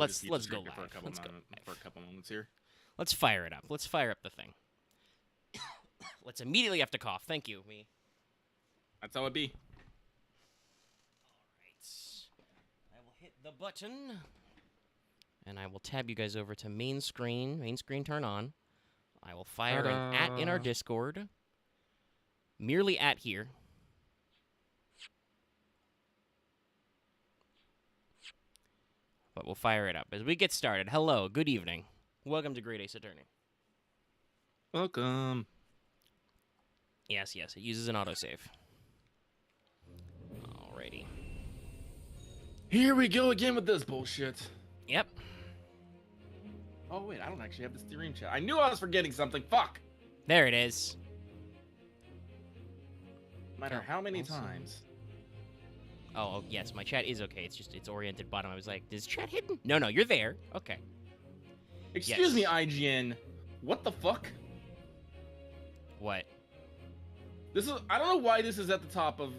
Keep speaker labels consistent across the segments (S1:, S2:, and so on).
S1: Let's go
S2: live.
S1: For a couple moments here.
S2: Let's fire it up. Let's fire up the thing. Let's immediately have to cough. Thank you, me.
S1: That's how it be.
S2: All right. I will hit the button, and I will tab you guys over to main screen. Main screen turn on. I will fire an @ in our Discord. Merely @ here. But we'll fire it up as we get started. Hello, good evening. Welcome to Great Ace Attorney.
S1: Welcome.
S2: Yes, it uses an autosave. Alrighty.
S1: Here we go again with this bullshit.
S2: Yep.
S1: Oh, wait, I don't actually have the stream chat. I knew I was forgetting something. Fuck.
S2: There it is.
S1: No matter how many times.
S2: Oh, yes, my chat is okay. It's oriented bottom. I was like, is chat hidden? No, you're there. Okay.
S1: Excuse me, IGN. What the fuck?
S2: What?
S1: I don't know why this is at the top of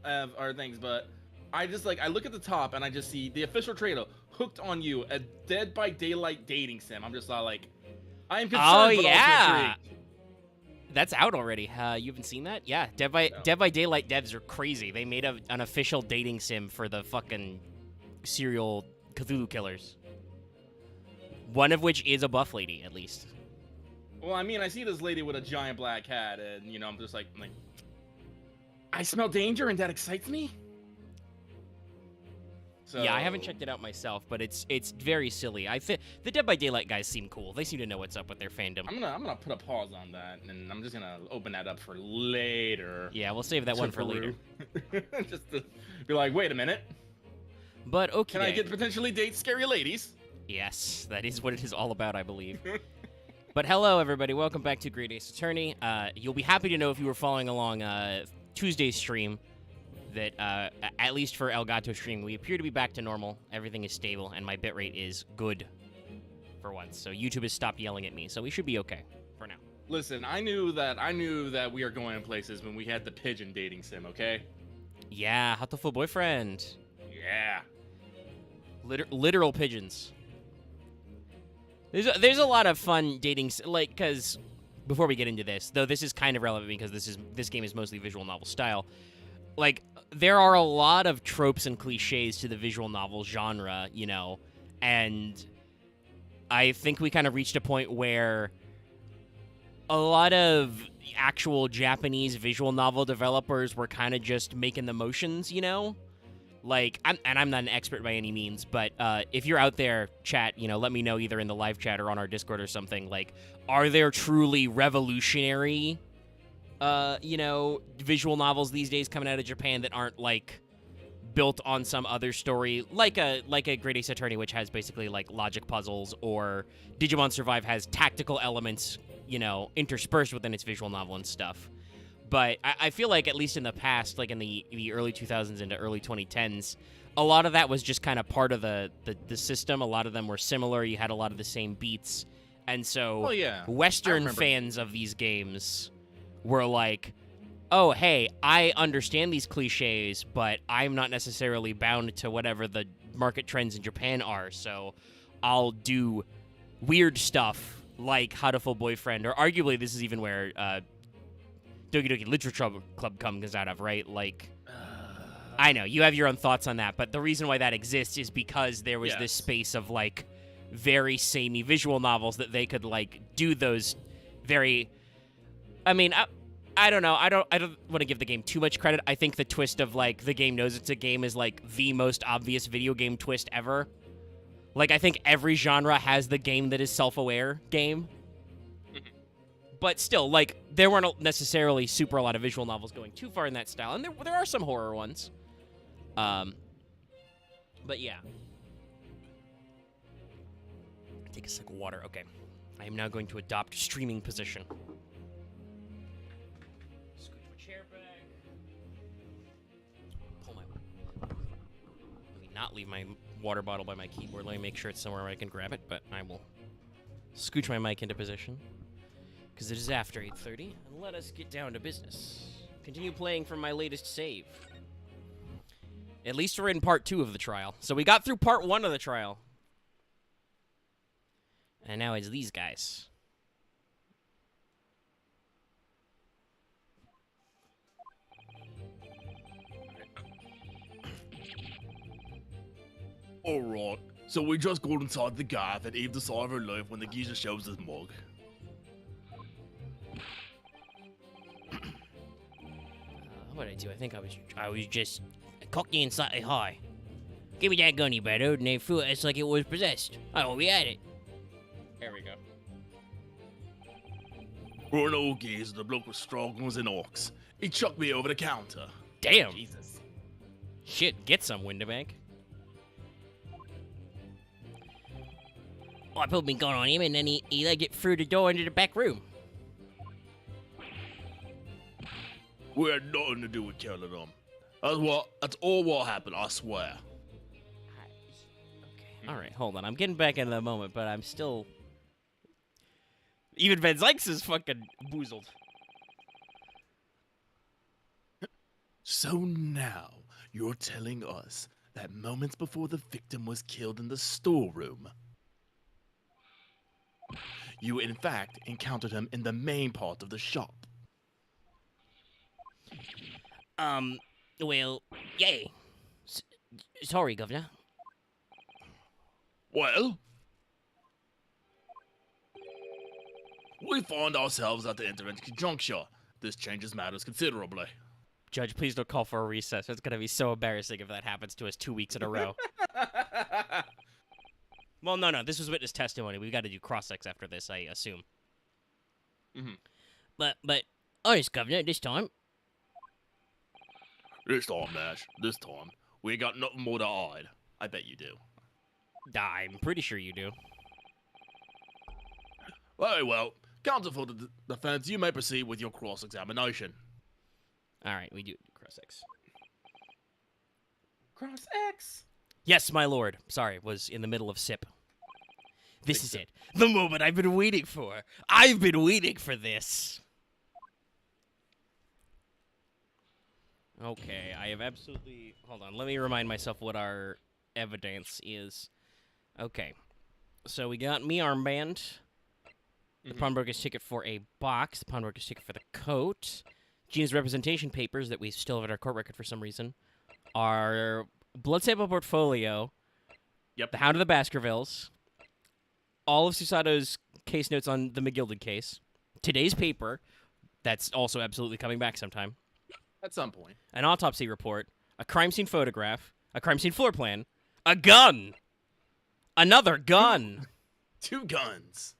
S1: our things, but I look at the top and I just see the official trailer, Hooked on You, a Dead by Daylight dating sim. I'm just like, I am concerned,
S2: oh,
S1: but
S2: yeah.
S1: also intrigued.
S2: That's out already. You haven't seen that? Yeah, Dead by Daylight devs are crazy. They made an official dating sim for the fucking serial Cthulhu killers. One of which is a buff lady, at least.
S1: Well, I mean, I see this lady with a giant black hat, and, you know, I'm just like, I smell danger, and that excites me? So...
S2: Yeah, I haven't checked it out myself, but it's very silly. I think the Dead by Daylight guys seem cool. They seem to know what's up with their fandom.
S1: I'm gonna put a pause on that, and I'm just gonna open that up for later.
S2: Yeah, we'll save that one for later.
S1: Just to be like, wait a minute.
S2: But okay.
S1: Can I get potentially date scary ladies?
S2: Yes, that is what it is all about, I believe. But hello, everybody. Welcome back to Great Ace Attorney. You'll be happy to know if you were following along Tuesday's stream that, at least for Elgato stream, we appear to be back to normal. Everything is stable, and my bitrate is good for once. So YouTube has stopped yelling at me, so we should be okay for now.
S1: Listen, I knew that we are going places when we had the pigeon dating sim, okay?
S2: Yeah, Hatoful boyfriend.
S1: Yeah.
S2: Literal pigeons. There's a lot of fun dating, because before we get into this, though this is kind of relevant because this game is mostly visual novel style. There are a lot of tropes and cliches to the visual novel genre, you know, and I think we kind of reached a point where a lot of actual Japanese visual novel developers were kind of just making the motions, you know? I'm not an expert by any means, but if you're out there, chat, you know, let me know either in the live chat or on our Discord or something. Are there truly revolutionary, you know, visual novels these days coming out of Japan that aren't built on some other story, like a Great Ace Attorney, which has basically logic puzzles, or Digimon Survive has tactical elements, you know, interspersed within its visual novel and stuff. But I feel like, at least in the past, in the early 2000s into early 2010s, a lot of that was just kind of part of the system. A lot of them were similar. You had a lot of the same beats. And so Western fans of these games were like, oh, hey, I understand these cliches, but I'm not necessarily bound to whatever the market trends in Japan are. So I'll do weird stuff like Hatoful Boyfriend, or arguably this is even where... Doki Doki Literature Club comes out of, right? I know, you have your own thoughts on that, but the reason why that exists is because there was this space of, very samey visual novels that they could, do those very... I mean, I don't know. I don't want to give the game too much credit. I think the twist of, the game knows it's a game is, the most obvious video game twist ever. I think every genre has the game that is self-aware game. But still, there weren't necessarily a lot of visual novels going too far in that style. And there are some horror ones. But yeah. Take a sip of water. Okay. I am now going to adopt streaming position. Scoot my chair back. Pull my... Let me not leave my water bottle by my keyboard. Let me make sure it's somewhere where I can grab it. But I will scooch my mic into position, because it is after 8:30, and let us get down to business. Continue playing from my latest save. At least we're in part 2 of the trial. So we got through part 1 of the trial. And now it's these guys.
S3: Alright, so we just got inside the gaff and heaved the sigh of relief when the geezer shows his mug.
S2: What did I do? I think I was just cocky and slightly high. Give me that gun, you better, and they threw it us like it was possessed. I thought we had it. There we go.
S3: For an old geezer, the bloke was strong as an ox. He chucked me over the counter.
S2: Damn.
S1: Jesus.
S2: Shit, get some, Winterbank. Oh, I put my gun on him, and then he let it through the door into the back room.
S3: We had nothing to do with killing him. That's all what happened, I swear.
S2: Okay, alright, hold on. I'm getting back into the moment, but I'm still... Even Van Zykes is fucking boozled.
S3: So now, you're telling us that moments before the victim was killed in the storeroom, you in fact encountered him in the main part of the shop.
S2: Well, yeah. Sorry, Governor.
S3: Well, we find ourselves at the intervention juncture. This changes matters considerably.
S2: Judge, please don't call for a recess. It's gonna be so embarrassing if that happens to us 2 weeks in a row. Well, no. This was witness testimony. We've got to do cross-ex after this, I assume.
S1: Mm-hmm.
S2: But, honest, Governor, this time.
S3: This time, Nash, this time, we ain't got nothing more to hide. I bet you do.
S2: I'm pretty sure you do.
S3: Very well. Counsel for the defense, you may proceed with your cross-examination.
S2: All right, we do cross-ex.
S1: Cross X.
S2: Yes, my lord. Sorry, was in the middle of sip. This is it. The moment I've been waiting for. I've been waiting for this. Okay, I have absolutely... Hold on, let me remind myself what our evidence is. Okay, so we got me armband, the pawnbroker's ticket for a box, the pawnbroker's ticket for the coat, Gina's representation papers that we still have in our court record for some reason, our blood sample portfolio,
S1: Yep.
S2: the Hound of the Baskervilles, all of Susato's case notes on the McGilded case, today's paper, that's also absolutely coming back sometime,
S1: At some point.
S2: an autopsy report, a crime scene photograph, a crime scene floor plan, a gun! Another gun!
S3: 2 guns.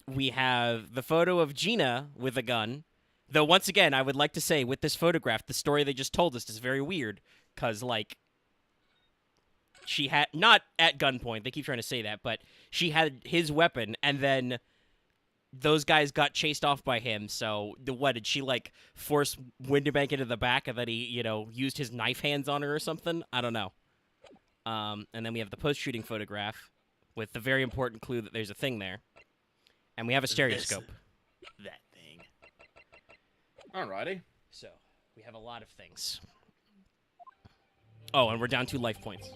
S2: We have the photo of Gina with a gun. Though, once again, I would like to say, with this photograph, the story they just told us is very weird. Because, like, she had... Not at gunpoint, they keep trying to say that, but she had his weapon, and then those guys got chased off by him, so what, did she, like, force Winterbank into the back, and then he, you know, used his knife hands on her or something? I don't know. And then we have the post-shooting photograph with the very important clue that there's a thing there. And we have a stereoscope.
S3: That thing.
S1: Alrighty.
S2: So, we have a lot of things. Oh, and we're down 2 life points.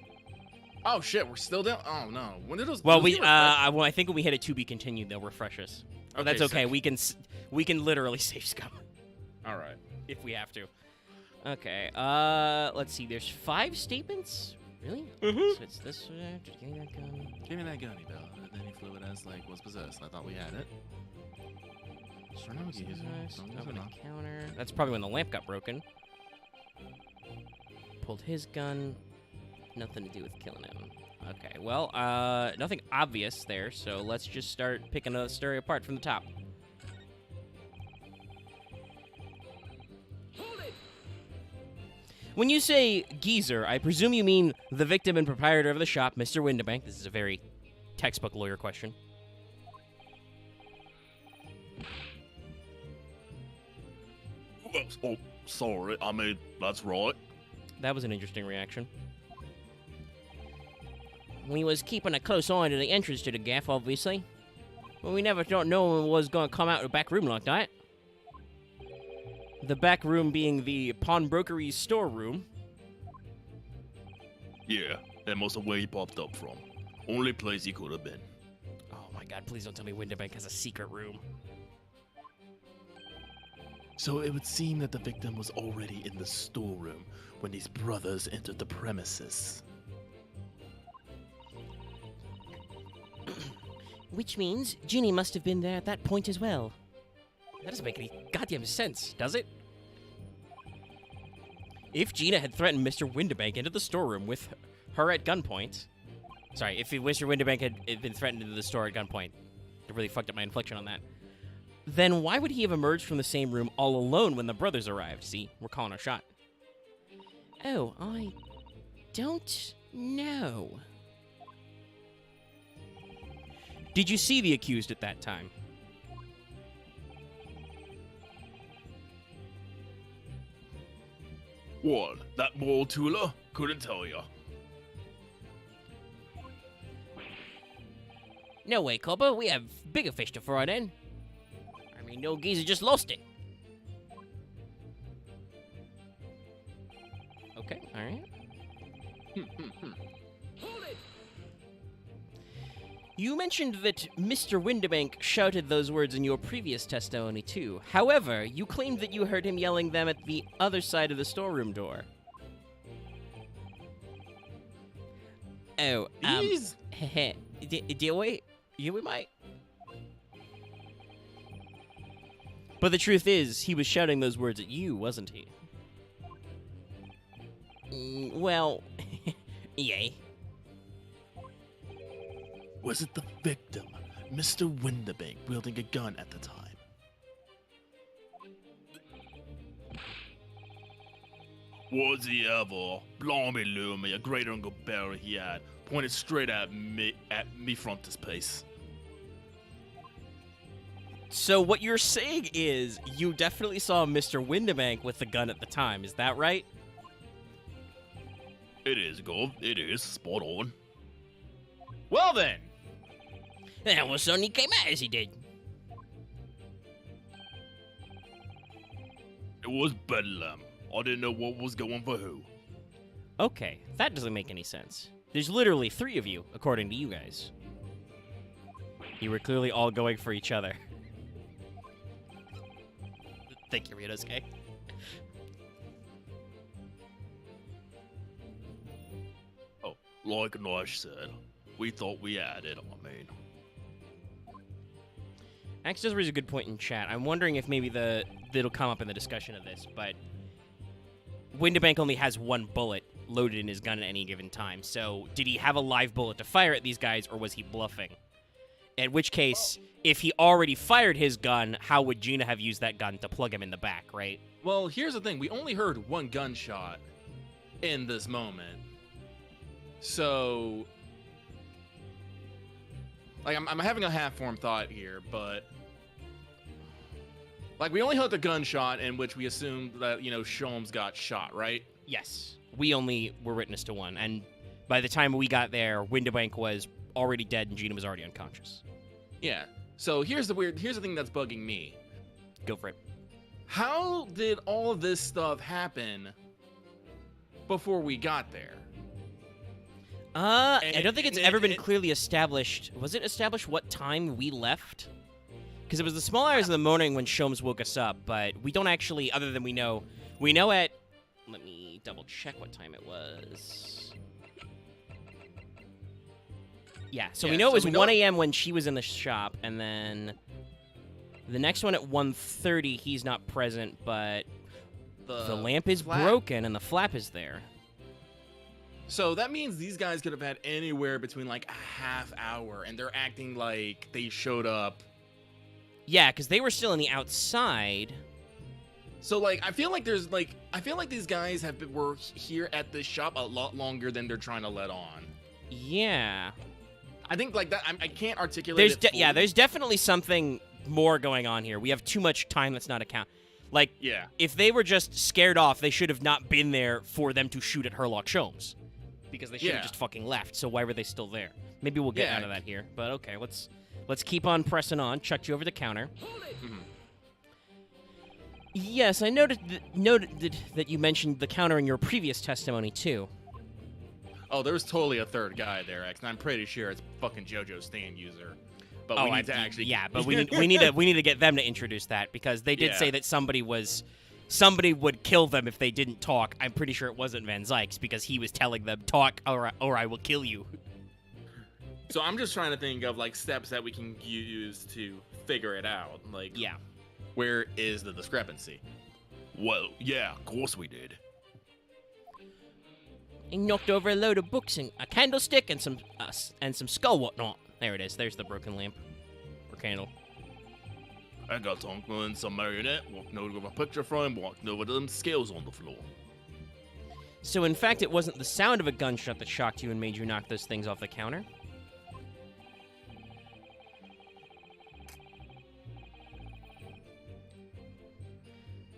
S1: Oh shit, we're still down. Oh no. When did those?
S2: Well,
S1: did those get refreshed?
S2: I think when we hit a 2 be continued, they'll refresh us. But
S1: Okay,
S2: that's okay.
S1: sick.
S2: We can literally save scum
S1: All right.
S2: if we have to. Okay. Let's see. There's 5 statements. Really?
S1: Mhm.
S2: So it's this. Just getting that gun.
S4: Give me that gun, Bill. And then he flew it as, like, was possessed. I thought we had it. Sure, no,
S2: Nice.
S4: no,
S2: Open
S4: no.
S2: a counter. That's probably when the lamp got broken. Pulled his gun. Nothing to do with killing him. Okay, well, nothing obvious there, so let's just start picking a story apart from the top. When you say geezer, I presume you mean the victim and proprietor of the shop, Mr. Winterbank. This is a very textbook lawyer question.
S3: Oh, sorry. I mean, that's right.
S2: That was an interesting reaction. We was keeping a close eye to the entrance to the gaff, obviously. But we never thought no one was going to come out of the back room like that. The back room being the pawnbrokery's storeroom.
S3: Yeah, that must have where he popped up from. Only place he could have been.
S2: Oh my God, please don't tell me Winterbank has a secret room.
S3: So it would seem that the victim was already in the storeroom when these brothers entered the premises.
S2: Which means Ginny must have been there at that point as well. That doesn't make any goddamn sense, does it? If Gina had threatened Mr. Winterbank into the storeroom with her at gunpoint... Sorry, if Mr. Winterbank had been threatened into the store at gunpoint, I really fucked up my inflection on that. Then why would he have emerged from the same room all alone when the brothers arrived? See, we're calling our shot. Oh, I don't know. Did you see the accused at that time?
S3: What? That ball Tula? Couldn't tell ya.
S2: No way, Copper. We have bigger fish to fry then. I mean, no geezer just lost it. Okay, alright. You mentioned that Mr. Winterbank shouted those words in your previous testimony, too. However, you claimed that you heard him yelling them at the other side of the storeroom door. Oh,
S3: These?
S2: Do we? Yeah, we might. But the truth is, he was shouting those words at you, wasn't he? Well, yay.
S3: Was it the victim, Mr. Winterbank, wielding a gun at the time? Was he ever? Blimey, Loomy, a great Uncle Barry he had, pointed straight at me frontispiece.
S2: So what you're saying is, you definitely saw Mr. Winterbank with the gun at the time, is that right?
S3: It is, Gov. It is. Spot on.
S1: Well then.
S2: And all of a sudden he came out as he did.
S3: It was Bedlam. I didn't know what was going for who.
S2: Okay, that doesn't make any sense. There's literally 3 of you, according to you guys. You were clearly all going for each other. Thank you, Ritosuke.
S3: Oh, like Nosh said, we thought we had it, I mean.
S2: Axe does raise a good point in chat. I'm wondering if maybe it'll come up in the discussion of this, but Winterbank only has 1 bullet loaded in his gun at any given time. So did he have a live bullet to fire at these guys, or was he bluffing? In which case, if he already fired his gun, how would Gina have used that gun to plug him in the back, right?
S1: Well, here's the thing. We only heard 1 gunshot in this moment. So, like, I'm having a half-formed thought here, but like, we only heard the gunshot in which we assumed that, you know, Sholmes got shot, right?
S2: Yes. We only were witness to 1, and by the time we got there, Winterbank was already dead and Gina was already unconscious.
S1: Yeah. So here's the thing that's bugging me.
S2: Go for it.
S1: How did all of this stuff happen before we got there?
S2: I don't think it's ever been clearly established. Was it established what time we left? Because it was the small hours of the morning when Sholmes woke us up, but we don't actually, other than we know at, let me double check what time it was. Yeah, so we know it was 1 a.m. when she was in the shop, and then the next one at 1:30, he's not present, but the lamp is broken and the flap is there.
S1: So that means these guys could have had anywhere between like a half hour, and they're acting like they showed up.
S2: Yeah, because they were still in the outside.
S1: So like, I feel like these guys were here at this shop a lot longer than they're trying to let on.
S2: Yeah.
S1: I think like that. I can't articulate.
S2: There's definitely something more going on here. We have too much time that's not account. Like,
S1: yeah.
S2: If they were just scared off, they should have not been there for them to shoot at Herlock Sholmes. Because they should have just fucking left, so why were they still there? Maybe we'll get out of that here. But okay, let's keep on pressing on. Chucked you over the counter.
S1: Mm-hmm.
S2: Yes, I noted that you mentioned the counter in your previous testimony, too.
S1: Oh, there was totally a third guy there, X, and I'm pretty sure it's fucking Jojo stand user.
S3: But we need to actually.
S2: Yeah, but we need to get them to introduce that because they did say that somebody would kill them if they didn't talk. I'm pretty sure it wasn't Van Zykes because he was telling them talk or I will kill you.
S1: So I'm just trying to think of like steps that we can use to figure it out. Like,
S2: Yeah.
S3: Where is the discrepancy?
S4: Well, yeah, of course we did.
S2: He knocked over a load of books and a candlestick and some skull whatnot. There it is. There's the broken lamp or candle.
S3: I got Uncle and some marionette, walking over to a picture frame, walking over to them scales on the floor.
S2: So in fact, it wasn't the sound of a gunshot that shocked you and made you knock those things off the counter.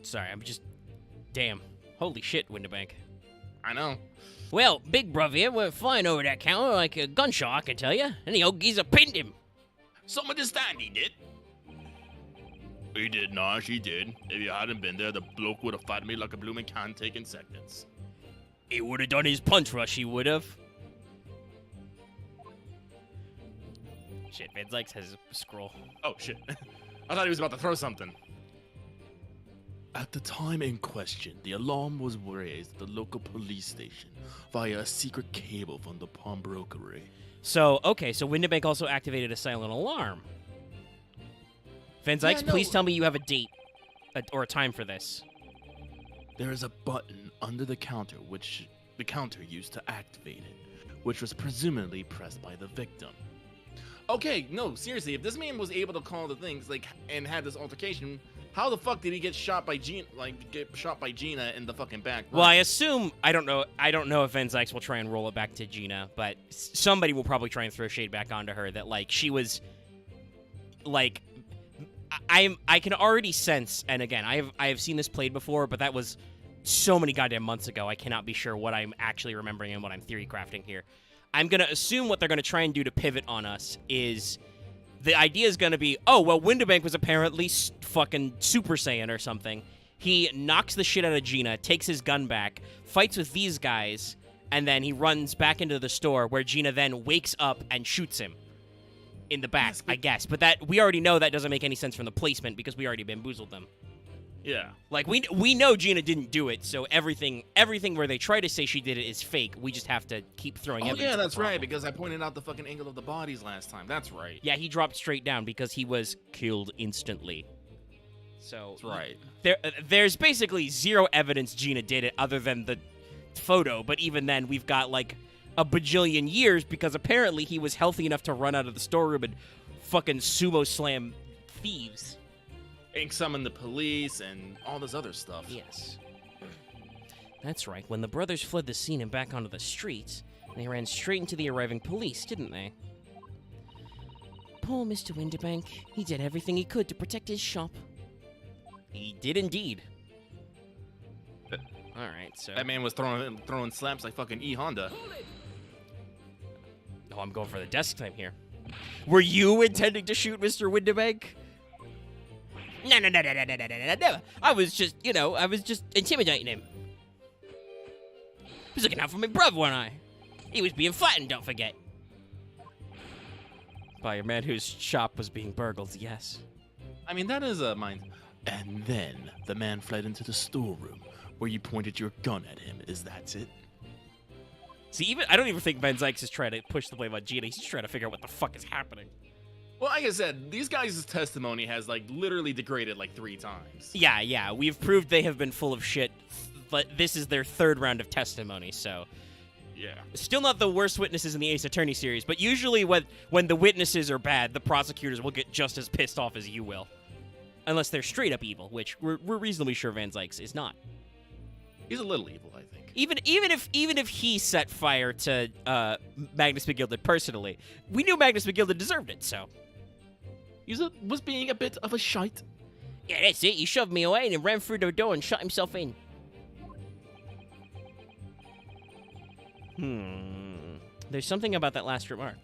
S2: Sorry, I'm just... Damn. Holy shit, Winterbank.
S1: I know.
S2: Well, Big Bruv here went flying over that counter like a gunshot, I can tell you. And the old geezer pinned him.
S3: Some understand he did. He did, Nash, he did. If you hadn't been there, the bloke would have fought me like a blooming can taking seconds.
S2: He would have done his punch rush, he would have. Shit, Van Zykes has a scroll.
S3: Oh, shit. I thought he was about to throw something. At the time in question, the alarm was raised at the local police station via a secret cable from the pawnbrokery.
S2: So, okay, so Winterbank also activated a silent alarm. Van Zykes, please tell me you have a date or a time for this.
S3: There is a button under the counter which the counter used to activate it, which was presumably pressed by the victim.
S1: Okay, no, seriously, if this man was able to call the things like and had this altercation, how the fuck did he get shot by Gina? Like get shot by Gina in the fucking back?
S2: Well, I assume I don't know if Van Zykes will try and roll it back to Gina, but somebody will probably try and throw shade back onto her that like she was like I can already sense, and again I have seen this played before, but that was so many goddamn months ago. I cannot be sure what I'm actually remembering and what I'm theory crafting here. I'm gonna assume what they're gonna try and do to pivot on us is. The idea is going to be, oh, well, Winterbank was apparently fucking Super Saiyan or something. He knocks the shit out of Gina, takes his gun back, fights with these guys, and then he runs back into the store where Gina then wakes up and shoots him in the back, I guess. But that we already know that doesn't make any sense from the placement because we already bamboozled them.
S3: Yeah.
S2: Like, we know Gina didn't do it, so everything where they try to say she did it is fake. We just have to keep throwing evidence.
S1: Yeah, that's right, because I pointed out the fucking angle of the bodies last time. That's right.
S2: Yeah, he dropped straight down because he was killed instantly. So
S1: that's right.
S2: There's basically zero evidence Gina did it other than the photo, but even then, we've got, like, a bajillion years because apparently he was healthy enough to run out of the storeroom and fucking sumo slam thieves.
S1: And summon the police and all this other stuff.
S2: Yes. That's right. When the brothers fled the scene and back onto the streets, they ran straight into the arriving police, didn't they? Poor Mr. Winterbank. He did everything he could to protect his shop. He did indeed. Alright, so...
S1: That man was throwing slaps like fucking E. Honda.
S2: Oh, I'm going for the desk time here. Were you intending to shoot Mr. Winterbank? No. I was just intimidating him. He was looking out for my brother, wasn't I? He was being flattened, don't forget. By a man whose shop was being burgled, yes.
S1: I mean, that is a mind.
S3: And then the man fled into the storeroom where you pointed your gun at him. Is that it?
S2: See, I don't even think Van Zykes is trying to push the blame on Gina. He's just trying to figure out what the fuck is happening.
S1: Well, like I said, these guys' testimony has, like, literally degraded, like, 3 times.
S2: Yeah, we've proved they have been full of shit, but this is their 3rd round of testimony, so...
S1: Yeah.
S2: Still not the worst witnesses in the Ace Attorney series, but usually when the witnesses are bad, the prosecutors will get just as pissed off as you will. Unless they're straight up evil, which we're reasonably sure Van Zykes is not.
S1: He's a little evil, I think.
S2: Even if he set fire to Magnus McGilded personally, we knew Magnus McGilded deserved it, so...
S1: He was being a bit of a shite.
S2: Yeah, that's it. He shoved me away and then ran through the door and shut himself in. There's something about that last remark.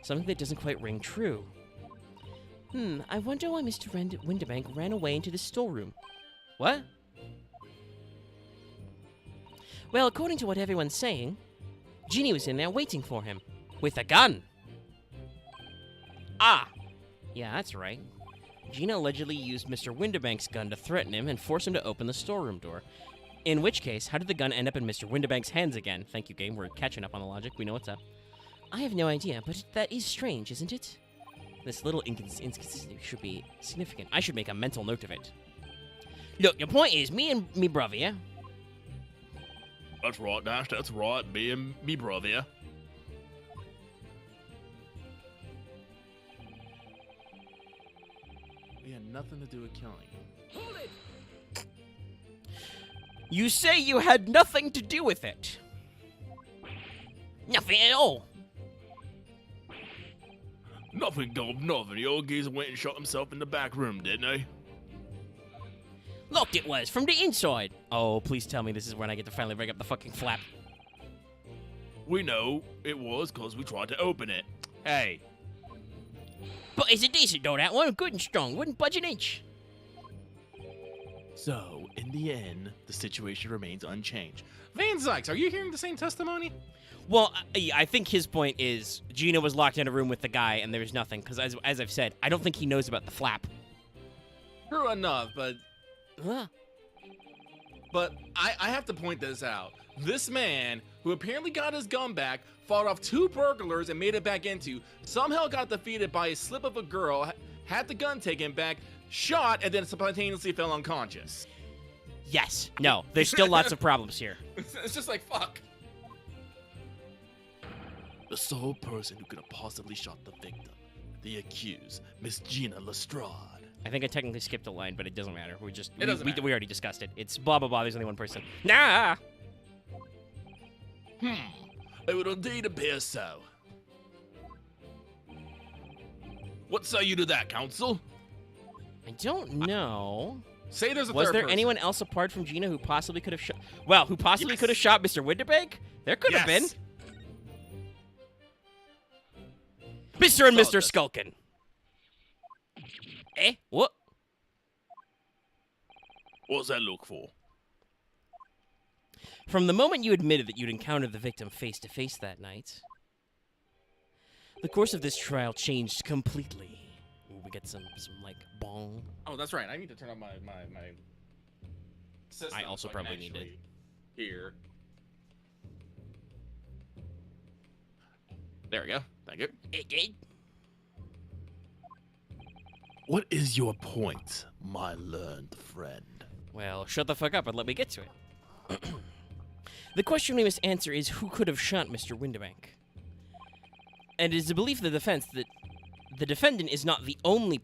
S2: Something that doesn't quite ring true. I wonder why Mr. Winterbank ran away into the storeroom. What? Well, according to what everyone's saying, Ginny was in there waiting for him. With a gun. Ah, Yeah, that's right. Gina allegedly used Mr. Windibank's gun to threaten him and force him to open the storeroom door. In which case, how did the gun end up in Mr. Windibank's hands again? Thank you, game. We're catching up on the logic. We know what's up. I have no idea, but that is strange, isn't it? This little inconsistency should be significant. I should make a mental note of it. Look, your point is, me and me brother, yeah?
S3: That's right, Dash. That's right. Me and me brother. We had nothing to do with killing him.
S2: You say you had nothing to do with it. Nothing at all.
S3: Nothing, Dom, nothing. The old geezer went and shot himself in the back room, didn't he?
S2: Locked it was, from the inside. Oh, please tell me this is when I get to finally break up the fucking flap.
S3: We know it was because we tried to open it. Hey.
S2: But it's a decent door, that one. Good and strong. Wouldn't budge an inch.
S3: So, in the end, the situation remains unchanged.
S1: Van Zykes, are you hearing the same testimony?
S2: Well, I think his point is Gina was locked in a room with the guy and there was nothing. Because as I've said, I don't think he knows about the flap.
S1: True enough, but
S2: Huh.
S1: I have to point this out. This man, who apparently got his gun back, fought off 2 burglars and made it back into, somehow got defeated by a slip of a girl, had the gun taken back, shot, and then spontaneously fell unconscious.
S2: Yes. No. There's still lots of problems here.
S1: It's just like, fuck.
S3: The sole person who could have possibly shot the victim, the accused, Miss Gina Lestrade.
S2: I think I technically skipped a line, but it doesn't matter. We just
S1: It doesn't matter.
S2: we already discussed it. It's blah blah blah. There's only one person. Nah.
S3: It would indeed appear so. What say you to that, counsel?
S2: I don't know.
S1: Say there's a
S2: Was
S1: third
S2: there
S1: person.
S2: anyone else apart from Gina who possibly could have shot? Well, who possibly could have shot Mr. Winterbank? There could have been. Mr. and Mr. Skulkin. Eh? What?
S3: What's that look for?
S2: From the moment you admitted that you'd encountered the victim face to face that night, the course of this trial changed completely. Ooh, we get some like bong.
S1: Oh, that's right. I need to turn on my system.
S2: I also
S1: so
S2: probably
S1: can
S2: need it.
S1: actually hear.
S3: There we go. Thank you.
S2: Eh.
S3: What is your point, my learned friend?
S2: Well, shut the fuck up and let me get to it. The question we must answer is who could have shot Mr. Windibank? And it is the belief of the defense that the defendant is not the only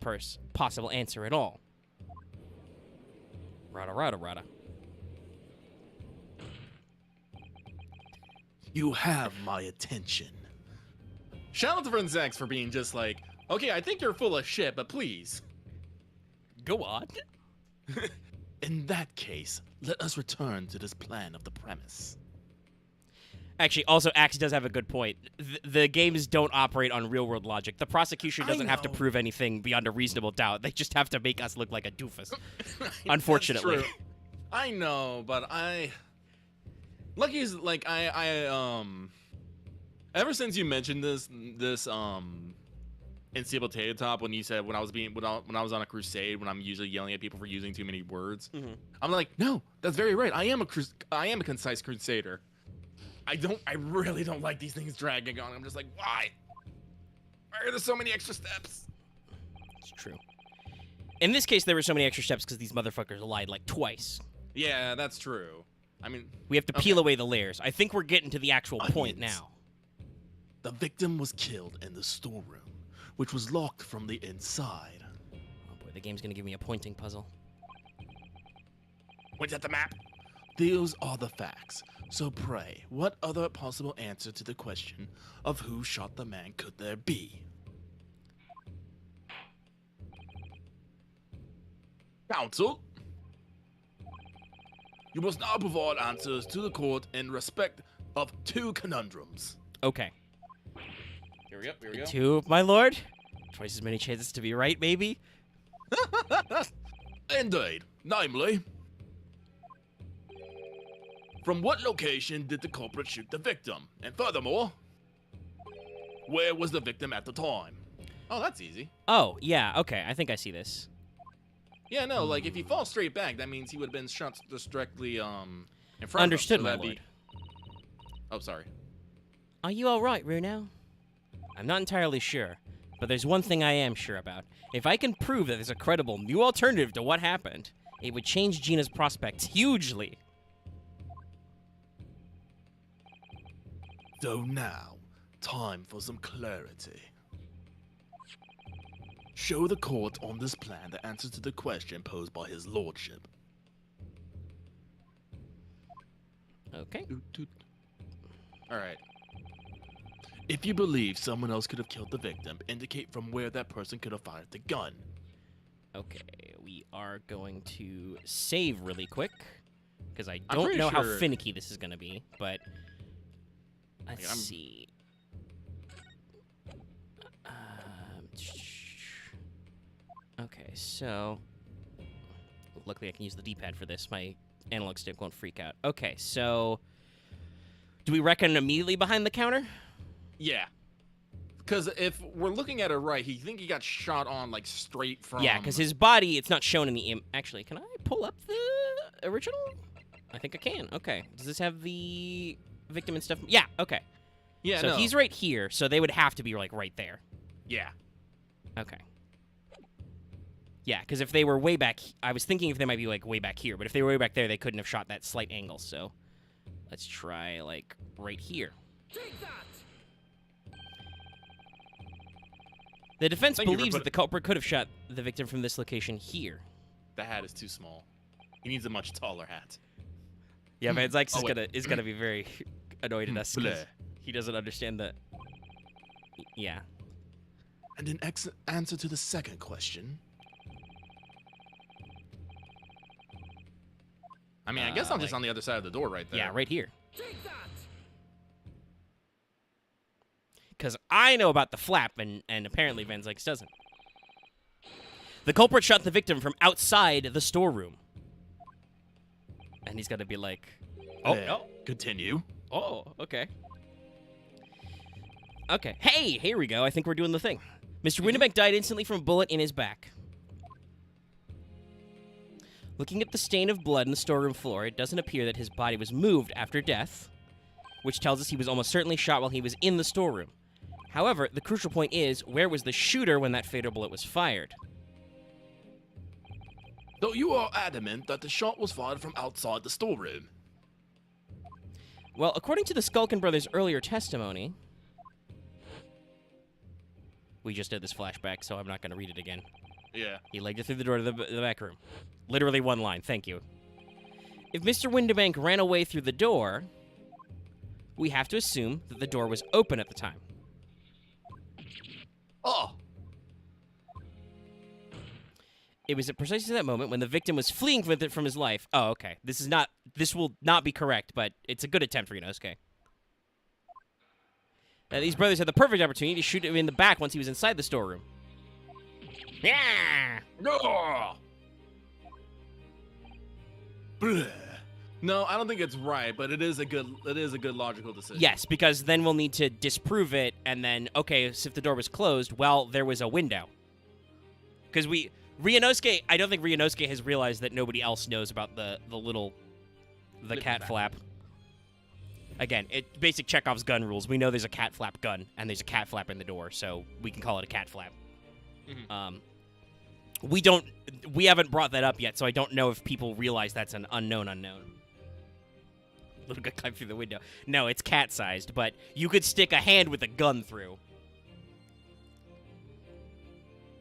S2: possible answer at all. Rada.
S3: You have my attention.
S1: Shout out to Van Zykes for being just like, okay, I think you're full of shit, but please.
S2: Go on.
S3: In that case, let us return to this plan of the premise.
S2: Actually, also, Axe does have a good point. The games don't operate on real-world logic. The prosecution doesn't have to
S3: know.
S2: prove anything beyond a reasonable doubt. They just have to make us look like a doofus. Unfortunately.
S1: That's true. I know, but Lucky's like ever since you mentioned this NCAA Potato Top, when you said when I was on a crusade, when I'm usually yelling at people for using too many words, I'm like, no, that's very right. I am a concise crusader. I really don't like these things dragging on. I'm just like, why? Why are there so many extra steps?
S2: It's true. In this case, there were so many extra steps because these motherfuckers lied like twice.
S1: Yeah, that's true. I mean,
S2: We have to peel away the layers. I think we're getting to the actual point
S3: Onions.
S2: now.
S3: The victim was killed in the storeroom, which was locked from the inside.
S2: Oh boy, the game's gonna give me a pointing puzzle.
S1: point at the map.
S3: Those are the facts. So pray, what other possible answer to the question of who shot the man could there be? Counsel, you must now provide answers to the court in respect of 2 conundrums.
S2: Okay.
S1: Here we go.
S2: 2, my lord. Twice as many chances to be right, maybe.
S3: Indeed. Namely, from what location did the culprit shoot the victim? And furthermore, where was the victim at the time? Oh, that's easy.
S2: Oh, yeah, okay, I think I see this.
S3: Yeah, no, like if he falls straight back, that means he would have been shot just directly in front
S2: Understood,
S3: of him.
S2: my
S3: So that'd
S2: lord.
S3: be... Oh, sorry.
S2: Are you alright, Runo? I'm not entirely sure, but there's one thing I am sure about. If I can prove that there's a credible new alternative to what happened, it would change Gina's prospects hugely.
S3: So now, time for some clarity. Show the court on this plan the answer to the question posed by his lordship.
S2: Okay.
S3: Alright. If you believe someone else could have killed the victim, indicate from where that person could have fired the gun.
S2: Okay, we are going to save really quick, because I
S3: I'm
S2: don't
S3: pretty
S2: know how
S3: sure-
S2: finicky this is going to be, but let's
S3: I'm-
S2: see. Okay, so luckily I can use the D-pad for this. My analog stick won't freak out. Okay, so do we reckon immediately behind the counter?
S3: Yeah. Because if we're looking at it right, he think he got shot on like straight from...
S2: Yeah, because his body, it's not shown in the Actually, can I pull up the original? I think I can. Okay. Does this have the victim and stuff? Yeah, okay.
S3: Yeah,
S2: So
S3: no.
S2: he's right here, so they would have to be like right there.
S3: Yeah.
S2: Okay. Yeah, because if they were way back, I was thinking if they might be like way back here, but if they were way back there, they couldn't have shot that slight angle. So let's try like right here. The defense
S3: Thank you for
S2: believes that
S3: put-
S2: the culprit could have shot the victim from this location here.
S3: The hat is too small. He needs a much taller hat.
S2: Yeah, man, Zyx
S3: Oh, wait.
S2: is gonna be very annoyed at us 'cause
S3: Bleh.
S2: he doesn't understand the. Yeah.
S3: And in answer to the second question... I mean, I guess I'm just
S2: like-
S3: on the other side of the door right there.
S2: Yeah, right here. Because I know about the flap, and apparently Van Zyx doesn't. The culprit shot the victim from outside the storeroom. And he's got to be like, oh,
S3: There.
S2: no.
S3: Continue.
S2: Oh, okay. Okay. Hey, here we go. I think we're doing the thing. Mr. Winnebeck died instantly from a bullet in his back. Looking at the stain of blood in the storeroom floor, it doesn't appear that his body was moved after death, which tells us he was almost certainly shot while he was in the storeroom. However, the crucial point is, where was the shooter when that fatal bullet was fired?
S3: Though you are adamant that the shot was fired from outside the storeroom.
S2: Well, according to the Skulkin brothers' earlier testimony... We just did this flashback, so I'm not going to read it again.
S3: Yeah.
S2: He legged it through the door to the back room. Literally one line, thank you. If Mr. Windebank ran away through the door, we have to assume that the door was open at the time.
S3: Oh!
S2: It was at precisely that moment when the victim was fleeing with it from his life. Oh, okay. This will not be correct, but it's a good attempt for Inosuke. These brothers had the perfect opportunity to shoot him in the back once he was inside the storeroom. Yeah!
S3: No! No, I don't think it's right, but it is a good logical decision.
S2: Yes, because then we'll need to disprove it, and then, okay, so if the door was closed, well, there was a window. Because Ryunosuke, I don't think Ryunosuke has realized that nobody else knows about the cat
S3: back.
S2: flap. Again, basic Chekhov's gun rules. We know there's a cat flap gun, and there's a cat flap in the door, so we can call it a cat flap.
S3: Mhm.
S2: We haven't brought that up yet, so I don't know if people realize that's an unknown. Little guy climbed through the window. No, it's cat-sized, but you could stick a hand with a gun through.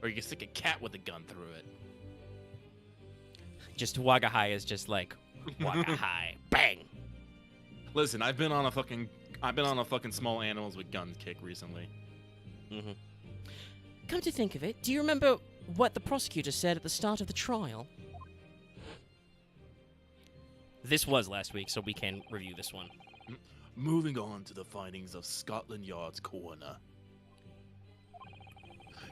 S3: Or you can stick a cat with a gun through it.
S2: Just Wagahai is just like, Wagahai, bang!
S3: Listen, I've been on a fucking small animals with guns kick recently.
S2: Mm-hmm. Come to think of it, do you remember what the prosecutor said at the start of the trial? This was last week, so we can review this one.
S3: Moving on to the findings of Scotland Yard's coroner.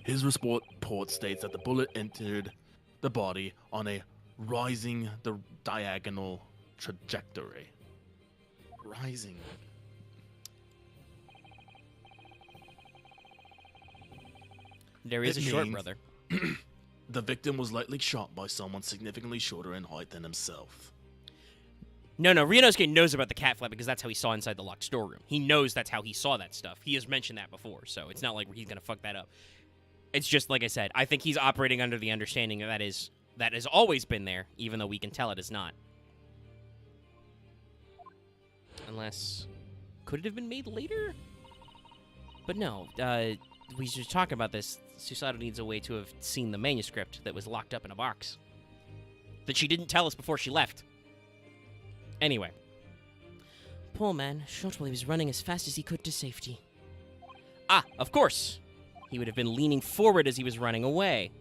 S3: His report states that the bullet entered the body on a rising the diagonal trajectory. Rising.
S2: There is
S3: It
S2: a short
S3: means-
S2: brother.
S3: The victim was likely shot by someone significantly shorter in height than himself.
S2: No, Ryunosuke knows about the cat flap because that's how he saw inside the locked storeroom. He knows that's how he saw that stuff. He has mentioned that before, so it's not like he's gonna fuck that up. It's just like I said. I think he's operating under the understanding that has always been there, even though we can tell it is not. Unless, could it have been made later? But no. We should talk about this. Susato needs a way to have seen the manuscript that was locked up in a box that she didn't tell us before she left. Anyway. Poor man, shot while he was running as fast as he could to safety. Ah, of course! He would have been leaning forward as he was running away.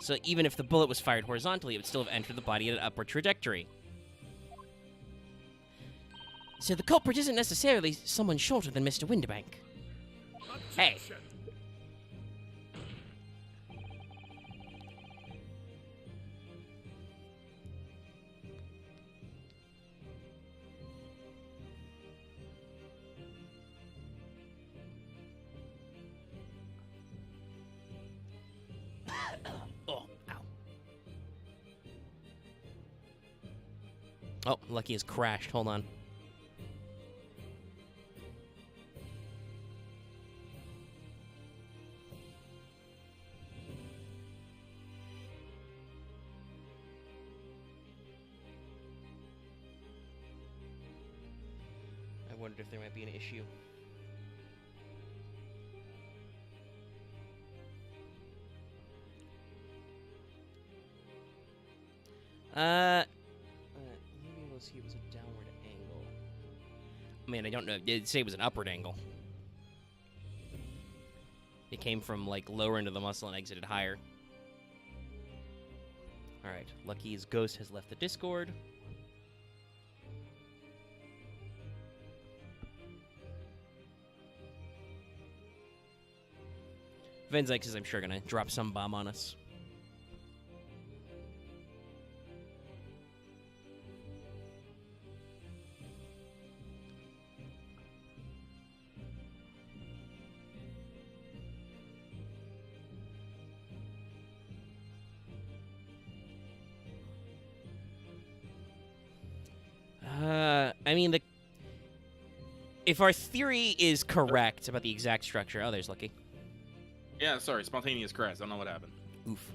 S2: So even if the bullet was fired horizontally, it would still have entered the body at an upward trajectory. So the culprit isn't necessarily someone shorter than Mr. Winterbank. Hey! Oh, ow. Oh, Lucky has crashed. Hold on. I wondered if there might be an issue. Maybe we'll see it was a downward angle. I mean, I don't know. It'd say it was an upward angle. It came from, like, lower into the muscle and exited higher. Alright, Lucky's ghost has left the Discord. Venzyx is, I'm sure, gonna drop some bomb on us. I mean, if our theory is correct about the exact structure... Oh, there's Lucky.
S1: Yeah, sorry, spontaneous crash. I don't know what happened.
S2: Oof.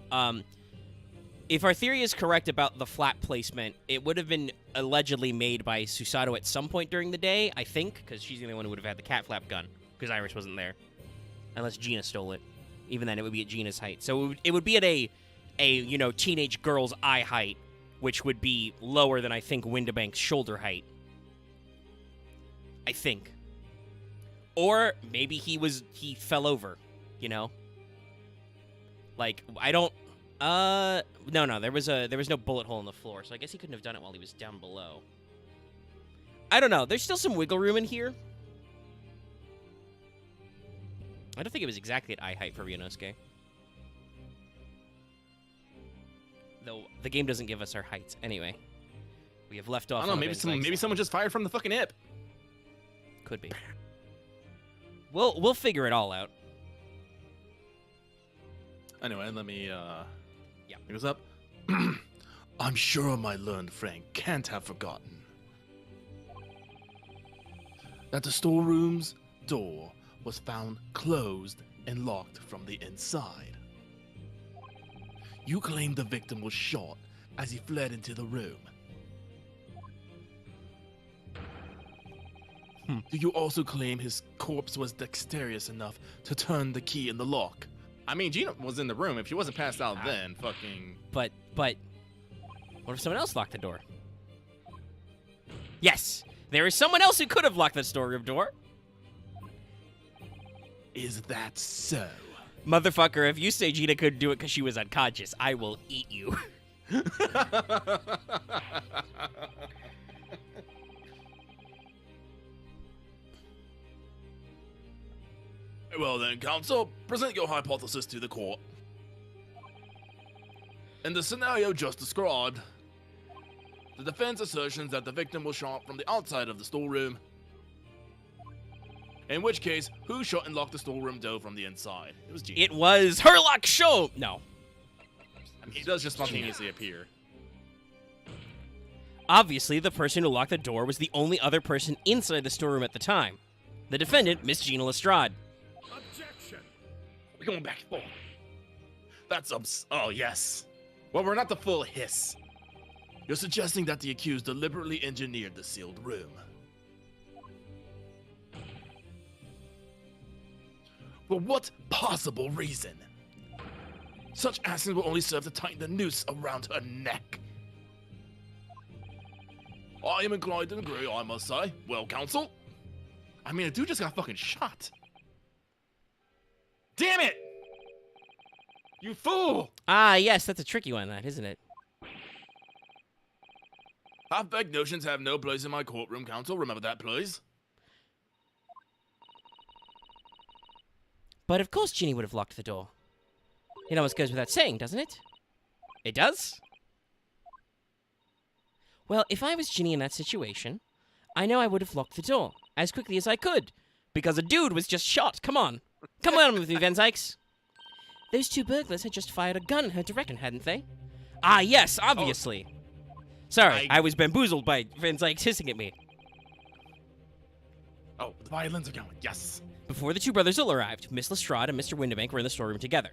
S2: If our theory is correct about the flap placement, it would have been allegedly made by Susato at some point during the day, I think, because she's the only one who would have had the cat flap gun, because Iris wasn't there. Unless Gina stole it. Even then, it would be at Gina's height. So it would be at a teenage girl's eye height, which would be lower than, I think, Winterbank's shoulder height. I think. Or maybe he fell over, you know? Like, I don't... No, there was no bullet hole in the floor, so I guess he couldn't have done it while he was down below. I don't know. There's still some wiggle room in here. I don't think it was exactly at eye height for Ryunosuke. Though the game doesn't give us our heights. Anyway, we have left off.
S1: I don't know. Maybe someone just fired from the fucking hip.
S2: Could be. We'll figure it all out.
S3: Anyway, let me,
S2: Yeah.
S3: It was up. I'm sure my learned friend can't have forgotten that the storeroom's door was found closed and locked from the inside. You claim the victim was shot as he fled into the room. Do you also claim his corpse was dexterous enough to turn the key in the lock?
S1: I mean, Gina was in the room. If she wasn't passed out then, fucking...
S2: But, what if someone else locked the door? Yes! There is someone else who could have locked the storeroom door.
S3: Is that so?
S2: Motherfucker, if you say Gina couldn't do it because she was unconscious, I will eat you.
S3: Well then, counsel, present your hypothesis to the court. In the scenario just described, the defense assertions that the victim was shot from the outside of the storeroom. In which case, who shut and locked the storeroom door from the inside? It was Gene.
S2: It was Herlock Show. No.
S3: I mean, he does just spontaneously appear.
S2: Obviously, the person who locked the door was the only other person inside the storeroom at the time. The defendant, Miss Gina Lestrade.
S3: Objection! We're going back and forth. That's oh, yes. Well, we're not the full hiss. You're suggesting that the accused deliberately engineered the sealed room. For what possible reason? Such actions will only serve to tighten the noose around her neck. I am inclined to agree, I must say. Well, counsel? I mean, a dude just got fucking shot. Damn it! You fool!
S2: Ah, yes, that's a tricky one, that, isn't it?
S3: Half-baked notions have no place in my courtroom, counsel. Remember that, please.
S2: But of course Ginny would have locked the door. It almost goes without saying, doesn't it? It does? Well, if I was Ginny in that situation, I know I would have locked the door as quickly as I could, because a dude was just shot. Come on. Come on with me, Van Zykes. Those two burglars had just fired a gun in her direction, hadn't they? Ah, yes, obviously. Sorry, I was bamboozled by Van Zykes hissing at me.
S3: Oh, the violins are going. Yes.
S2: Before the two brothers arrived, Miss Lestrade and Mr. Windibank were in the storeroom together.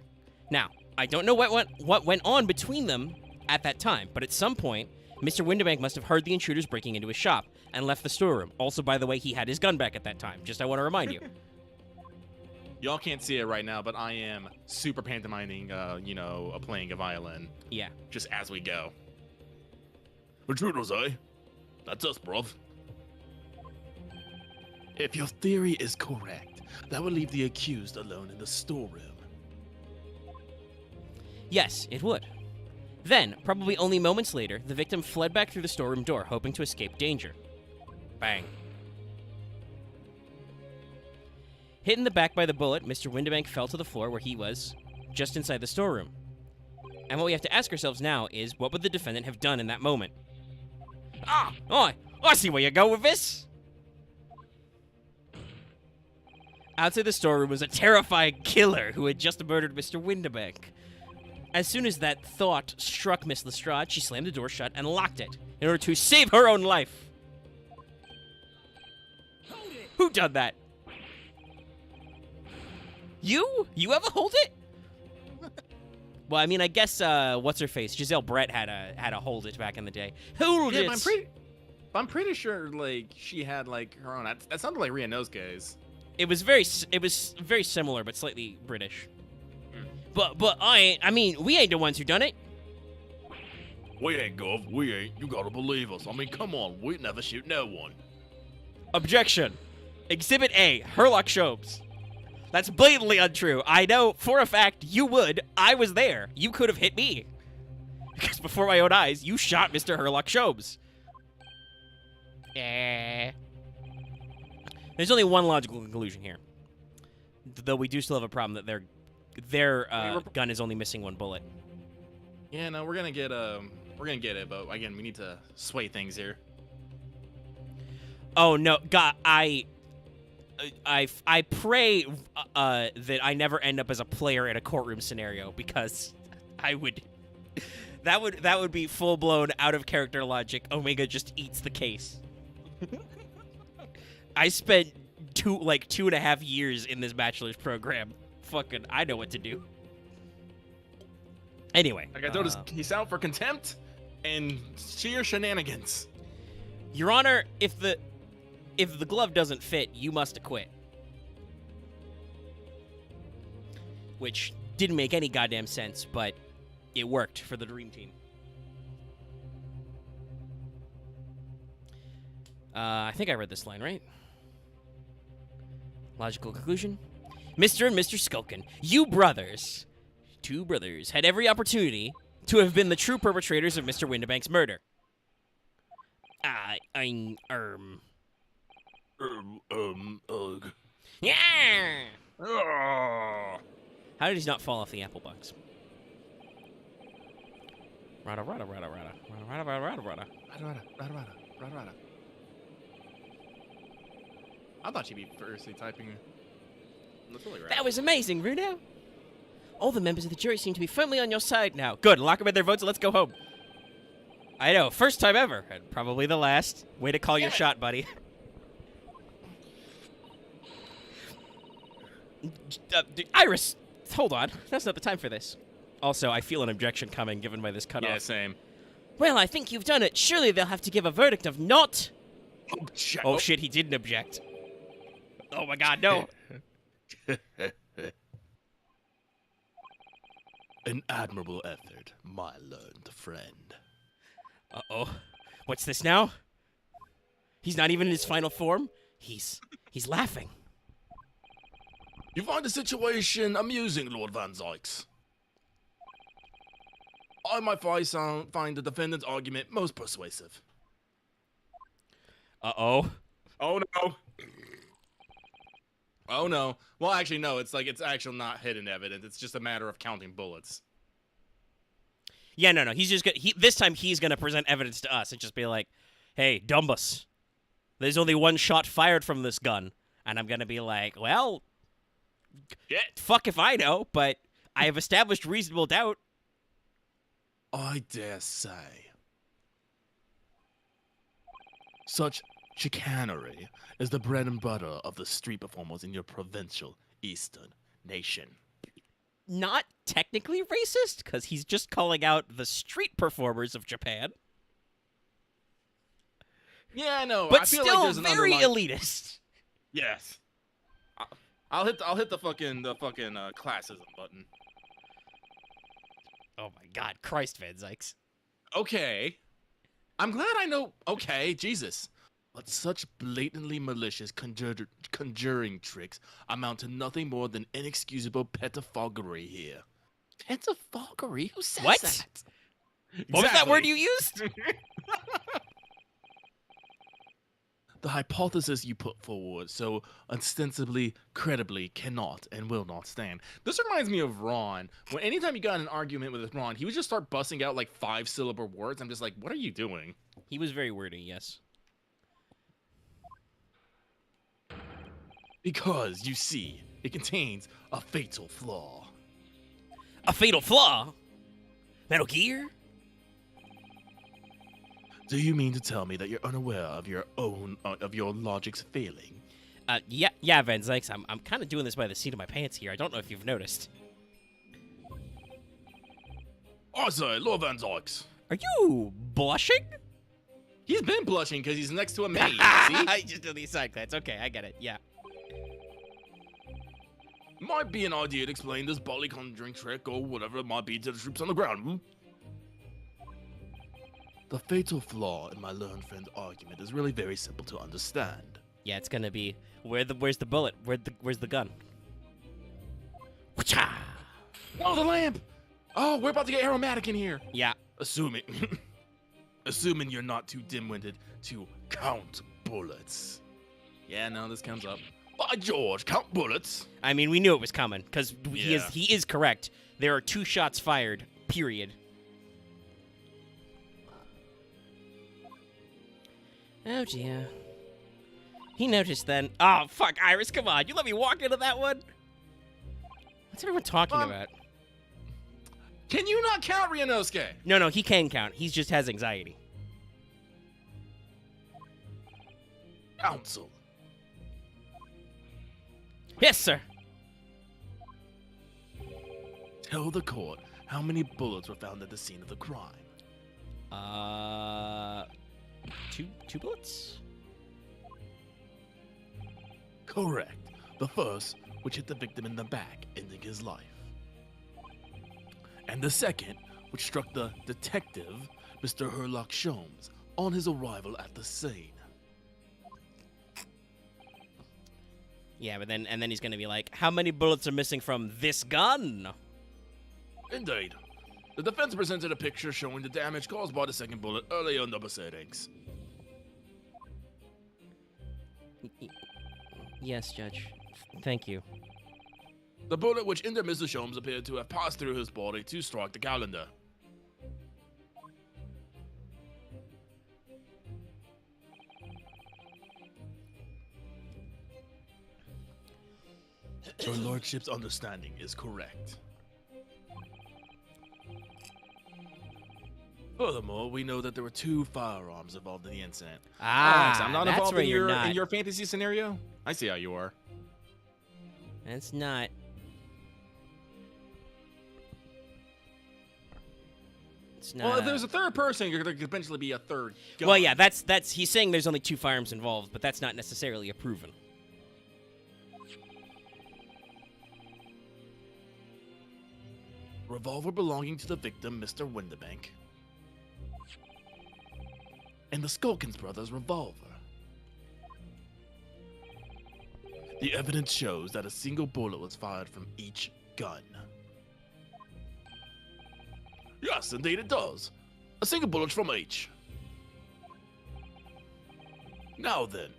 S2: Now, I don't know what went on between them at that time, but at some point, Mr. Windibank must have heard the intruders breaking into his shop and left the storeroom. Also, by the way, he had his gun back at that time. Just I want to remind you.
S3: Y'all can't see it right now, but I am super pantomiming, playing a violin.
S2: Yeah.
S3: Just as we go. Intruders, eh? That's us, bruv. If your theory is correct, that would leave the accused alone in the storeroom.
S2: Yes, it would. Then, probably only moments later, the victim fled back through the storeroom door, hoping to escape danger. Bang. Hit in the back by the bullet, Mr. Windibank fell to the floor where he was, just inside the storeroom. And what we have to ask ourselves now is, what would the defendant have done in that moment? I see where you go with this! Outside the storeroom was a terrifying killer who had just murdered Mr. Windibank. As soon as that thought struck Miss Lestrade, she slammed the door shut and locked it in order to save her own life. Who done that? You? You ever hold it? Well, I mean, I guess what's her face? Giselle Brett had a hold it back in the day. Hold it.
S3: I'm pretty sure like she had like her own. That sounded like Ryanosuke's.
S2: It was very similar, but slightly British. But I mean, we ain't the ones who done it.
S3: We ain't, Gov. We ain't. You gotta believe us. I mean, come on. We never shoot no one.
S2: Objection. Exhibit A, Herlock Shobes. That's blatantly untrue. I know for a fact you would. I was there. You could have hit me. Because before my own eyes, you shot Mr. Herlock Shobes. There's only one logical conclusion here. Though we do still have a problem that their gun is only missing one bullet.
S3: Yeah, no, we're gonna get it, but again, we need to sway things here.
S2: Oh no, God, I pray that I never end up as a player in a courtroom scenario, because I would. That would be full blown out of character logic. Omega just eats the case. I spent 2.5 years in this bachelor's program. Fucking, I know what to do. Anyway,
S3: Like I told us, he's out for contempt and sheer shenanigans.
S2: Your Honor, if the glove doesn't fit, you must acquit. Which didn't make any goddamn sense, but it worked for the Dream Team. I think I read this line, right? Logical conclusion. Mr. and Mr. Skulkin, you brothers, two brothers, had every opportunity to have been the true perpetrators of Mr. Windibank's murder. Yeah! How did he not fall off the apple box? Rada, rada, rada, rada. Rada, rada, rada, rada, rada.
S3: Rada, rada, rada, rada, rada.
S4: I thought she'd be firstly typing.
S1: That's really rad.
S2: That was amazing, Runo. All the members of the jury seem to be firmly on your side now. Good, lock them in their votes and let's go home. I know, first time ever, and probably the last. Way to call your shot, buddy. Iris, hold on. That's not the time for this. Also, I feel an objection coming, given by this cutoff.
S1: Yeah, same.
S2: Well, I think you've done it. Surely they'll have to give a verdict of not.
S1: Shit.
S2: Oh, shit, he didn't object. Oh, my God, no.
S3: An admirable effort, my learned friend.
S2: Uh-oh. What's this now? He's not even in his final form? He's laughing.
S3: You find the situation amusing, Lord Van Zykes? I might find the defendant's argument most persuasive.
S2: Uh-oh.
S1: Oh no. Oh no. Well, actually, no. It's actually not hidden evidence. It's just a matter of counting bullets.
S2: Yeah, no. He's just this time he's gonna present evidence to us and just be like, "Hey, Dumbus, there's only one shot fired from this gun," and I'm gonna be like, "Well, fuck if I know, but I have established reasonable doubt."
S3: I dare say. Such chicanery is the bread and butter of the street performers in your provincial eastern nation.
S2: Not technically racist, because he's just calling out the street performers of Japan,
S1: Yeah, I know.
S2: but
S1: I feel
S2: still
S1: like there's an
S2: very
S1: underlying-
S2: elitist.
S1: Yes. I'll hit the fucking classism button.
S2: Oh my God, Christ, Van Zykes.
S1: Okay. I'm glad I know. Okay, Jesus.
S3: But such blatantly malicious conjuring tricks amount to nothing more than inexcusable pettifoggery here. Pettifoggery? Who says
S2: What?
S3: that?
S2: What was that word
S1: Exactly.
S2: you used?
S3: The hypothesis you put forward so ostensibly, credibly cannot and will not stand.
S1: This reminds me of Ron. When anytime you got in an argument with Ron, he would just start busting out like 5-syllable words. I'm just like, what are you doing?
S2: He was very wordy, yes.
S3: Because, you see, it contains a fatal flaw.
S2: A fatal flaw? Metal Gear?
S3: Do you mean to tell me that you're unaware of your own of your logic's failing?
S2: Yeah, Van Zykes, I'm kind of doing this by the seat of my pants here. I don't know if you've noticed.
S3: I say, Lord Van Zykes.
S2: Are you blushing?
S1: He's been blushing because he's next to a maid. See?
S2: I just do these side glance. Okay, I get it. Yeah.
S3: Might be an idea to explain this bodily conjuring trick or whatever it might be to the troops on the ground. Hmm? The fatal flaw in my learned friend's argument is really very simple to understand.
S2: Yeah, it's gonna be where's the bullet? Where's the gun? Wha-cha!
S1: Oh, the lamp! Oh, we're about to get aromatic in here.
S2: Yeah.
S3: Assuming you're not too dim-witted to count bullets.
S1: Yeah, no, this comes up.
S3: By George, count bullets.
S2: I mean, we knew it was coming because
S1: Yeah.
S2: he is correct. There are 2 shots fired. Period. Oh dear. He noticed then. Oh fuck, Iris, come on! You let me walk into that one. What's everyone talking about?
S1: Can you not count Ryunosuke?
S2: No, he can count. He just has anxiety.
S3: Counsel.
S2: Yes, sir.
S3: Tell the court how many bullets were found at the scene of the crime.
S2: 2 bullets?
S3: Correct. The first, which hit the victim in the back, ending his life. And the second, which struck the detective, Mr. Herlock Sholmes, on his arrival at the scene.
S2: Yeah, but then he's gonna be like, how many bullets are missing from this gun?
S3: Indeed. The defense presented a picture showing the damage caused by the second bullet earlier in the proceedings.
S2: Yes, Judge. Thank you.
S3: The bullet which entered Mr. Sholmes appeared to have passed through his body to strike the calendar. Your lordship's understanding is correct. Furthermore, we know that there were 2 firearms involved in the incident.
S1: Alex, I'm not
S2: that's
S1: involved
S2: where
S1: in
S2: you're
S1: your
S2: not.
S1: in your fantasy scenario. I see how you are.
S2: That's not. It's not.
S1: Well, if there's a third person, there could potentially be a third gun.
S2: Well, yeah, that's he's saying there's only 2 firearms involved, but that's not necessarily a proven.
S3: Revolver belonging to the victim, Mr. Windibank. And the Skulkins brothers' revolver. The evidence shows that a single bullet was fired from each gun. Yes, indeed it does. A single bullet from each. Now then,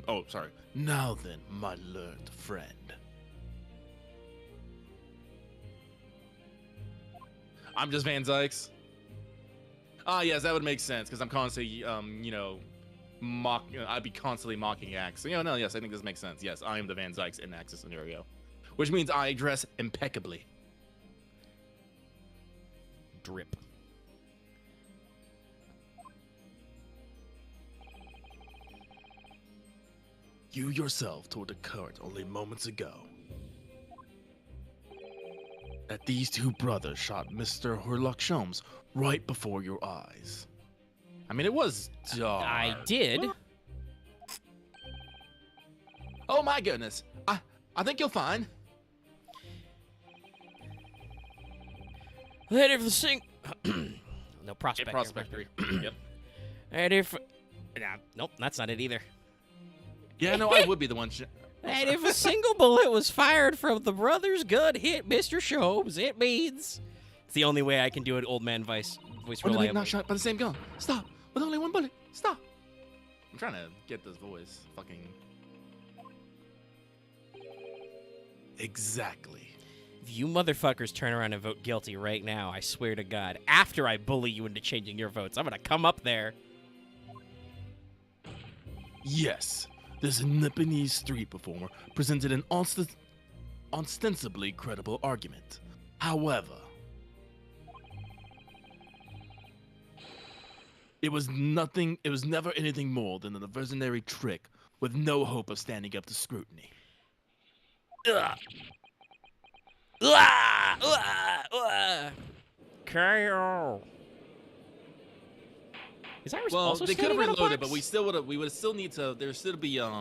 S3: oh, sorry. Now then, my learned friend.
S1: I'm just Van Zykes. Ah, yes, that would make sense because I'm constantly, I'd be constantly mocking Axe. So, no, yes, I think this makes sense. Yes, I am the Van Zykes in Axe's scenario, which means I dress impeccably.
S2: Drip.
S3: You yourself told the court only moments ago that these 2 brothers shot Mr. Herlock Sholmes right before your eyes.
S1: I mean, it was dark.
S2: I did.
S1: Oh my goodness. I think you'll find.
S2: That if the sing. No prospect.
S1: Prospect 3. Yep.
S2: And if. Nah, nope, that's not it either.
S1: Yeah, no, I would be the one.
S2: And if a single bullet was fired from the brother's gun hit Mr. Sholmes, it means. It's the only way I can do an old man voice reliably.
S1: Not shot by the same gun. Stop. With only 1 bullet. Stop. I'm trying to get this voice. Fucking.
S3: Exactly.
S2: If you motherfuckers turn around and vote guilty right now, I swear to God, after I bully you into changing your votes, I'm gonna come up there.
S3: Yes, this Nipponese street performer presented an ostensibly credible argument. However, it was never anything more than an aversionary trick with no hope of standing up to scrutiny.
S2: Ugh. KO. Is Iris
S1: Well,
S2: also
S1: they could have
S2: standing on a
S1: reloaded,
S2: box?
S1: but we would still need to. There'd still be like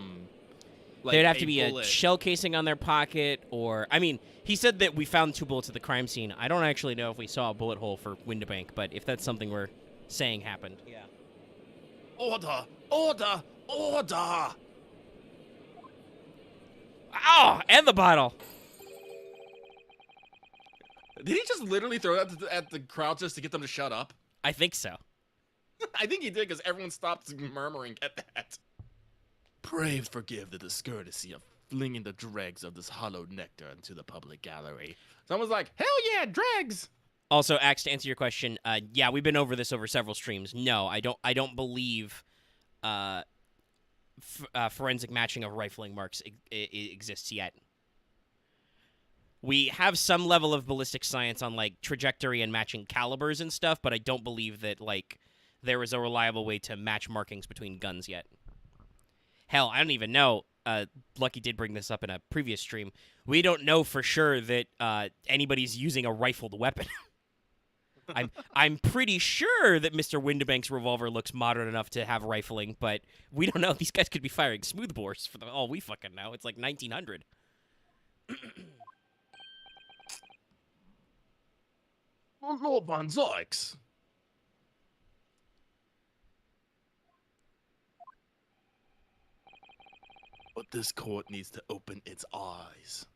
S2: There'd have to be
S1: bullet.
S2: a shell casing on their pocket, or I mean, he said that we found 2 bullets at the crime scene. I don't actually know if we saw a bullet hole for Windibank, but if that's something we're saying happened, yeah.
S3: Order! Order! Order!
S2: Oh, and the bottle.
S1: Did he just literally throw that at the crowd just to get them to shut up?
S2: I think so.
S1: I think he did because everyone stopped murmuring at that.
S3: Pray forgive the discourtesy of flinging the dregs of this hollowed nectar into the public gallery.
S1: Someone's like, "Hell yeah, dregs!"
S2: Also, Axe, to answer your question, yeah, we've been over this over several streams. No, I don't believe forensic matching of rifling marks exists yet. We have some level of ballistic science on like trajectory and matching calibers and stuff, but I don't believe that like there is a reliable way to match markings between guns yet. Hell, I don't even know. Lucky did bring this up in a previous stream. We don't know for sure that anybody's using a rifled weapon. I'm pretty sure that Mr. Windibank's revolver looks modern enough to have rifling, but we don't know. These guys could be firing smoothbores for all we fucking know. It's like 1900.
S3: Lord Van Zykes. But this court needs to open its eyes.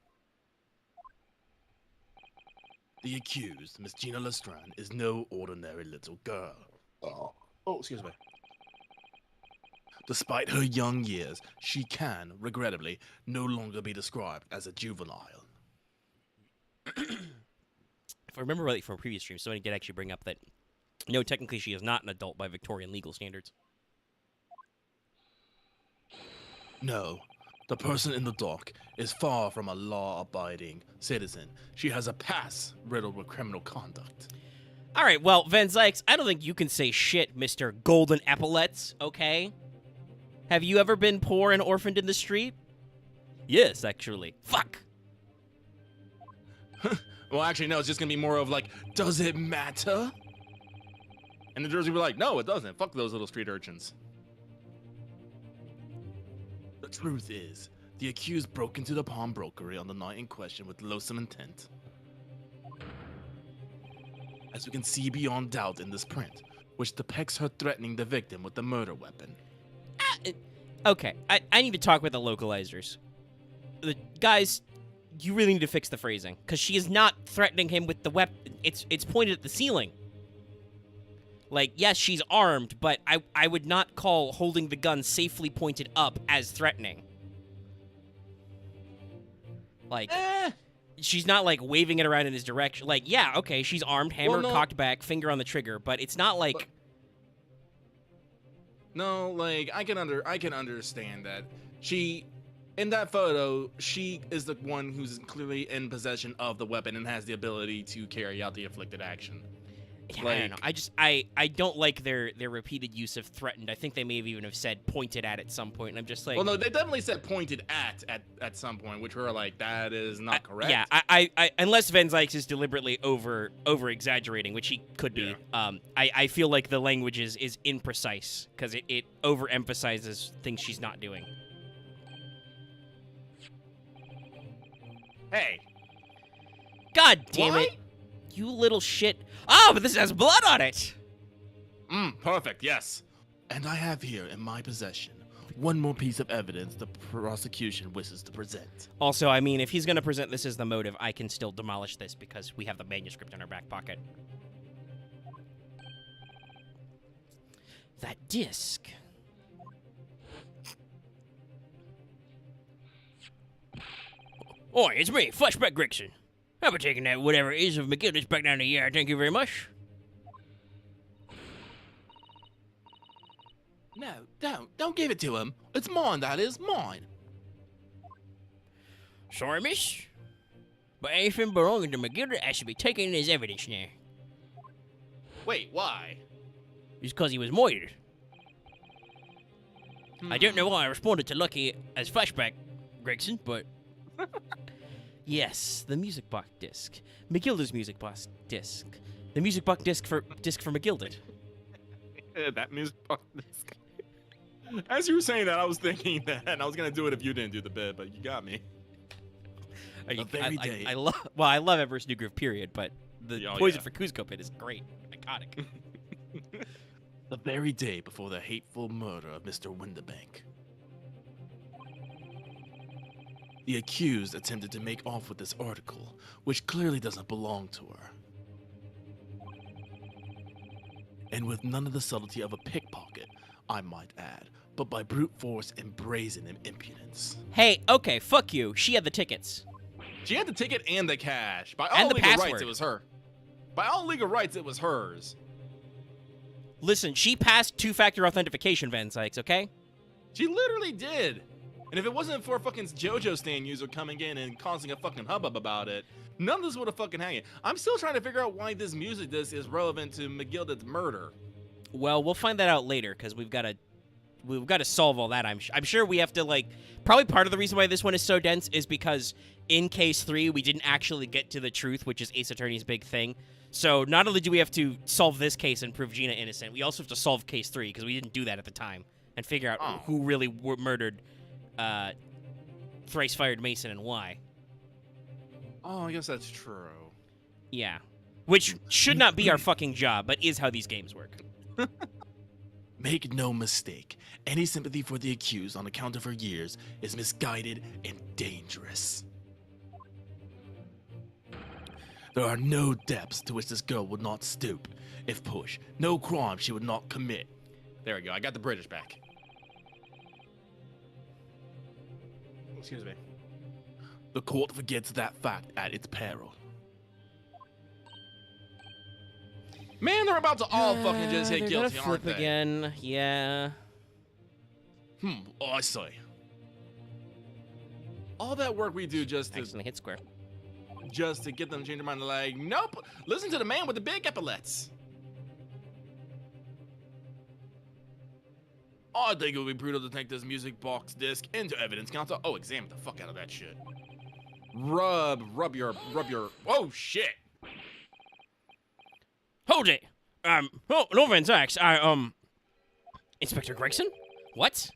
S3: The accused, Miss Gina Lestrand, is no ordinary little girl.
S1: Oh, excuse me.
S3: Despite her young years, she can, regrettably, no longer be described as a juvenile.
S2: If I remember rightly from a previous stream, somebody did actually bring up that, no, technically she is not an adult by Victorian legal standards.
S3: No, The person in the dock is far from a law-abiding citizen. She has a past riddled with criminal conduct.
S2: All right, well, Van Zykes, I don't think you can say shit, Mr. Golden Epaulets, okay? Have you ever been poor and orphaned in the street? Yes, actually. Fuck.
S3: Well, actually, no, it's just gonna be more of like, does it matter? And the jurors will be like, no, it doesn't. Fuck those little street urchins. The truth is, the accused broke into the pawnbrokery on the night in question with loathsome intent. As we can see beyond doubt in this print, which depicts her threatening the victim with the murder weapon.
S2: Okay, I need to talk with the localizers. The guys, you really need to fix the phrasing, because she is not threatening him with the weapon. It's pointed at the ceiling. Like, yes, she's armed, but I would not call holding the gun safely pointed up as threatening. Like, she's not, like, waving it around in his direction. Like, yeah, okay, she's armed, hammer cocked back, finger on the trigger, but it's not like...
S3: No, like, I can understand that. She, in that photo, she is the one who's clearly in possession of the weapon and has the ability to carry out the inflicted action.
S2: Yeah,
S3: Like,
S2: I don't know. I don't like their repeated use of threatened. I think they may have even have said pointed at some point, and I'm just like...
S3: Well, no, they definitely said pointed at some point, which we're like, that is not correct.
S2: Yeah, I unless Van Zykes is deliberately over exaggerating, which he could be.
S3: Yeah.
S2: I feel like the language is imprecise because it overemphasizes things she's not doing.
S3: Hey,
S2: God damn it, you little shit! Oh, but this has blood on it.
S3: Perfect. Yes. And I have here in my possession one more piece of evidence the prosecution wishes to present.
S2: Also, I mean, if he's going to present this as the motive, I can still demolish this because we have the manuscript in our back pocket. That disc. Oi, it's me, Flashback Gregson. I'll be taking that whatever it is of McGillis back down the yard, thank you very much.
S3: No, don't give it to him. It's mine, that is, mine.
S2: Sorry, miss. But anything belonging to McGillis has to be taken as evidence now.
S3: Wait, why?
S2: It's because he was murdered. I don't know why I responded to Lucky as Flashback Gregson, but... Yes, the music box disc. McGilda's music box disc. The music box disc for McGilded.
S3: That music box disc. As you were saying that, I was thinking that, and I was gonna do it if you didn't do the bit, but you got me.
S2: I love Everest New Groove, period, but the Poison for Kuzco bit is great. Iconic.
S3: The very day before the hateful murder of Mr. Winterbank, the accused attempted to make off with this article, which clearly doesn't belong to her. And with none of the subtlety of a pickpocket, I might add, but by brute force and brazen impudence.
S2: Hey, okay, fuck you. She had the tickets.
S3: She had the ticket and the cash. By
S2: And
S3: all
S2: the
S3: legal
S2: password.
S3: rights, it was her. By all legal rights, it was hers.
S2: Listen, she passed two-factor authentication, Van Zykes, okay?
S3: She literally did. And if it wasn't for a fucking Jojo stand user coming in and causing a fucking hubbub about it, none of this would have fucking hanged. I'm still trying to figure out why this music disc is relevant to McGilda's murder.
S2: Well, we'll find that out later because we've got to solve all that. I'm sure we have to, like, probably part of the reason why this one is so dense is because in case 3 we didn't actually get to the truth, which is Ace Attorney's big thing. So not only do we have to solve this case and prove Gina innocent, we also have to solve case 3 because we didn't do that at the time and figure out who really murdered Thrice Fired Mason and why.
S3: Oh, I guess that's true.
S2: Yeah. Which should not be our fucking job, but is how these games work.
S3: Make no mistake, any sympathy for the accused on account of her years is misguided and dangerous. There are no depths to which this girl would not stoop. If pushed, no crime she would not commit. There we go, I got the British back. Excuse me. The court forgets that fact at its peril. Man, they're about to all fucking just hit
S2: They're
S3: guilty,
S2: gonna
S3: aren't
S2: flip
S3: they?
S2: again. Yeah.
S3: I say. all that work we do just
S2: Accidentally hit square.
S3: to get them to change their mind. Like, nope. Listen to the man with the big epaulets. I think it would be brutal to take this music box disc into evidence counter. Oh, examine the fuck out of that shit. Rub your. Oh shit.
S2: Hold it. No Van Zyx. Inspector Gregson? What?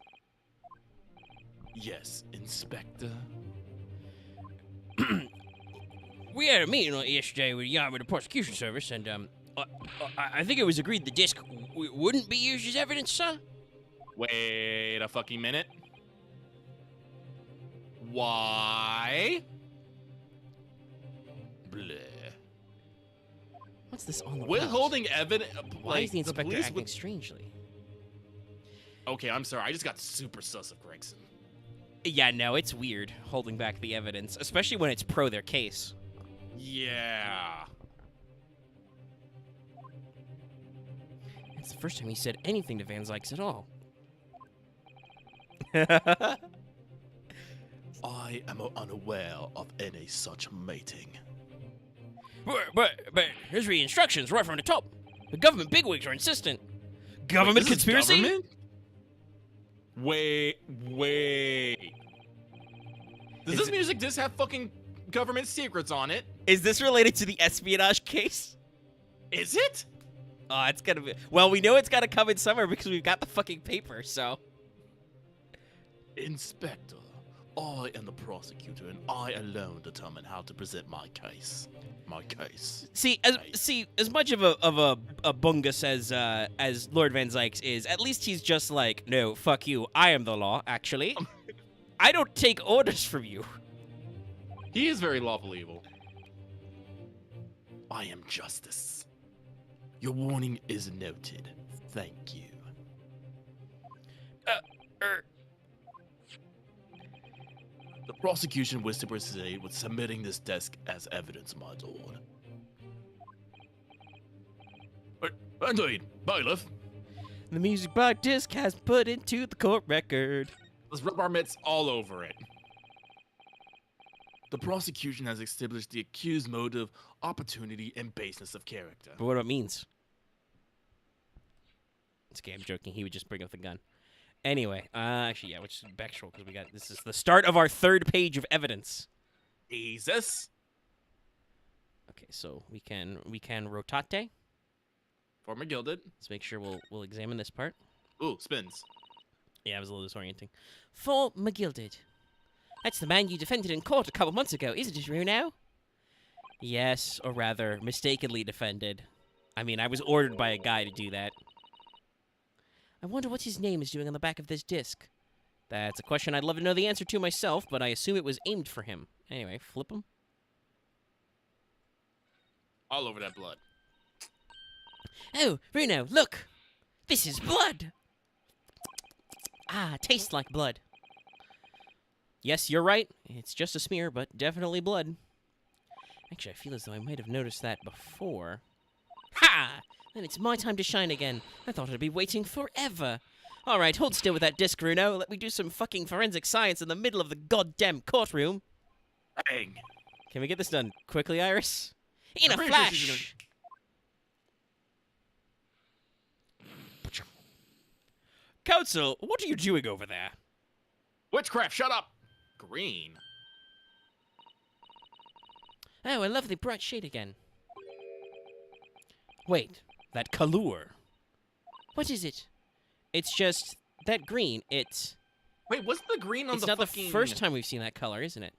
S3: Yes, Inspector.
S2: We had a meeting yesterday with the prosecution service, and I think it was agreed the disc wouldn't be used as evidence, sir.
S3: Wait a fucking minute. Why? Bleh.
S2: What's this on the
S3: Withholding evidence.
S2: Why is the inspector acting strangely?
S3: Okay, I'm sorry. I just got super sus of Gregson.
S2: Yeah, no, it's weird holding back the evidence, especially when it's pro their case.
S3: Yeah.
S2: It's the first time he said anything to Van Zyx at all.
S3: I am unaware of any such mating.
S2: But here's the instructions right from the top. The government bigwigs are insistent. Government
S3: Wait, this is
S2: conspiracy?
S3: government? Wait. Does this music disc have fucking government secrets on it?
S2: Is this related to the espionage case?
S3: Is it?
S2: Oh, it's gonna be. Well, we know it's gotta come in somewhere because we've got the fucking paper, so.
S3: Inspector, I am the prosecutor, and I alone determine how to present my case. My case.
S2: See, as much of a bungus as Lord Van Zyx is, at least he's just like, no, fuck you. I am the law. Actually, I don't take orders from you.
S3: He is very lawful evil. I am justice. Your warning is noted. Thank you. The prosecution wishes to proceed with submitting this desk as evidence, my lord. Indeed, bailiff.
S2: The music box disc has put into the court record.
S3: Let's rub our mitts all over it. The prosecution has established the accused motive, opportunity, and baseness of character.
S2: But what it means? It's okay, I'm joking. He would just bring up the gun. Anyway, actually, yeah, which is backstroll because this is the start of our third page of evidence.
S3: Jesus.
S2: Okay, so we can rotate.
S3: Former gilded.
S2: Let's make sure we'll examine this part.
S3: Ooh, spins.
S2: Yeah, it was a little disorienting. For McGilded. That's the man you defended in court a couple months ago, isn't it, Runo? Yes, or rather, mistakenly defended. I mean, I was ordered by a guy to do that. I wonder what his name is doing on the back of this disc. That's a question I'd love to know the answer to myself, but I assume it was aimed for him. Anyway, flip him.
S3: All over that blood.
S2: Oh, Runo, look! This is blood! Ah, tastes like blood. Yes, you're right. It's just a smear, but definitely blood. Actually, I feel as though I might have noticed that before. Ha! Then it's my time to shine again. I thought I'd be waiting forever. All right, hold still with that disc, Runo. Let me do some fucking forensic science in the middle of the goddamn courtroom.
S3: Bang.
S2: Can we get this done quickly, Iris? In a
S3: pretty sure she's
S2: flash! Counsel, what are you doing over there?
S3: Witchcraft, shut up. Green.
S2: Oh, a lovely bright shade again. Wait, that color. What is it? It's just that green. It's
S3: Wait, wasn't the green on
S2: it's
S3: the
S2: not
S3: fucking...
S2: the first time we've seen that color, isn't it?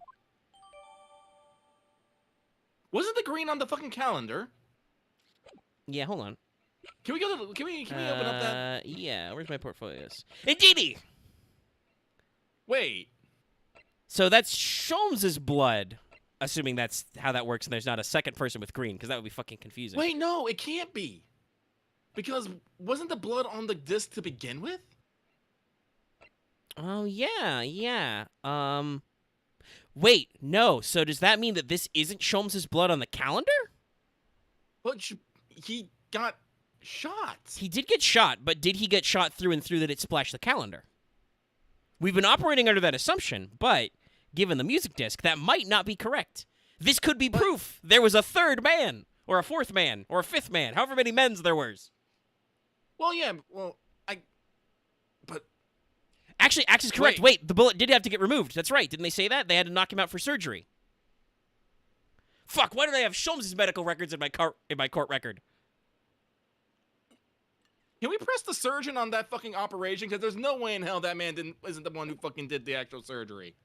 S3: Wasn't the green on the fucking calendar?
S2: Yeah, hold on.
S3: Can we go to... Can we open up that...
S2: Yeah, where's my portfolios? Indeedy!
S3: Wait.
S2: So that's Sholmes's blood. Assuming that's how that works and there's not a second person with green, because that would be fucking confusing.
S3: Wait, no, it can't be. Because wasn't the blood on the disc to begin with?
S2: Oh, yeah. Wait, no. So does that mean that this isn't Sholmes's blood on the calendar?
S3: But he got shot.
S2: He did get shot, but did he get shot through and through that it splashed the calendar? We've been operating under that assumption, but given the music disc, that might not be correct. This could be proof there was a third man, or a fourth man, or a fifth man, however many men's there was.
S3: Well, yeah, but
S2: Actually, Axe is correct. Wait, the bullet did have to get removed. That's right. Didn't they say that? They had to knock him out for surgery. Fuck, why do they have Sholmes' medical records in my court record?
S3: can we press the surgeon on that fucking operation? Because there's no way in hell that man isn't the one who fucking did the actual surgery.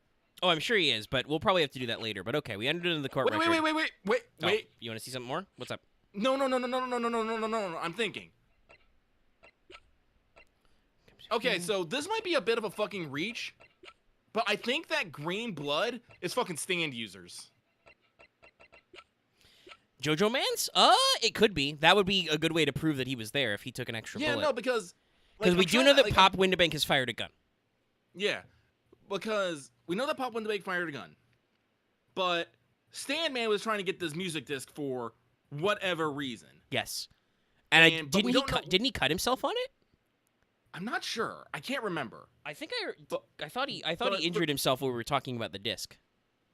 S2: Oh, I'm sure he is, but we'll probably have to do that later. But okay, we entered into the court record.
S3: Wait.
S2: You want to see something more? What's up?
S3: No. I'm thinking. Okay, so this might be a bit of a fucking reach, but I think that green blood is fucking stand users.
S2: Jojo Man's? It could be. That would be a good way to prove that he was there if he took an extra bullet.
S3: Yeah, no, because
S2: we do know that Pop Windabank has fired a gun.
S3: Yeah, because we know that Pop Windabank fired a gun, but Stan Man was trying to get this music disc for whatever reason.
S2: Yes, and didn't he cut himself on it?
S3: I'm not sure. I can't remember.
S2: I thought he injured himself when we were talking about the disc.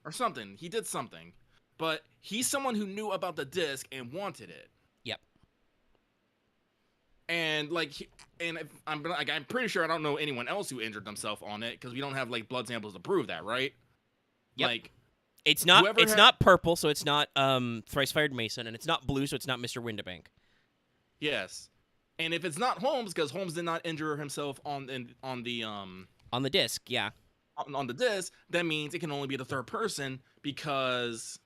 S3: Or something. He did something. But he's someone who knew about the disc and wanted it.
S2: Yep.
S3: And I'm pretty sure I don't know anyone else who injured themselves on it because we don't have like blood samples to prove that, right?
S2: Yep.
S3: Like
S2: it's not purple, so it's not Thrice Fired Mason, and it's not blue, so it's not Mr. Windabank.
S3: Yes. And if it's not Holmes, because Holmes did not injure himself on the
S2: disc, yeah.
S3: On the disc, that means it can only be the third person because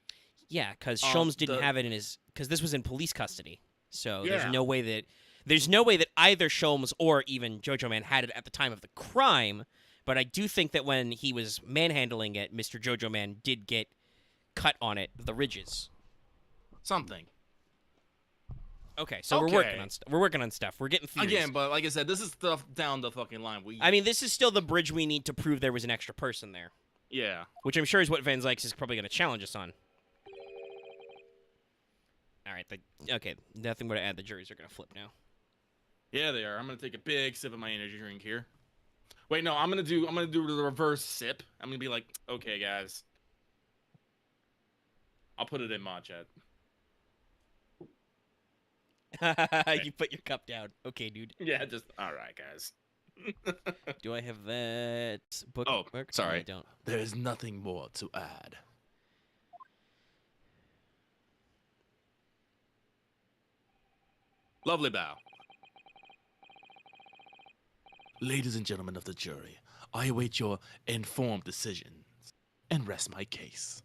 S2: Sholmes didn't have it in his, because this was in police custody. So there's no way that either Sholmes or even Jojo Man had it at the time of the crime. But I do think that when he was manhandling it, Mr. Jojo Man did get cut on it, the ridges.
S3: Something.
S2: Okay, so we're working on stuff. We're getting theories.
S3: Again, but like I said, this is stuff down the fucking line.
S2: This is still the bridge we need to prove there was an extra person there.
S3: Yeah.
S2: Which I'm sure is what Van Zykes is probably going to challenge us on. All right. Okay, nothing more to add. The juries are going to flip now.
S3: Yeah, they are. I'm going to take a big sip of my energy drink here. Wait, no, I'm going to do the reverse sip. I'm going to be like, okay, guys. I'll put it in mod chat.
S2: You put your cup down. Okay, dude.
S3: Yeah, just all right, guys.
S2: Do I have that book?
S3: Oh, sorry.
S2: No, I don't.
S3: There is nothing more to add. Lovely bow. Ladies and gentlemen of the jury, I await your informed decisions and rest my case.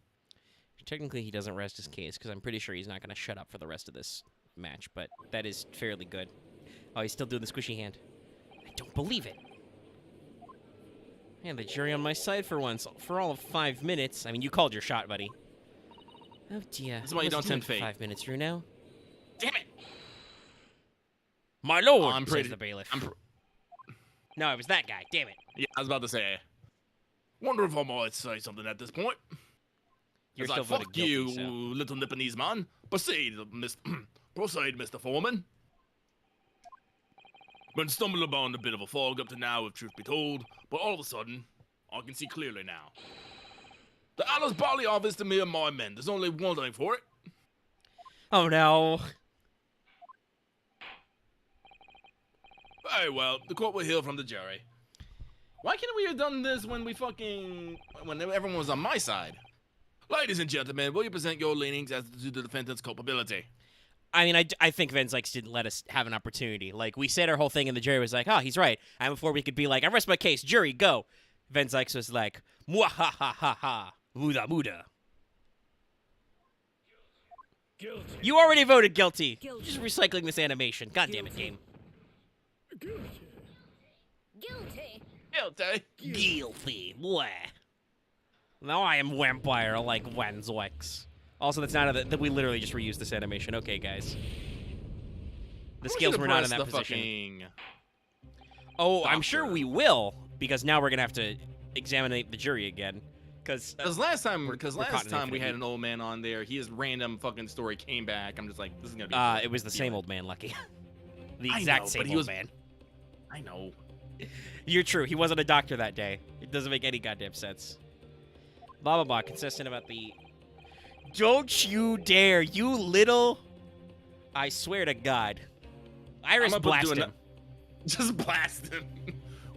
S2: Technically, he doesn't rest his case because I'm pretty sure he's not going to shut up for the rest of this match, but that is fairly good. Oh, he's still doing the squishy hand. I don't believe it. Man, the jury on my side for once. For all of 5 minutes. I mean, you called your shot, buddy. Oh, dear.
S3: That's why you don't tempt fate.
S2: 5 minutes through now.
S3: Damn it!
S2: My lord, says the bailiff. No, it was that guy. Damn it.
S3: Yeah, I was about to say. Wonder if I might say something at this point.
S2: You're
S3: As
S2: still voted
S3: fuck
S2: guilty,
S3: you,
S2: so.
S3: little Nipponese man. Proceed, Mr. Foreman. Been stumbling upon a bit of a fog up to now, if truth be told, but all of a sudden, I can see clearly now. The Alice Barley office to me and my men. There's only one thing for it.
S2: Oh, no.
S3: Very well, the court will hear from the jury. Why can't we have done this when everyone was on my side? Ladies and gentlemen, will you present your leanings as to the defendant's culpability?
S2: I mean, I think Van Zykes didn't let us have an opportunity. Like, we said our whole thing, and the jury was like, oh, he's right. And before we could be like, I rest my case, jury, go. Van Zykes was like, mwahahaha, muda muda.
S5: Guilty.
S2: You already voted guilty.
S5: Guilty.
S2: Just recycling this animation. God damn it, game.
S5: Guilty.
S6: Guilty.
S3: Guilty.
S2: Guilty. Bleh. Now I am vampire like Van Zykes. Also, that's not that we literally just reused this animation. Okay, guys. The scales were not in that position. Oh, I'm sure we will, because now we're gonna have to examine the jury again. Because
S3: last time we had an old man on there, his random fucking story came back. I'm just like, this is gonna be.
S2: It was the same old man, Lucky. The exact same old man.
S3: I know.
S2: You're true. He wasn't a doctor that day. It doesn't make any goddamn sense. Blah, blah, blah. Consistent about the... Don't you dare, you little... I swear to God. Iris,
S1: I'm about to
S2: blast
S1: do
S2: him.
S1: Just blast him.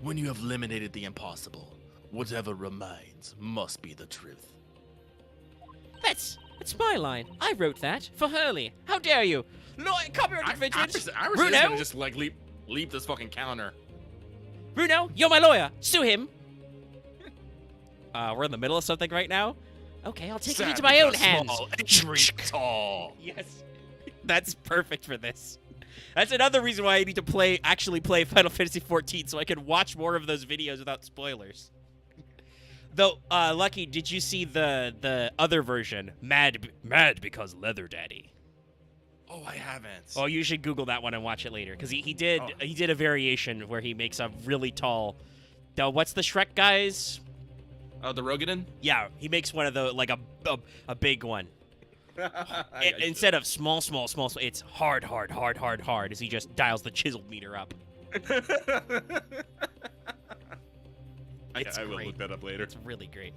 S3: When you have eliminated the impossible, whatever remains must be the truth.
S2: That's my line. I wrote that for Hurley. How dare you? Copyright infringement.
S1: Iris is
S2: Bruno?
S1: gonna just like leap this fucking counter.
S2: Bruno, you're my lawyer. Sue him. We're in the middle of something right now. Okay, I'll take it into my own hands.
S3: Small, angry, tall.
S2: Yes, that's perfect for this. That's another reason why I need to actually play Final Fantasy XIV so I can watch more of those videos without spoilers. Though, Lucky, did you see the other version? Mad because Leather Daddy.
S1: Oh, I haven't.
S2: Oh, you should Google that one and watch it later, because he did a variation where he makes a really tall. What's the Shrek guys?
S1: Oh, the Rogadin?
S2: Yeah, he makes one of the like a big one. Instead of small, it's hard as he just dials the chiseled meter up. It's
S1: I will
S2: great.
S1: look that up later.
S2: It's really great.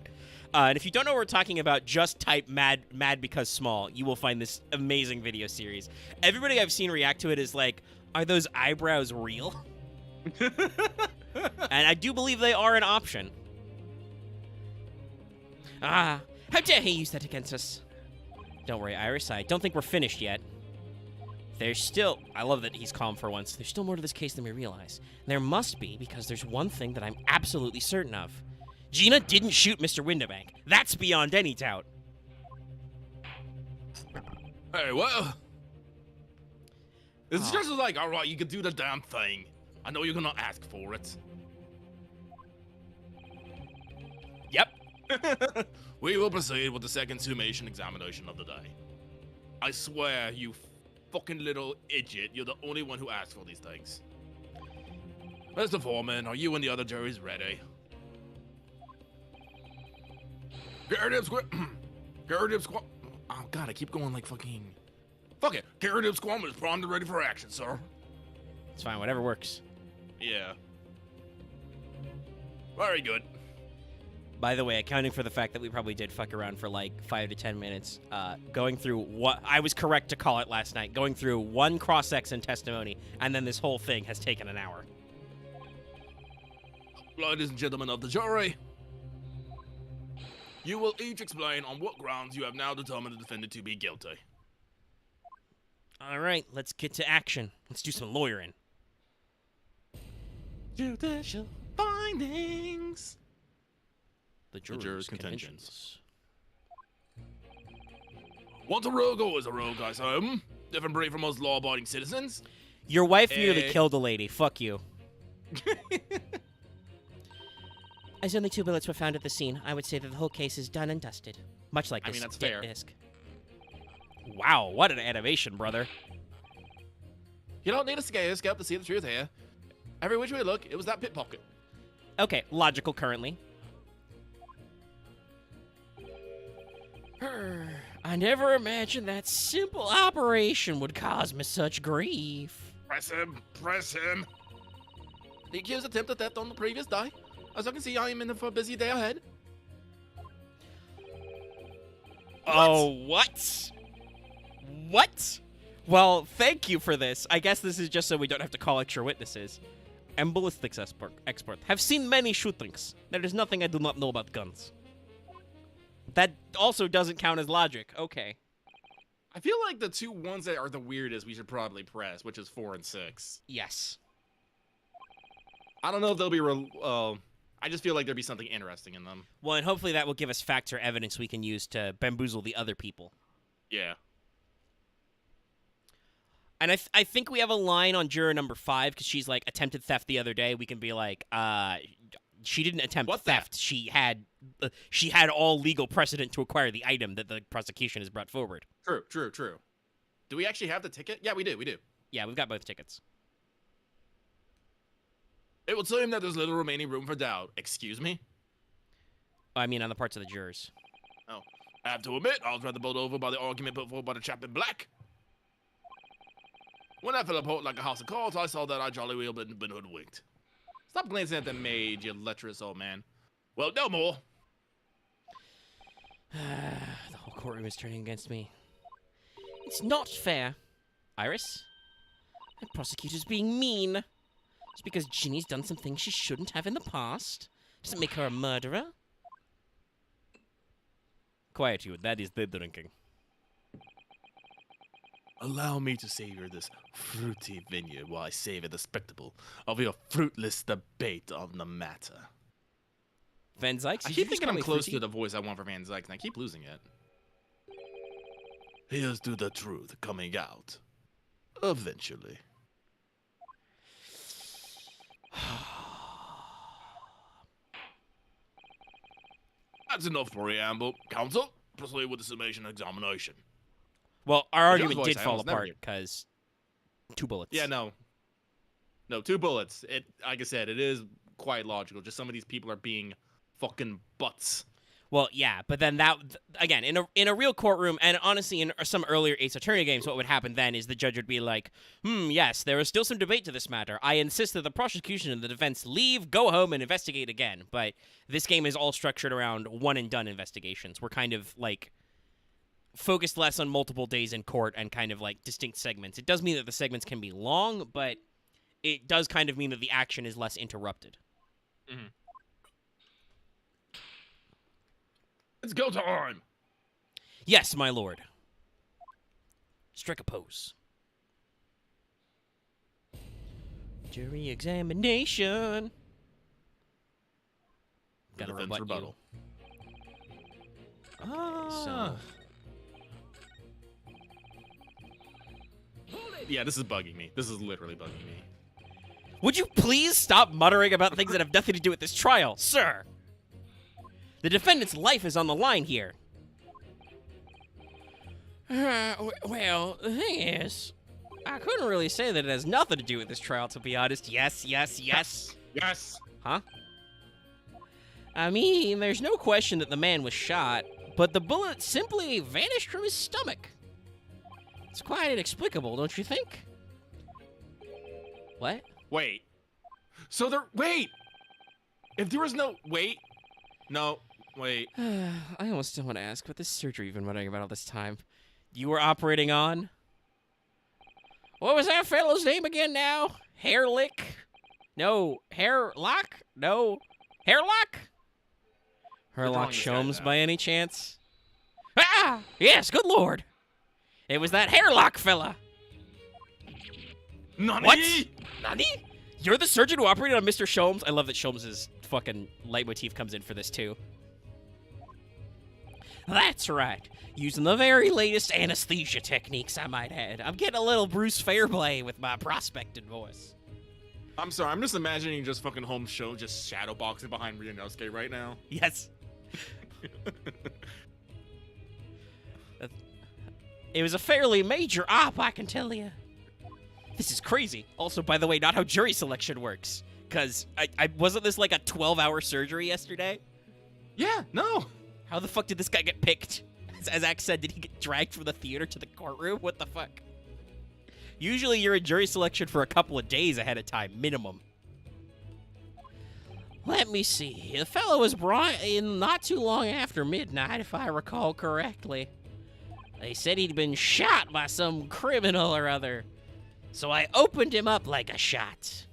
S2: And if you don't know what we're talking about, just type mad because small. You will find this amazing video series. Everybody I've seen react to it is like, are those eyebrows real? And I do believe they are an option. How dare he use that against us? Don't worry, Iris, I don't think we're finished yet. There's still... I love that he's calm for once. There's still more to this case than we realize. There must be, because there's one thing that I'm absolutely certain of. Gina didn't shoot Mr. Windobank. That's beyond any doubt.
S1: Hey, well... It's just like, alright, you can do the damn thing. I know you're gonna ask for it.
S2: Yep.
S3: We will proceed with the second summation examination of the day.
S1: I swear, you fucking little idiot, you're the only one who asked for these things.
S3: Mr. Foreman, are you and the other juries ready?
S1: Garrett Squad. Oh god, I keep going like fucking. Fuck it. Garrett Squad is primed and ready for action, sir.
S2: It's fine, whatever works.
S1: Yeah. Very good.
S2: By the way, accounting for the fact that we probably did fuck around for like 5 to 10 minutes, going through what I was correct to call it last night, going through one cross-section testimony, and then this whole thing has taken an hour.
S3: Ladies and gentlemen of the jury, you will each explain on what grounds you have now determined the defendant to be guilty.
S2: All right, let's get to action. Let's do some lawyering.
S3: Judicial findings.
S2: The
S3: jurors' contentions. Want a rogue or is a rogue, I say? Different breed from most law-abiding citizens.
S2: Your wife nearly killed a lady. Fuck you. As only 2 bullets were found at the scene, I would say that the whole case is done and dusted. Much like this
S1: that's fair.
S2: disc. Wow, what an animation, brother.
S3: You don't need a scale to see the truth here. Every which way you look, it was that pickpocket.
S2: Okay, logical currently. I never imagined that simple operation would cause me such grief.
S3: Press him, press him. The accused attempted theft on the previous day. As you can see, I am in for a busy day ahead.
S2: Oh, what? What? Well, thank you for this. I guess this is just so we don't have to call extra witnesses. I'm ballistics expert. Have seen many shootings. There is nothing I do not know about guns. That also doesn't count as logic. Okay.
S1: I feel like the two ones that are the weirdest we should probably press, which is 4 and 6.
S2: Yes.
S1: I don't know if they'll be I just feel like there'd be something interesting in them.
S2: Well, and hopefully that will give us facts or evidence we can use to bamboozle the other people.
S1: Yeah.
S2: And I think we have a line on juror number 5 because she's like attempted theft the other day. We can be like, she didn't attempt theft. She had all legal precedent to acquire the item that the prosecution has brought forward.
S1: True. Do we actually have the ticket? Yeah, we do.
S2: Yeah, we've got both tickets.
S3: It would seem that there's little remaining room for doubt. Excuse me?
S2: I mean, on the parts of the jurors.
S3: Oh, I have to admit, I was rather bowled over by the argument put forward by the chap in black. When I fell apart like a house of cards, I saw that I jolly well been hoodwinked.
S1: Stop glancing at the maid, you lecherous old man.
S3: Well, no more.
S2: The whole courtroom is turning against me. It's not fair. Iris? That prosecutor's being mean. Just because Ginny's done some things she shouldn't have in the past doesn't make her a murderer. Quietude, that is the drinking.
S3: Allow me to savor this fruity vineyard while I savor the spectacle of your fruitless debate on the matter.
S2: Van Zykes,
S1: I
S2: did you
S1: keep
S2: just
S1: thinking
S2: call
S1: I'm
S2: me
S1: close
S2: fruity?
S1: to the voice I want for Van Zykes, and I keep losing it.
S3: Here's to the truth coming out. Eventually. That's enough preamble. Counsel, proceed with the summation examination.
S2: Well, our argument
S1: voice
S2: did
S1: I
S2: fall
S1: almost never
S2: apart
S1: hear.
S2: because 2 bullets.
S1: Yeah, no. No, 2 bullets. It, like I said, it is quite logical. Just some of these people are being fucking butts.
S2: Well, yeah, but then that again in a real courtroom, and honestly, in some earlier Ace Attorney games, what would happen then is the judge would be like, yes, there is still some debate to this matter. I insist that the prosecution and the defense leave, go home, and investigate again. But this game is all structured around one and done investigations. We're kind of like focused less on multiple days in court and kind of like distinct segments. It does mean that the segments can be long, but it does kind of mean that the action is less interrupted.
S1: Mm-hmm. It's go time.
S2: Yes, my lord. Strike a pose. Jury examination. Gotta
S3: Defense
S2: rebut you.
S1: Ah. Yeah, this is bugging me. This is literally bugging me.
S2: Would you please stop muttering about things that have nothing to do with this trial, sir? The defendant's life is on the line here. Well, the thing is, I couldn't really say that it has nothing to do with this trial, to be honest. Yes.
S1: Yes.
S2: Huh? I mean, there's no question that the man was shot, but the bullet simply vanished from his stomach. It's quite inexplicable, don't you think? What?
S1: Wait. So there. Wait. If there was no. Wait. No. Wait.
S2: I almost don't want to ask what this surgery you've been wondering about all this time. You were operating on? What was that fellow's name again now? Hairlick? No. Hairlock? No. Hairlock?
S1: calling
S2: Herlock
S1: this guy
S2: Sholmes
S1: that.
S2: by any chance? Ah! Yes, good lord. It was that Hairlock fella.
S1: Nani?
S2: What? Nani? You're the surgeon who operated on Mr. Sholmes? I love that Sholmes' fucking leitmotif comes in for this, too. That's right. Using the very latest anesthesia techniques, I might add. I'm getting a little Bruce Fairplay with my prospecting voice.
S1: I'm sorry. I'm just imagining just fucking Holmes show just shadow boxing behind Ryunosuke right now.
S2: Yes. It was a fairly major op, I can tell you. This is crazy. Also, by the way, not how jury selection works. Because I wasn't this like a 12-hour surgery yesterday?
S1: Yeah. No.
S2: How the fuck did this guy get picked? As Axe said, did he get dragged from the theater to the courtroom? What the fuck? Usually you're in jury selection for a couple of days ahead of time, minimum. Let me see. The fellow was brought in not too long after midnight, if I recall correctly. They said he'd been shot by some criminal or other. So I opened him up like a shot.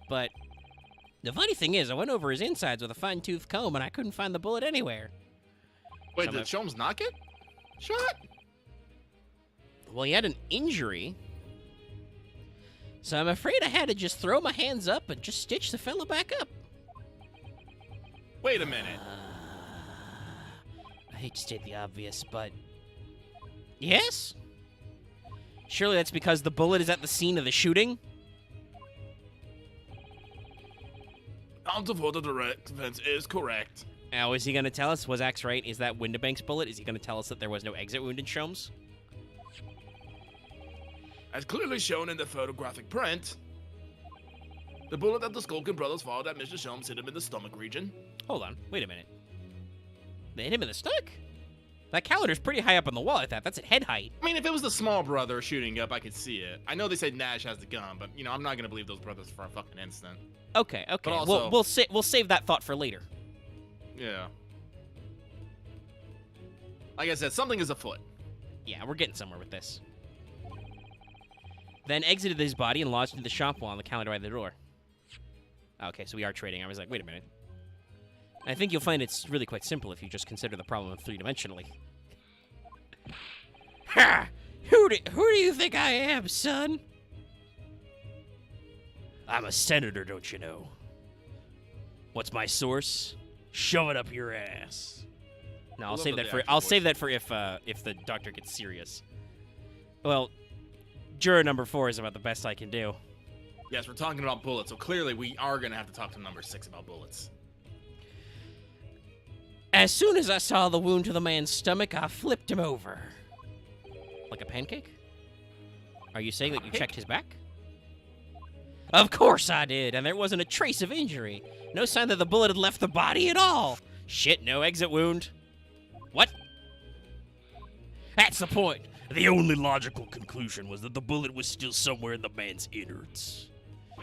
S2: But the funny thing is, I went over his insides with a fine-tooth comb and I couldn't find the bullet anywhere.
S1: Wait,
S2: So
S1: did Sholmes not get shot?
S2: Well, he had an injury. So I'm afraid I had to just throw my hands up and just stitch the fella back up.
S1: Wait a minute.
S2: I hate to state the obvious, but... Yes? Surely that's because the bullet is at the scene of the shooting?
S3: Counsel for the direct defense is correct.
S2: Now, is he going to tell us? Was Axe right? Is that Windibank's bullet? Is he going to tell us that there was no exit wound in Sholmes?
S3: As clearly shown in the photographic print, the bullet that the Skulkin brothers fired at Mr. Sholmes hit him in the stomach region.
S2: Hold on. Wait a minute. They hit him in the stomach? That calendar's pretty high up on the wall at that. That's at head height.
S1: I mean, if it was the small brother shooting up, I could see it. I know they said Nash has the gun, but you know, I'm not gonna believe those brothers for a fucking instant.
S2: Okay.
S1: But also-
S2: we'll save that thought for later.
S1: Yeah.
S3: Like I said, something is afoot.
S2: Yeah, we're getting somewhere with this. Then exited his body and lodged into the shop wall on the counter by the door. Okay, so we are trading. I was like, wait a minute. I think you'll find it's really quite simple if you just consider the problem three-dimensionally. Ha! Who do you think I am, son? I'm a senator, don't you know? What's my source? Shove it up your ass. No, I'll save that for if the doctor gets serious. Well, juror number 4 is about the best I can do.
S3: Yes, we're talking about bullets, so clearly we are gonna have to talk to number 6 about bullets.
S2: As soon as I saw the wound to the man's stomach, I flipped him over. Like a pancake? Are you saying that you checked his back? Of course I did, and there wasn't a trace of injury. No sign that the bullet had left the body at all. Shit, no exit wound. What? That's the point.
S5: The only logical conclusion was that the bullet was still somewhere in the man's innards.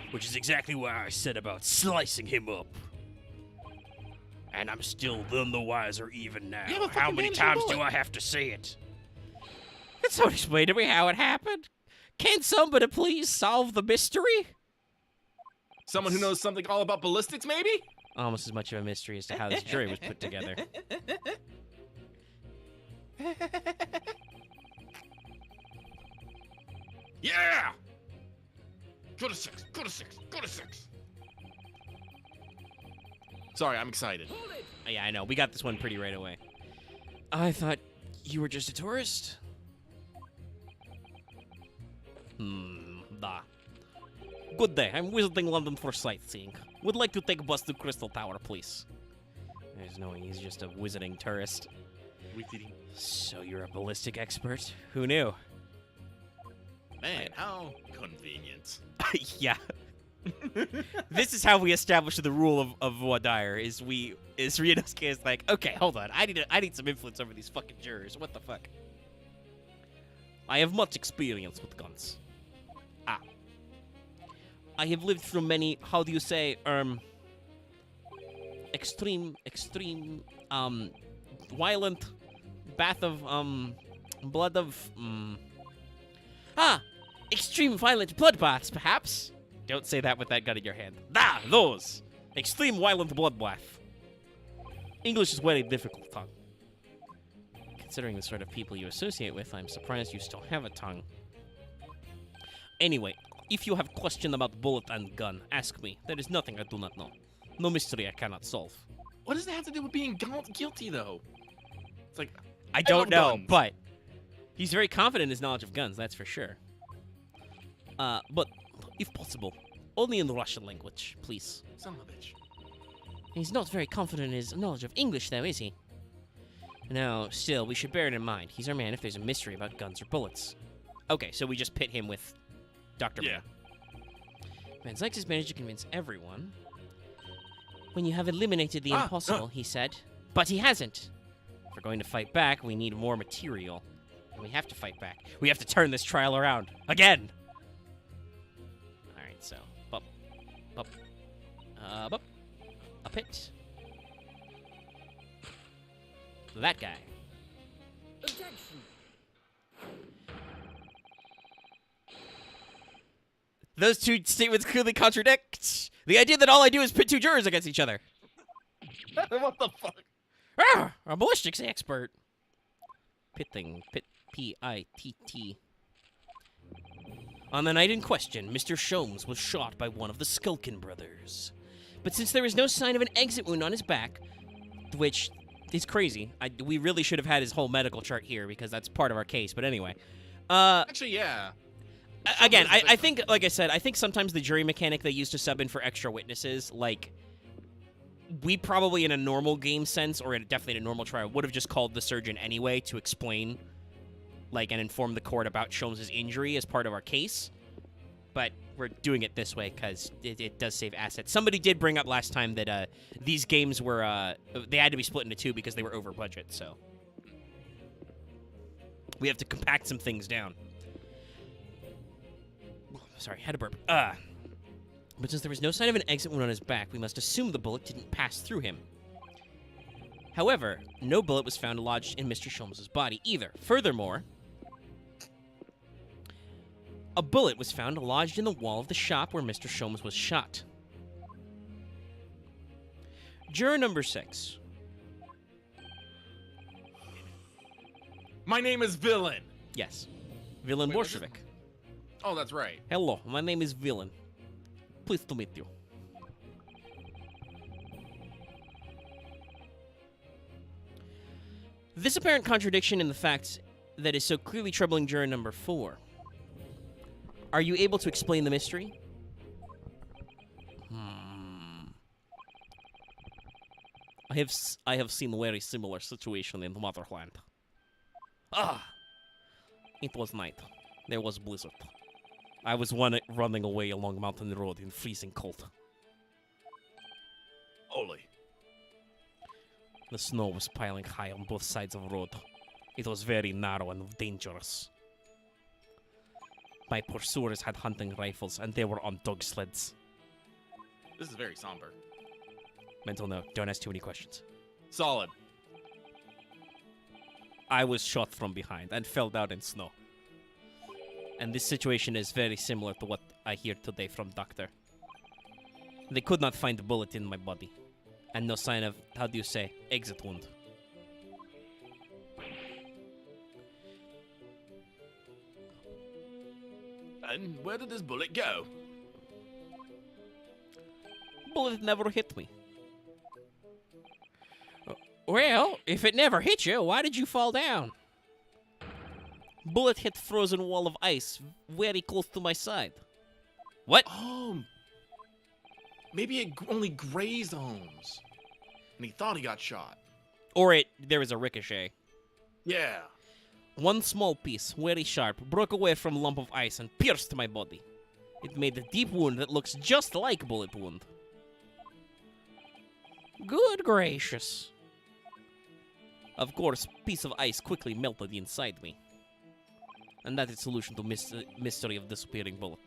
S5: Which is exactly why I said about slicing him up. And I'm still none the wiser even now. How many times do I have to say it?
S2: Can someone explain to me how it happened? Can somebody please solve the mystery?
S3: Someone who knows something all about ballistics, maybe?
S2: Almost as much of a mystery as to how this jury was put together.
S3: Yeah! Go to 6, go to 6, go to 6. Sorry, I'm excited.
S2: Yeah, I know. We got this one pretty right away. I thought you were just a tourist. Da. Good day. I'm visiting London for sightseeing. Would like to take a bus to Crystal Tower, please. There's no way he's just a visiting tourist. So you're a ballistic expert? Who knew?
S3: Man, how convenient.
S2: Yeah. This is how we establish the rule of voir dire. Is Ryunosuke is like, okay, hold on, I need some influence over these fucking jurors. What the fuck? I have much experience with guns. I have lived through many, how do you say, extreme, violent bath of, blood of, extreme violent bloodbaths, perhaps? Don't say that with that gun in your hand. Those! Extreme violent bloodbath. English is very difficult tongue. Considering the sort of people you associate with, I'm surprised you still have a tongue. Anyway, if you have question about bullet and gun, ask me. There is nothing I do not know. No mystery I cannot solve.
S3: What does that have to do with being guilty, though? It's like,
S2: I don't know,
S3: guns.
S2: but he's very confident in his knowledge of guns, that's for sure. But, if possible, only in the Russian language, please.
S3: Son of a bitch.
S2: He's not very confident in his knowledge of English, though, is he? No, still, we should bear it in mind. He's our man if there's a mystery about guns or bullets. Okay, so we just pit him with Dr.
S3: Yeah.
S2: Van Zykes has managed to convince everyone. When you have eliminated the impossible, he said. But he hasn't. If we're going to fight back, we need more material. And we have to fight back. We have to turn this trial around. Again! Alright, so. Bup. Bup. Bup. A pit. That guy.
S6: Objection.
S2: Those two statements clearly contradict the idea that all I do is pit two jurors against each other.
S3: What the fuck?
S2: A ballistics expert. Pitting. Pit. P-I-T-T. On the night in question, Mr. Sholmes was shot by one of the Skulkin brothers. But since there is no sign of an exit wound on his back, which is crazy, we really should have had his whole medical chart here because that's part of our case. But anyway.
S3: Actually, yeah.
S2: Again, I think, like I said, I think sometimes the jury mechanic they use to sub in for extra witnesses, like, we probably in a normal game sense, or definitely in a normal trial, would have just called the surgeon anyway to explain, like, and inform the court about Sholmes' injury as part of our case. But we're doing it this way because it does save assets. Somebody did bring up last time that these games were, they had to be split into two because they were over budget, so. We have to compact some things down. Sorry, had a burp. But since there was no sign of an exit wound on his back, we must assume the bullet didn't pass through him. However, no bullet was found lodged in Mr. Sholmes' body either. Furthermore, a bullet was found lodged in the wall of the shop where Mr. Sholmes was shot. Juror number 6.
S1: My name is Villain.
S2: Yes. Villain
S1: Wait, what's his-
S2: Bolshevik.
S1: Oh, that's right.
S2: Hello, my name is Villain. Pleased to meet you. This apparent contradiction in the facts that is so clearly troubling juror number 4. Are you able to explain the mystery? I have seen a very similar situation in the motherland. It was night. There was blizzard. I was running away along Mountain Road in freezing cold.
S3: Holy.
S2: The snow was piling high on both sides of the road. It was very narrow and dangerous. My pursuers had hunting rifles, and they were on dog sleds.
S1: This is very somber.
S2: Mental note, don't ask too many questions.
S1: Solid.
S2: I was shot from behind and fell down in snow. And this situation is very similar to what I hear today from Doctor. They could not find a bullet in my body. And no sign of, how do you say, exit wound.
S3: And where did this bullet go?
S2: Bullet never hit me. Well, if it never hit you, why did you fall down? Bullet hit frozen wall of ice very close to my side. What?
S3: Oh, maybe it only grazed Holmes. And he thought he got shot.
S2: Or there was a ricochet.
S3: Yeah.
S2: One small piece, very sharp, broke away from a lump of ice and pierced my body. It made a deep wound that looks just like a bullet wound. Good gracious. Of course, piece of ice quickly melted inside me. And that is solution to mystery of disappearing bullet.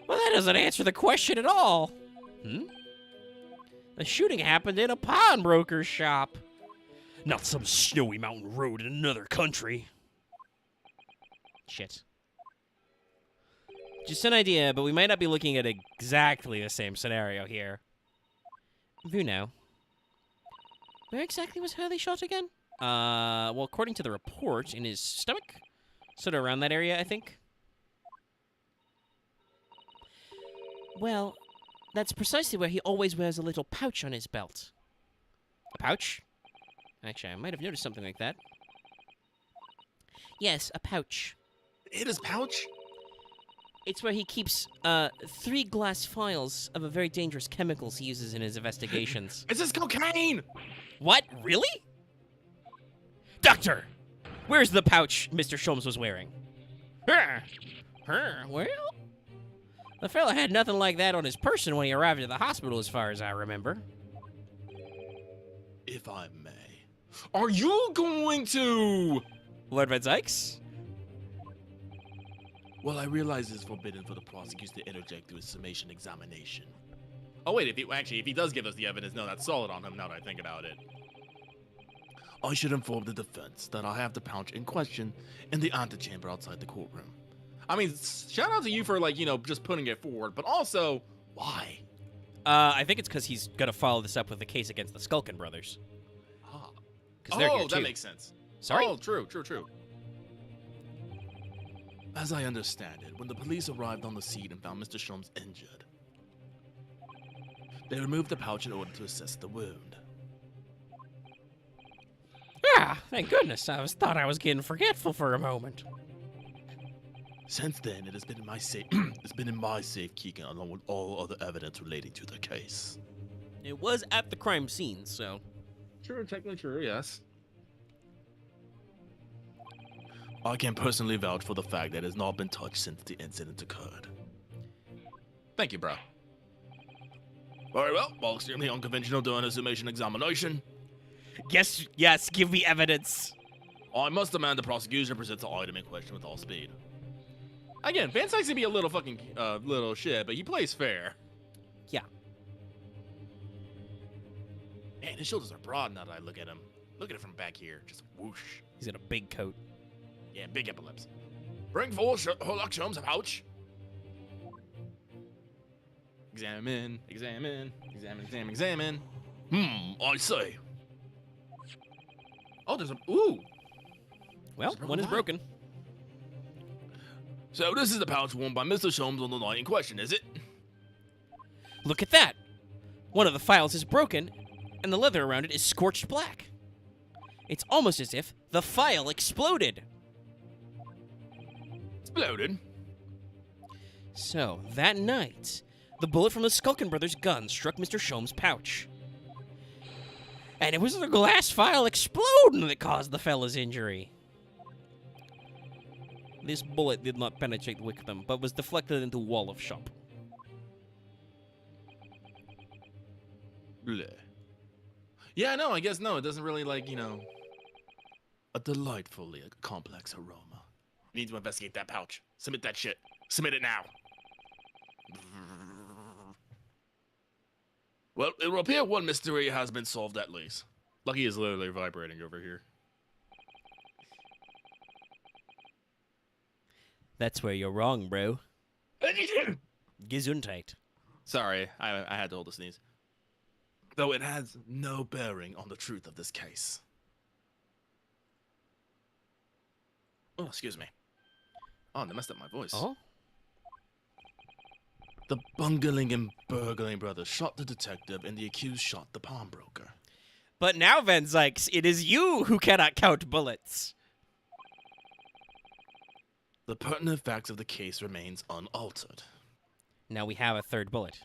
S2: Well, that doesn't answer the question at all. The shooting happened in a pawnbroker's shop.
S5: Not some snowy mountain road in another country.
S2: Shit. Just an idea, but we might not be looking at exactly the same scenario here. Who know? Where exactly was Hurley shot again? Well, according to the report, in his stomach? Sort of around that area, I think. Well, that's precisely where he always wears a little pouch on his belt. A pouch? Actually, I might have noticed something like that. Yes, a pouch.
S3: Hit his pouch?
S2: It's where he keeps 3 glass vials of a very dangerous chemicals he uses in his investigations.
S3: Is this cocaine?
S2: What? Really? Doctor! Where's the pouch Mr. Sholmes was wearing? Well, the fella had nothing like that on his person when he arrived at the hospital, as far as I remember.
S3: If I may.
S1: Are you going to?
S2: Lord Van Zykes?
S3: Well, I realize it's forbidden for the prosecutor to interject through a summation examination.
S1: Oh wait, if he does give us the evidence, no, that's solid on him. Now that I think about it.
S3: I should inform the defense that I have the pouch in question in the antechamber outside the courtroom.
S1: I mean, shout out to you for just putting it forward, but also,
S3: Why?
S2: I think it's because he's gonna follow this up with a case against the Skulkin brothers.
S1: ah.
S2: 'Cause they're here
S1: Oh,
S2: too.
S1: that makes sense.
S2: Sorry?
S1: Oh, true.
S3: As I understand it, when the police arrived on the scene and found Mr. Sholmes injured, they removed the pouch in order to assess the wound.
S2: Ah, thank goodness. Thought I was getting forgetful for a moment.
S3: Since then, it has been in my safe. It's been in my safekeeping along with all other evidence relating to the case.
S2: It was at the crime scene, so...
S1: True, technically true, yes.
S3: I can personally vouch for the fact that it has not been touched since the incident occurred.
S1: Thank you, bro.
S3: Very well, while extremely unconventional during a summation examination,
S2: Yes, give me evidence.
S3: I must demand the prosecution presents the item in question with all speed. Again, Van Sykes can be a little fucking little shit, but he plays fair.
S2: Yeah.
S3: Man, his shoulders are broad now that I look at him. Look at it from back here. Just whoosh.
S2: He's got a big coat.
S3: Yeah, big epaulets. Bring forth Sherlock Holmes a pouch. Examine, examine, examine, examine, examine. I say. Oh, there's a... Ooh.
S2: Well,
S3: There's a
S2: one is
S3: vial.
S2: broken.
S3: So this is the pouch worn by Mr. Sholmes on the night in question, is it?
S2: Look at that! One of the files is broken, and the leather around it is scorched black. It's almost as if the file exploded.
S3: Exploded.
S2: So, that night, the bullet from the Skulkin brothers' gun struck Mr. Sholmes' pouch. And it was the glass file exploding that caused the fella's injury. This bullet did not penetrate the victim, but was deflected into a wall of shop.
S3: Bleh. Yeah, no, I guess no. It doesn't really, like, you know... A delightfully complex aroma. We need to investigate that pouch. Submit that shit. Submit it now. Well, it will appear one mystery has been solved at least. Lucky is literally vibrating over here.
S2: That's where you're wrong, bro. Gesundheit.
S3: Sorry, I had to hold a sneeze. Though it has no bearing on the truth of this case. Oh, excuse me. Oh, they messed up my voice.
S2: Oh?
S3: The bungling and burgling brothers shot the detective, and the accused shot the pawnbroker.
S2: But now, Van Zykes, it is you who cannot count bullets.
S3: The pertinent facts of the case remains unaltered.
S2: Now we have a third bullet.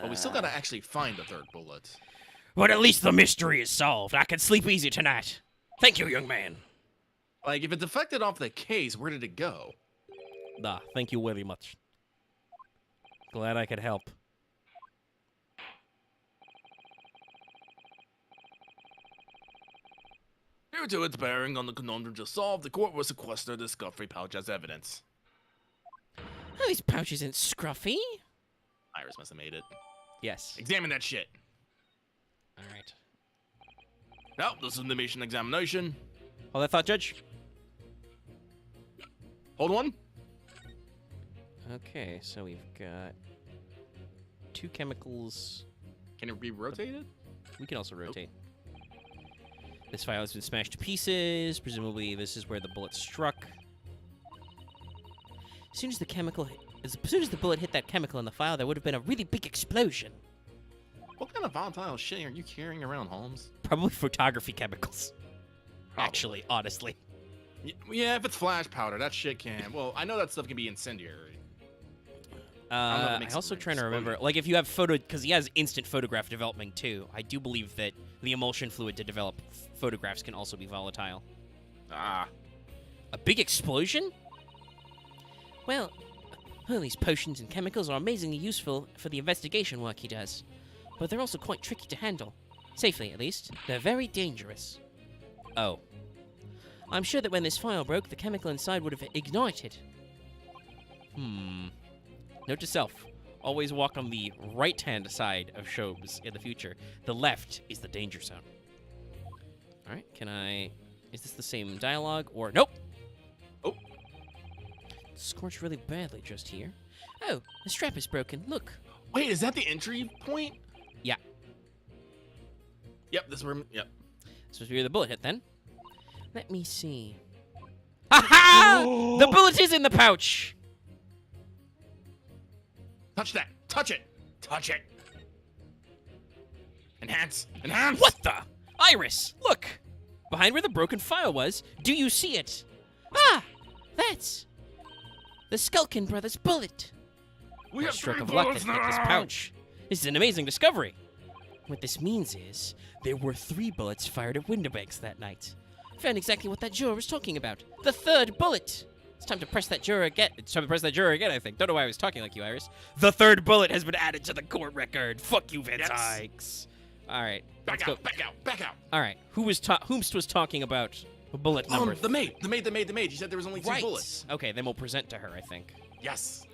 S3: But we still gotta actually find the third bullet.
S5: But at least the mystery is solved. I can sleep easy tonight. Thank you, young man.
S3: Like, if it deflected off the case, where did it go?
S2: Thank you very much. Glad I could help.
S3: Due to its bearing on the conundrum just solved, the court will sequester the scuffy pouch as evidence.
S2: Oh, this pouch isn't scruffy.
S3: Iris must have made it.
S2: Yes.
S3: Examine that shit.
S2: All right.
S3: Now, this is the mission examination.
S2: Hold that thought, Judge.
S3: Hold one.
S2: Okay, so we've got 2 chemicals.
S3: Can it be rotated?
S2: We can also rotate. This file has been smashed to pieces. Presumably, this is where the bullet struck. As soon as the bullet hit that chemical in the file, there would have been a really big explosion.
S3: What kind of volatile shit are you carrying around, Holmes?
S2: Probably photography chemicals.
S3: Probably.
S2: Actually, honestly.
S3: Yeah, if it's flash powder, that shit can. Well, I know that stuff can be incendiary. know if it
S2: I'm
S3: makes
S2: also
S3: it
S2: trying to remember,
S3: explode.
S2: like, if you have because he has instant photograph development too. I do believe that the emulsion fluid to develop photographs can also be volatile.
S3: Ah.
S2: A big explosion? Well, all these potions and chemicals are amazingly useful for the investigation work he does. But they're also quite tricky to handle. Safely, at least. They're very dangerous. Oh. I'm sure that when this file broke, the chemical inside would have ignited. Note to self. Always walk on the right-hand side of Shobes in the future. The left is the danger zone. Alright, is this the same dialogue, or... Nope!
S3: Oh.
S2: Scorched really badly just here. Oh, the strap is broken. Look.
S3: Wait, is that the entry point?
S2: Yeah.
S3: Yep, this room. Yep.
S2: Supposed to be where the bullet hit, then. Let me see. Ha-ha! The bullet is in the pouch!
S3: Touch that. Touch it. Touch it. Enhance. Enhance.
S2: What the? Iris, look! Behind where the broken file was, do you see it? Ah! That's... the Skulkin brothers' bullet.
S3: We have
S2: Stroke
S3: three
S2: of luck
S3: bullets
S2: has hit this
S3: now.
S2: pouch. This is an amazing discovery. What this means is, there were 3 bullets fired at Winterbanks that night. Found exactly what that juror was talking about. The 3rd bullet. It's time to press that juror again. I think. Don't know why I was talking like you, Iris. The 3rd bullet has been added to the court record. Fuck you, Van
S3: Yes.
S2: Sykes. All right.
S3: Back
S2: let's
S3: out.
S2: go.
S3: Back out. Back out.
S2: All right. Whomst was talking about Bullet number.
S3: The maid. You said there was only 2
S2: right.
S3: bullets.
S2: Okay, then we'll present to her, I think.
S3: Yes.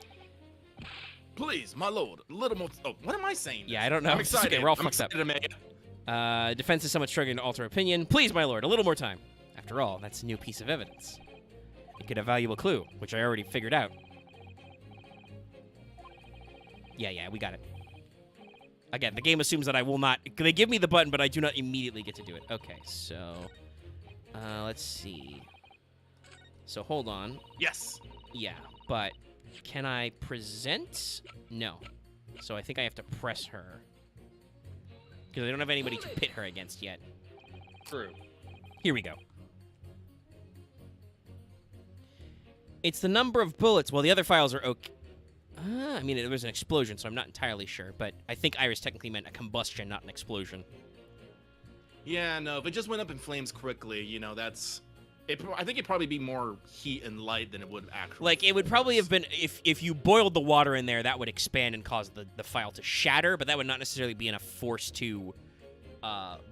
S3: Please, my lord, a little more. Oh, what am I saying?
S2: Yeah, I don't know.
S3: I'm
S2: It's
S3: excited.
S2: okay, we're all
S3: I'm
S2: fucked up.
S3: excited, Amanda.
S2: Defense is somewhat struggling to alter opinion. Please, my lord, a little more time. After all, that's a new piece of evidence. It could have a valuable clue, which I already figured out. Yeah, we got it. Again, the game assumes that I will not... They give me the button, but I do not immediately get to do it. Okay, so... let's see. So, hold on.
S3: Yes.
S2: Yeah, but can I present? No. So I think I have to press her. Because I don't have anybody to pit her against yet.
S1: True.
S2: Here we go. It's the number of bullets. Well, the other files are okay. I mean, there was an explosion, so I'm not entirely sure. But I think Iris technically meant a combustion, not an explosion.
S3: Yeah, no, if it just went up in flames quickly, you know, that's... I think it'd probably be more heat and light than it would actually.
S2: Like, it would probably have been... If you boiled the water in there, that would expand and cause the file to shatter, but that would not necessarily be enough force to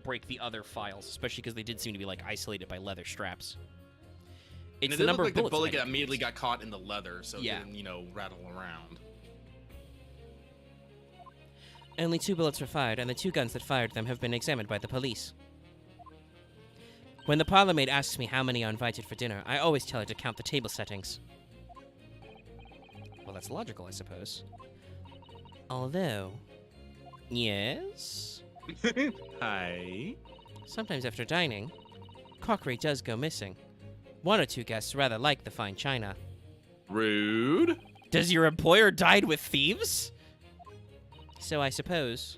S2: break the other files, especially because they did seem to be, like, isolated by leather straps. It's the number of bullets.
S3: The bullet immediately got caught in the leather, so
S2: Yeah.
S3: it didn't, you know, rattle around.
S2: Only 2 bullets were fired, and the 2 guns that fired them have been examined by the police. When the parlor maid asks me how many are invited for dinner, I always tell her to count the table settings. Well, that's logical, I suppose. Although... Yes?
S3: Hi.
S2: Sometimes after dining, crockery does go missing. 1 or 2 guests rather like the fine china.
S3: Rude.
S2: Does your employer dine with thieves? So I suppose...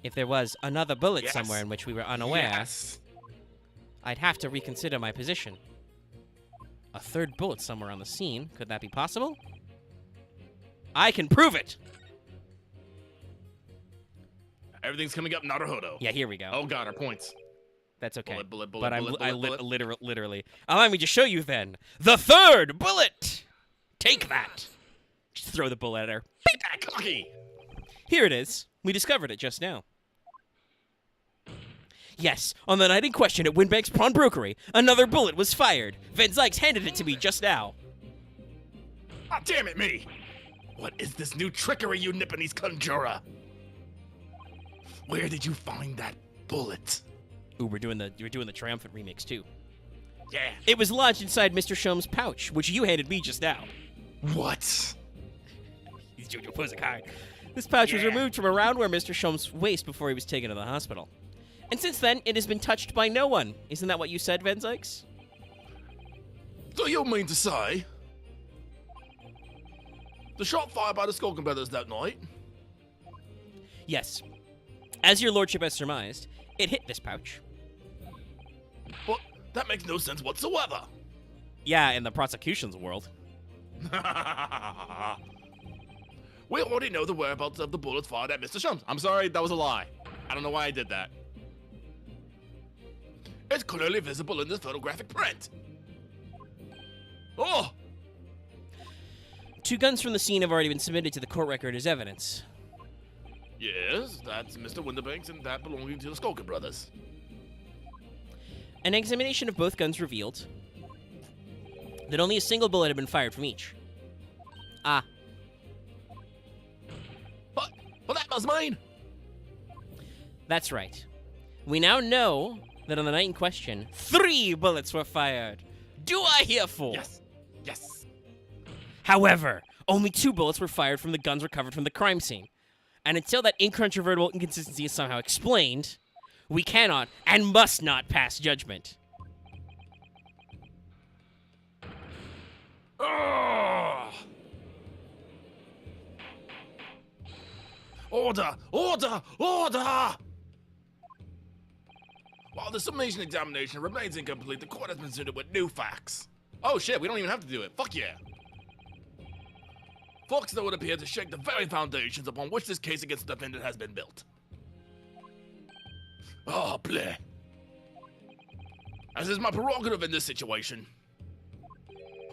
S2: If there was another bullet
S3: Yes.
S2: somewhere in which we were unaware...
S3: Yes.
S2: I'd have to reconsider my position. A 3rd bullet somewhere on the scene. Could that be possible? I can prove it!
S3: Everything's coming up Naruhodo.
S2: Yeah, here we go.
S3: Oh god, our points.
S2: That's okay.
S3: Bullet,
S2: but
S3: bullet.
S2: literally. Allow me to show you then. The 3rd bullet! Take that! Just throw the bullet at her.
S3: Beat that cocky!
S2: Here it is. We discovered it just now. Yes, on the night in question at Winbank's Pawnbrokery, another bullet was fired. Van Zykes handed it to me just now.
S3: Ah, damn it, me! What is this new trickery, you Nipponese conjurer? Where did you find that bullet?
S2: Ooh, we're doing the triumphant remix too.
S3: Yeah.
S2: It was lodged inside Mr. Shom's pouch, which you handed me just now.
S3: What?
S2: He's Jojo pose a card. This pouch was removed from around where Mr. Shom's waist before he was taken to the hospital. And since then, it has been touched by no one. Isn't that what you said, Van Zykes?
S3: Do you mean to say the shot fired by the Skulkin brothers that night?
S2: Yes. As your lordship has surmised, it hit this pouch.
S3: But that makes no sense whatsoever.
S2: Yeah, in the prosecution's world.
S3: We already know the whereabouts of the bullets fired at Mr. Shums. I'm sorry, that was a lie. I don't know why I did that. It's clearly visible in this photographic print. Oh!
S2: 2 guns from the scene have already been submitted to the court record as evidence.
S3: Yes, that's Mr. Winterbanks and that belonging to the Skulkin brothers.
S2: An examination of both guns revealed that only a single bullet had been fired from each. Ah.
S3: But that must mean...
S2: That's right. We now know that on the night in question, 3 bullets were fired. Do I hear 4?
S3: Yes. Yes.
S2: However, only 2 bullets were fired from the guns recovered from the crime scene. And until that incontrovertible inconsistency is somehow explained, we cannot and must not pass judgment.
S3: Ugh. Order! Order! Order! While the summation examination remains incomplete, the court has been suited with new facts. Oh shit, we don't even have to do it. Fuck yeah. Facts that would appear to shake the very foundations upon which this case against the defendant has been built. Oh, bleh. As is my prerogative in this situation,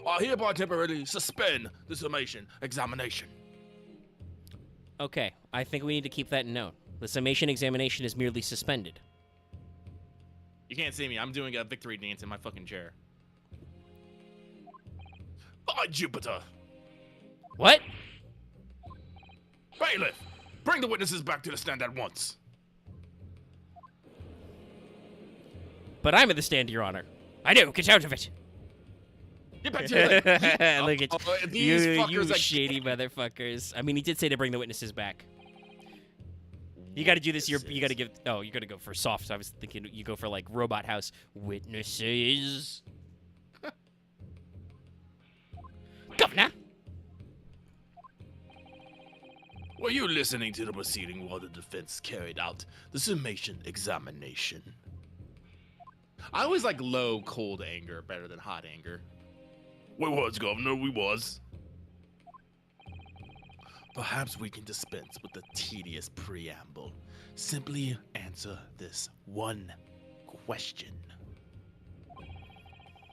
S3: I hereby temporarily suspend the summation examination.
S2: Okay, I think we need to keep that in note. The summation examination is merely suspended.
S1: You can't see me. I'm doing a victory dance in my fucking chair.
S3: By Jupiter!
S2: What?
S3: Bailiff! Bring the witnesses back to the stand at once.
S2: But I'm at the stand, Your Honor. I know. Get out of it.
S1: Get back to your
S2: Look at
S1: these
S2: you
S1: fuckers.
S2: shady motherfuckers. I mean, he did say to bring the witnesses back. You got to do this. You got to give. Oh, you got to go for soft. I was thinking you go for like Robot House witnesses. Governor.
S3: Were you listening to the proceeding while the defense carried out the summation examination?
S1: I always like low, cold anger better than hot anger.
S3: We was, Governor, we was. Perhaps we can dispense with the tedious preamble. Simply answer this one question.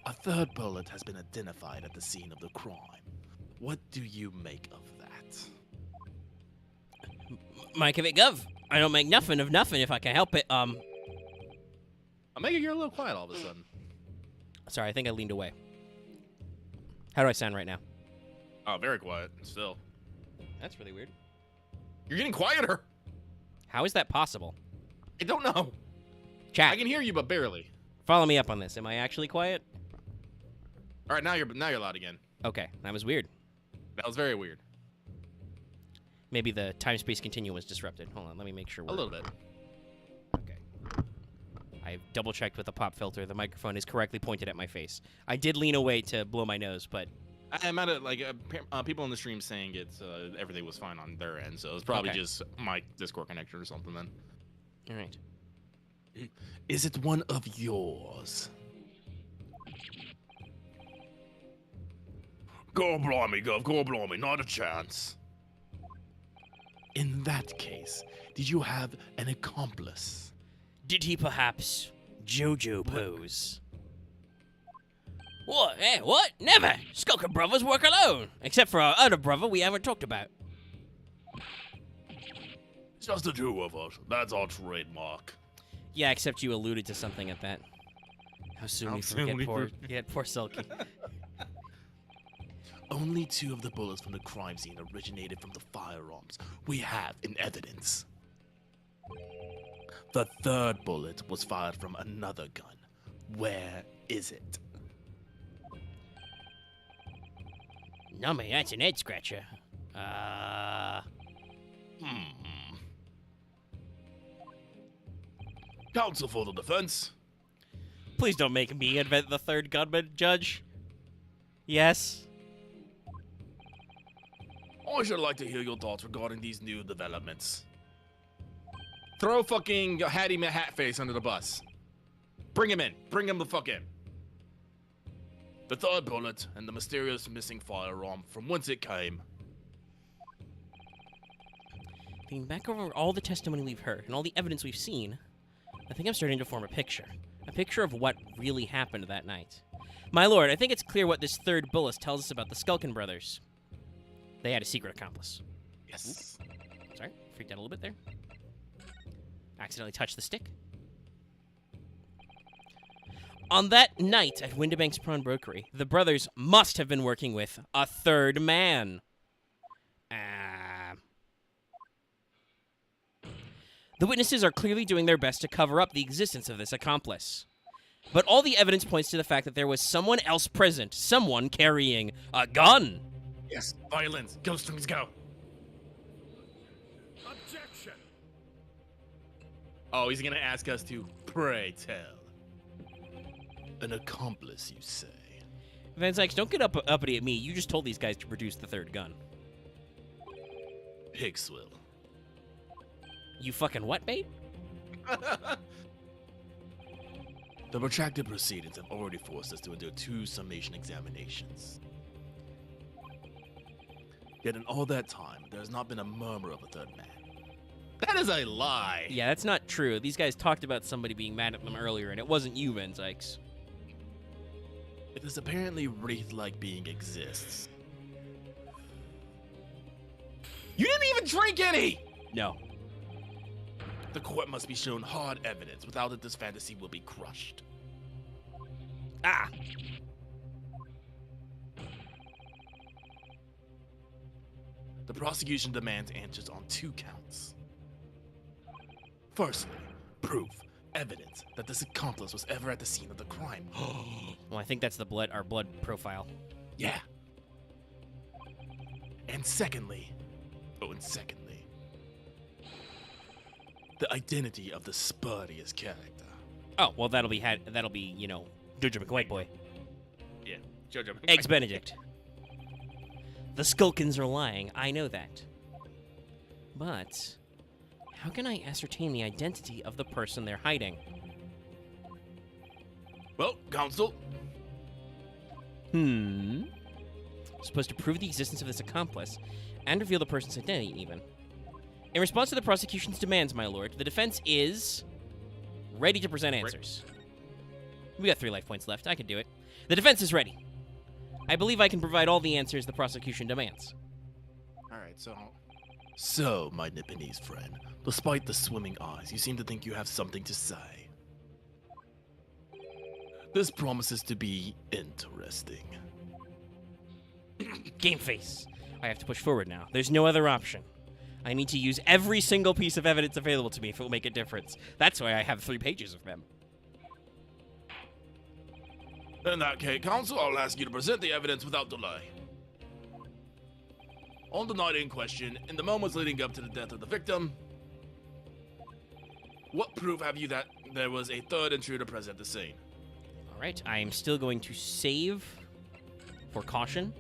S3: A third bullet has been identified at the scene of the crime. What do you make of that?
S2: Mike of it, Gov. I don't make nothing of nothing if I can help it.
S1: I'm making you a little quiet all of a sudden.
S2: Sorry, I think I leaned away. How do I sound right now?
S1: Oh, very quiet. Still.
S2: That's really weird.
S1: You're getting quieter.
S2: How is that possible?
S1: I don't know.
S2: Chat,
S1: I can hear you, but barely.
S2: follow me up on this. Am I actually quiet?
S1: All right, now you're loud again.
S2: Okay, that was weird.
S1: That was very weird.
S2: Maybe the time-space continuum was disrupted. Hold on, let me make sure.
S1: A little bit.
S2: Okay. I've double-checked with the pop filter. The microphone is correctly pointed at my face. I did lean away to blow my nose, but...
S1: I'm at it, like, people in the stream saying it's everything was fine on their end, so it's probably
S2: Okay.
S1: just my Discord connection or something then.
S2: All right.
S3: Is it one of yours? Go blimey, Gov, go blimey, not a chance. In that case, did you have an accomplice?
S5: Did he perhaps Jojo pose?
S2: What? Eh, what? Never! Skulker brothers work alone! Except for our other brother we haven't talked about.
S3: Just the two of us. That's our trademark.
S2: Yeah, except you alluded to something at that. How soon we forget poor Sulky.
S3: Only 2 of the bullets from the crime scene originated from the firearms we have in evidence. The 3rd bullet was fired from another gun. Where is it?
S2: Nummy, that's an head scratcher.
S3: Counsel for the defense.
S2: Please don't make me invent the 3rd gunman, Judge. Yes?
S3: I should like to hear your thoughts regarding these new developments.
S1: Throw fucking Hattie Hatface under the bus. Bring him in. Bring him the fuck in.
S3: The 3rd bullet and the mysterious missing firearm, from whence it came.
S2: Thinking back over all the testimony we've heard and all the evidence we've seen, I think I'm starting to form a picture. A picture of what really happened that night. My lord, I think it's clear what this 3rd bullet tells us about the Skulkin brothers. They had a secret accomplice.
S3: Yes.
S2: Sorry, freaked out a little bit there. Accidentally touched the stick. On that night at Windibank's Pawnbrokery, the brothers must have been working with a 3rd man. The witnesses are clearly doing their best to cover up the existence of this accomplice. But all the evidence points to the fact that there was someone else present, someone carrying a gun.
S1: Yes. Violins. Go, strings, go.
S6: Objection!
S1: Oh, he's gonna ask us to pray tell.
S3: An accomplice, you say?
S2: Van Sykes, don't get uppity at me. You just told these guys to produce the 3rd gun.
S3: Pigswill.
S2: You fucking what, babe?
S3: The protracted proceedings have already forced us to endure 2 summation examinations. Yet in all that time, there has not been a murmur of a 3rd man.
S1: That is a lie.
S2: Yeah, that's not true. These guys talked about somebody being mad at them earlier, and it wasn't you, Van Sykes.
S3: If this apparently wraith-like being exists,
S1: You didn't even drink any.
S2: No.
S3: The court must be shown hard evidence. Without it, this fantasy will be crushed.
S2: Ah!
S3: The prosecution demands answers on 2 counts. Firstly, proof, evidence that this accomplice was ever at the scene of the crime.
S2: Well, I think that's our blood profile.
S3: Yeah. And secondly, the identity of the spurious character.
S2: Oh, well, that'll be, you know, Jojo McWhite Boy.
S1: Yeah, Jojo.
S2: Eggs Benedict. The skulkins are lying, I know that. But how can I ascertain the identity of the person they're hiding?
S3: Well, counsel.
S2: Supposed to prove the existence of this accomplice and reveal the person's identity, even. In response to the prosecution's demands, my lord, the defense is ready to present answers. We got 3 life points left. I can do it. The defense is ready. I believe I can provide all the answers the prosecution demands.
S4: Alright, so
S3: So, my Nipponese friend, despite the swimming eyes, you seem to think you have something to say. This promises to be interesting.
S2: Game face. I have to push forward now. There's no other option. I need to use every single piece of evidence available to me if it will make a difference. That's why I have 3 pages of them.
S3: In that case, counsel, I'll ask you to present the evidence without delay. On the night in question, in the moments leading up to the death of the victim, what proof have you that there was a 3rd intruder present at the scene?
S2: All right, I am still going to save for caution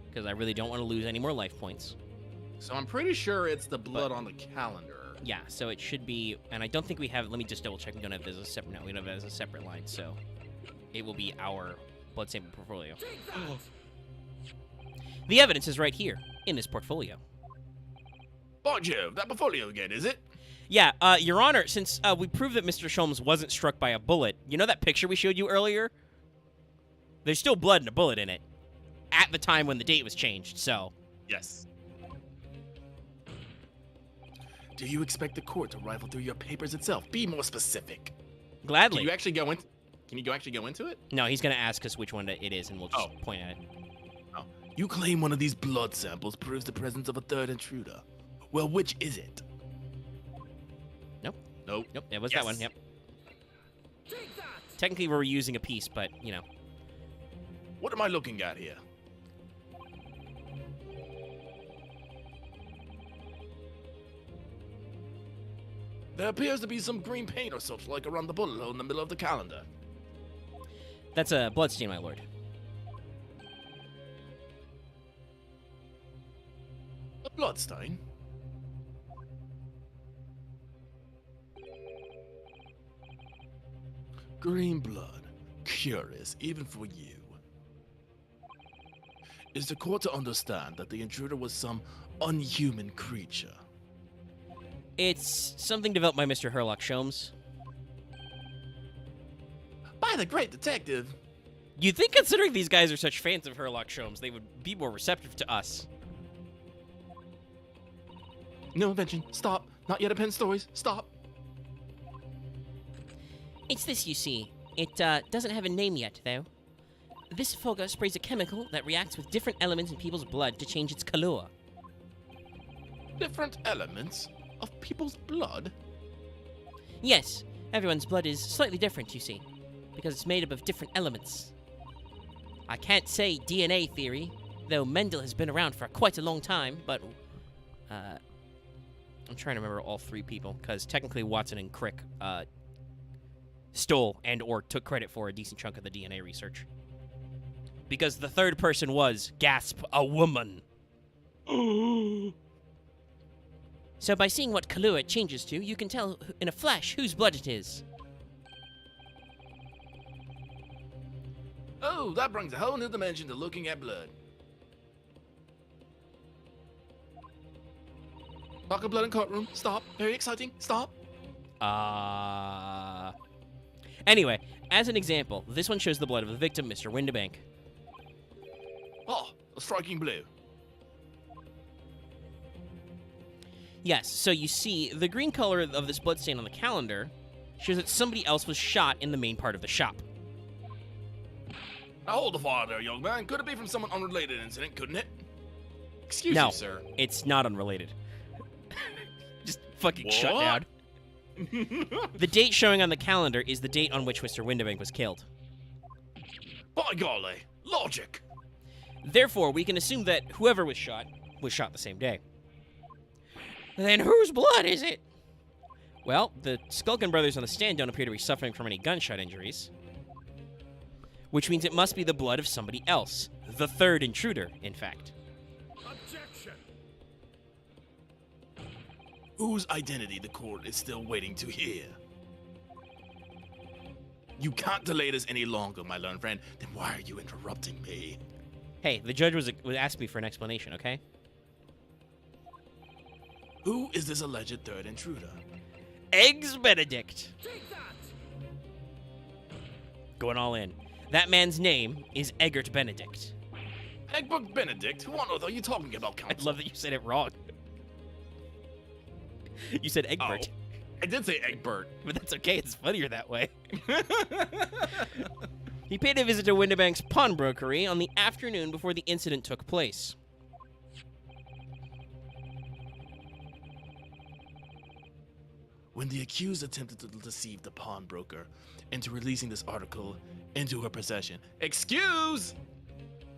S2: because I really don't want to lose any more life points.
S1: So I'm pretty sure it's the blood on the calendar.
S2: Yeah, so it should be, and I don't think we have, let me just double check, we don't have it as a separate, no, we don't have it as a separate line, so it will be our blood sample portfolio. The evidence is right here, in this portfolio.
S3: By Jove, that portfolio again, is it?
S2: Yeah, Your Honor, since we proved that Mr. Sholmes wasn't struck by a bullet, you know that picture we showed you earlier? There's still blood and a bullet in it, at the time when the date was changed, so.
S3: Yes. Do you expect the court to rifle through your papers itself? Be more specific.
S2: Gladly.
S1: Can you actually go into it?
S2: No, he's going to ask us which one it is, and we'll just point at it.
S3: Oh. You claim one of these blood samples proves the presence of a 3rd intruder. Well, which is it?
S2: Nope, it was that one, yep. Technically, we're using a piece, but, you know.
S3: What am I looking at here? There appears to be some green paint or such like around the bullet hole in the middle of the calendar.
S2: That's a bloodstain, my lord.
S3: A bloodstain? Green blood. Curious, even for you. Is the court to understand that the intruder was some unhuman creature?
S2: It's something developed by Mr. Herlock Sholmes.
S3: By the great detective!
S2: You'd think, considering these guys are such fans of Herlock Sholmes, they would be more receptive to us.
S3: No invention. Stop. Not yet a pen stories. Stop.
S2: It's this, you see. It doesn't have a name yet, though. This fogger sprays a chemical that reacts with different elements in people's blood to change its color.
S3: Different elements of people's blood?
S2: Yes, everyone's blood is slightly different, you see, because it's made up of different elements. I can't say DNA theory, though Mendel has been around for quite a long time, but I'm trying to remember all 3 people, because technically Watson and Crick stole and or took credit for a decent chunk of the DNA research. Because the 3rd person was, gasp, a woman. So by seeing what color it changes to, you can tell in a flash whose blood it is.
S3: Oh, that brings a whole new dimension to looking at blood. Talk of blood in courtroom. Stop. Very exciting. Stop.
S2: Anyway, as an example, this one shows the blood of the victim, Mr. Windibank.
S3: Oh, a striking blue.
S2: Yes, so you see, the green color of this bloodstain on the calendar shows that somebody else was shot in the main part of the shop.
S3: Now hold the fire there, young man. Could it be from some unrelated incident, couldn't it? Excuse
S2: No,
S3: me, sir.
S2: it's not unrelated. Just fucking shut
S3: What?
S2: down. The date showing on the calendar is the date on which Mr. Windibank was killed.
S3: By golly, logic.
S2: Therefore, we can assume that whoever was shot the same day. Then whose blood is it? Well, the Skulkin brothers on the stand don't appear to be suffering from any gunshot injuries. Which means it must be the blood of somebody else. The third intruder, in fact.
S6: Objection!
S3: Whose identity the court is still waiting to hear? You can't delay this any longer, my learned friend. Then why are you interrupting me?
S2: Hey, the judge was asking me for an explanation, okay?
S3: Who is this alleged third intruder?
S2: Eggs Benedict.
S6: Take that!
S2: Going all in. That man's name is Eggert Benedict.
S3: Egbert Benedict? Who on earth are you talking about,
S2: I
S3: counsel?
S2: love that you said it wrong. You said Egbert,
S3: I did say Egbert.
S2: but that's okay. It's funnier that way. He paid a visit to Windibank's pawnbrokery on the afternoon before the incident took place.
S3: When the accused attempted to deceive the pawnbroker into releasing this article into her possession. Excuse!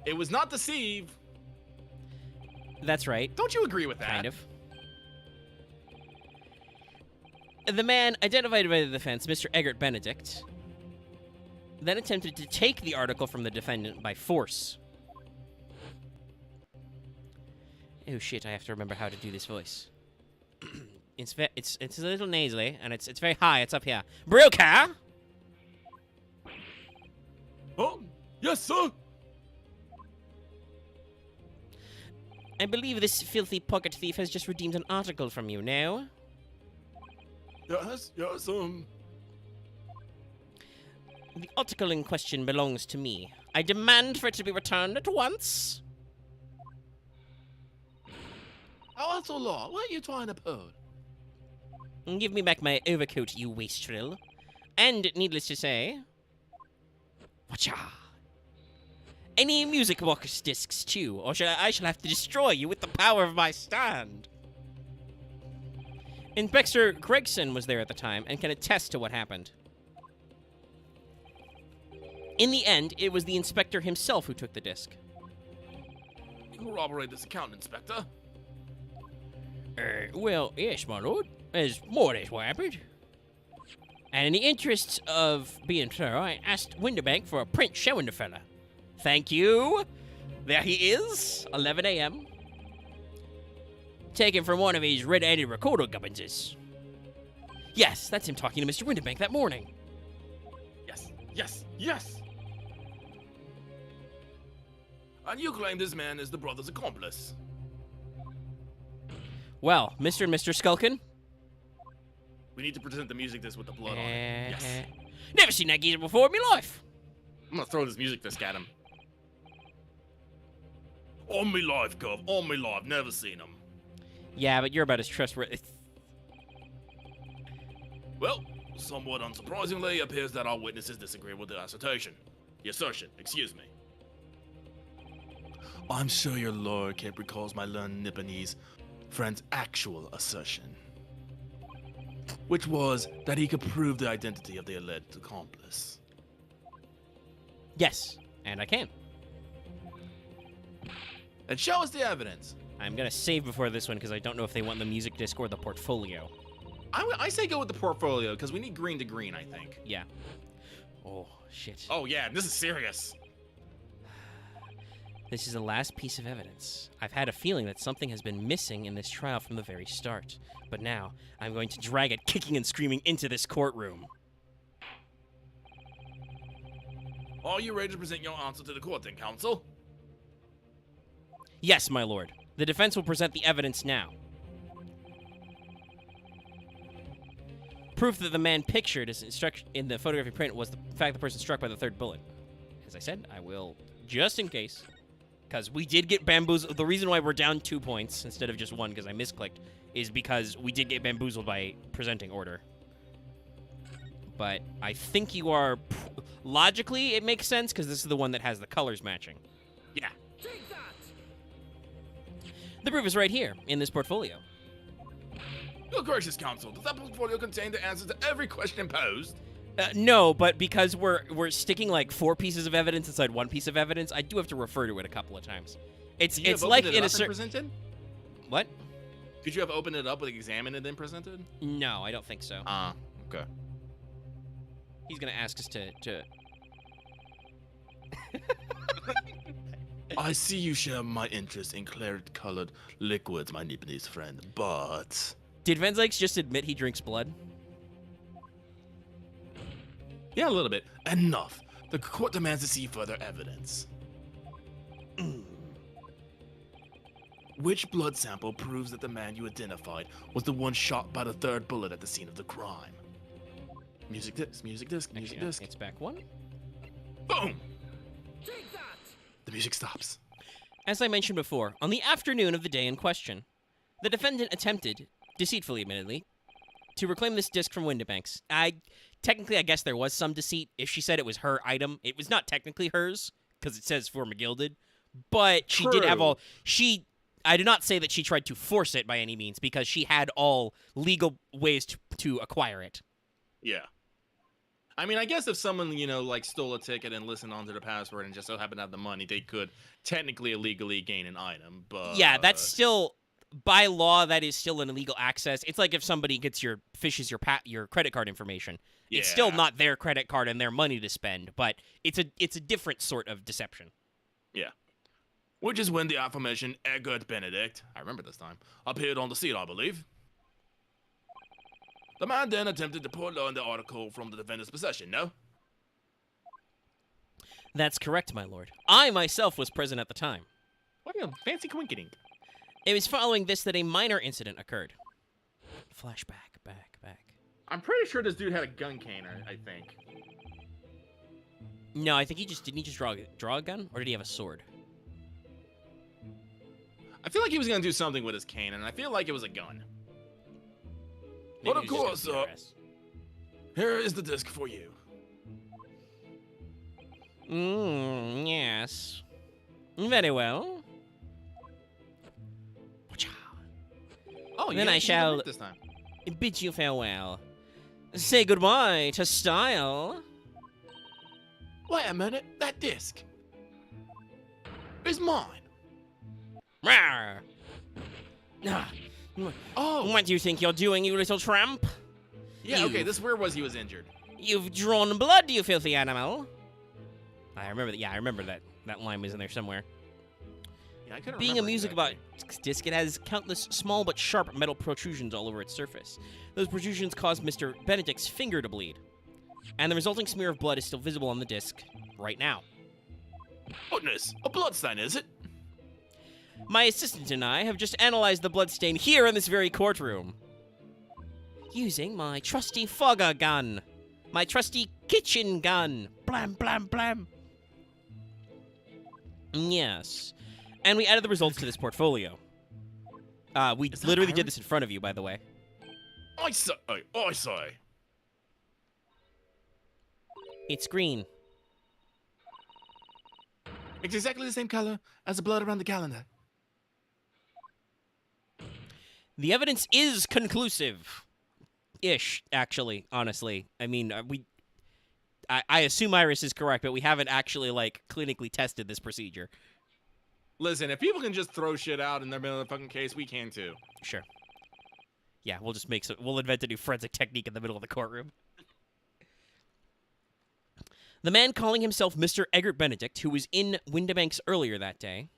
S3: It was not deceive.
S2: That's right.
S3: Don't you agree with that?
S2: Kind of. The man, identified by the defense, Mr. Eggert Benedict, then attempted to take the article from the defendant by force. Oh shit, I have to remember how to do this voice. It's a little nasally, and it's very high. It's up here. Broker!
S3: Oh, yes, sir.
S2: I believe this filthy pocket thief has just redeemed an article from you, no?
S3: Yes, yes,
S2: The article in question belongs to me. I demand for it to be returned at once.
S3: Oh, that's a law. What are you trying to pull?
S2: Give me back my overcoat, you wastrel. And, needless to say... Watcha! Any music box discs, too, or I shall have to destroy you with the power of my stand. Inspector Gregson was there at the time and can attest to what happened. In the end, it was the inspector himself who took the disc.
S3: Corroborate this account, Inspector.
S2: Well, yes, my lord. There's more or less what happened. And in the interests of being thorough, I asked Windibank for a print showing the fella. Thank you. There he is, 11 a.m. Taken from one of his red-handed recorder gubbinses. Yes, that's him talking to Mr. Windibank that morning.
S3: Yes, yes, yes. And you claim this man is the brother's accomplice.
S2: Well, Mr. and Mr. Skulkin?
S3: We need to present the music disc with the blood on it. Yes.
S2: Never seen that geezer before in my life.
S3: I'm gonna throw this music disc at him. On me life, Gov. On me life. Never seen him.
S2: Yeah, but you're about as trustworthy.
S3: Well, somewhat unsurprisingly, it appears that our witnesses disagree with the assertion. The assertion, excuse me. I'm sure your lordship recalls my learned Nipponese friend's actual assertion, which was that he could prove the identity of the alleged accomplice.
S2: Yes, and I can.
S3: And show us the evidence.
S2: I'm gonna save before this one because I don't know if they want the music disc or the portfolio.
S1: I say go with the portfolio because we need green to green, I think.
S2: Yeah. Oh, shit.
S3: Oh yeah, this is serious.
S2: This is the last piece of evidence. I've had a feeling that something has been missing in this trial from the very start. But now, I'm going to drag it kicking and screaming into this courtroom.
S3: Are you ready to present your answer to the court, then, counsel?
S2: Yes, my lord. The defense will present the evidence now. Proof that the man pictured as in the photographic print was the fact the person struck by the third bullet. As I said, I will, just in case, because we did get bamboozled. The reason why we're down 2 points instead of just 1, because I misclicked, is because we did get bamboozled by presenting order. But I think you are... Logically, it makes sense, because this is the one that has the colors matching.
S3: Yeah.
S6: Take that!
S2: The proof is right here, in this portfolio.
S3: Your gracious counsel, does that portfolio contain the answers to every question posed?
S2: No, but because we're sticking like 4 pieces of evidence inside 1 piece of evidence, I do have to refer to it a couple of times. It's like in a certain...
S3: presented?
S2: What?
S3: Could you have opened it up, like examined it, then presented?
S2: No, I don't think so.
S3: Okay.
S2: He's gonna ask us to...
S3: I see you share my interest in claret-colored liquids, my Nipponese friend, but...
S2: Did Venzikes just admit he drinks blood?
S3: Yeah, a little bit. Enough. The court demands to see further evidence. Which blood sample proves that the man you identified was the one shot by the 3rd bullet at the scene of the crime? Music disc, music disc, music
S2: Actually,
S3: disc.
S2: it's back 1.
S3: Boom!
S6: Take that!
S3: The music stops.
S2: As I mentioned before, on the afternoon of the day in question, the defendant attempted, deceitfully admittedly, to reclaim this disc from Windibanks. Technically, I guess there was some deceit. If she said it was her item, it was not technically hers, because it says for McGilded, but she did have all... I do not say that she tried to force it by any means, because she had all legal ways to acquire it.
S3: Yeah. I mean, I guess if someone, like stole a ticket and listened onto the password and just so happened to have the money, they could technically illegally gain an item, but...
S2: Yeah, that's still... By law, that is still an illegal access. It's like if somebody fishes your credit card information.
S3: Yeah.
S2: It's still not their credit card and their money to spend, but it's a different sort of deception.
S3: Yeah. Which is when the aforementioned Egbert Benedict, I remember this time, appeared on the scene, I believe. The man then attempted to pull on the article from the defendant's possession, no?
S2: That's correct, my lord. I myself was present at the time.
S3: What a fancy coinkydink.
S2: It was following this that a minor incident occurred. Flashback, back.
S1: I'm pretty sure this dude had a gun cane, I think.
S2: No, I think didn't he just draw a gun, or did he have a sword?
S3: I feel like he was gonna do something with his cane, and I feel like it was a gun.
S2: Maybe
S3: But of
S2: he was
S3: course,
S2: just gonna PRS.
S3: here is the disc for you.
S2: Yes. Very well.
S3: Oh,
S2: Then
S3: yeah,
S2: I
S3: you
S2: shall-
S3: did this time.
S2: Bid you farewell. Say goodbye to style.
S3: Wait a minute, that disc is mine.
S2: Rawr. Ah,
S3: Oh,
S2: what do you think you're doing, you little tramp?
S3: yeah, okay, this is where was he was injured.
S2: You've drawn blood, you filthy animal. I remember that. Yeah, I remember that. That line was in there somewhere.
S3: Yeah, I couldn't
S2: Being a
S3: remember
S2: music
S3: exactly.
S2: box disc, it has countless small but sharp metal protrusions all over its surface. Those protrusions caused Mr. Benedict's finger to bleed. And the resulting smear of blood is still visible on the disc right now.
S3: Goodness, a bloodstain, is it?
S2: My assistant and I have just analyzed the bloodstain here in this very courtroom. Using my trusty fogger gun. My trusty kitchen gun. Blam, blam, blam. Yes. And we added the results to this portfolio. We
S3: Is that
S2: literally did
S3: iron?
S2: this in front of you, by the way.
S3: I say.
S2: It's green.
S3: It's exactly the same color as the blood around the calendar.
S2: The evidence is conclusive. Ish, actually, honestly. I mean, I assume Iris is correct, but we haven't actually, clinically tested this procedure.
S3: Listen, if people can just throw shit out in the middle of the fucking case, we can too.
S2: Sure. Yeah, we'll invent a new forensic technique in the middle of the courtroom. The man calling himself Mr. Egbert Benedict, who was in Windibanks earlier that day,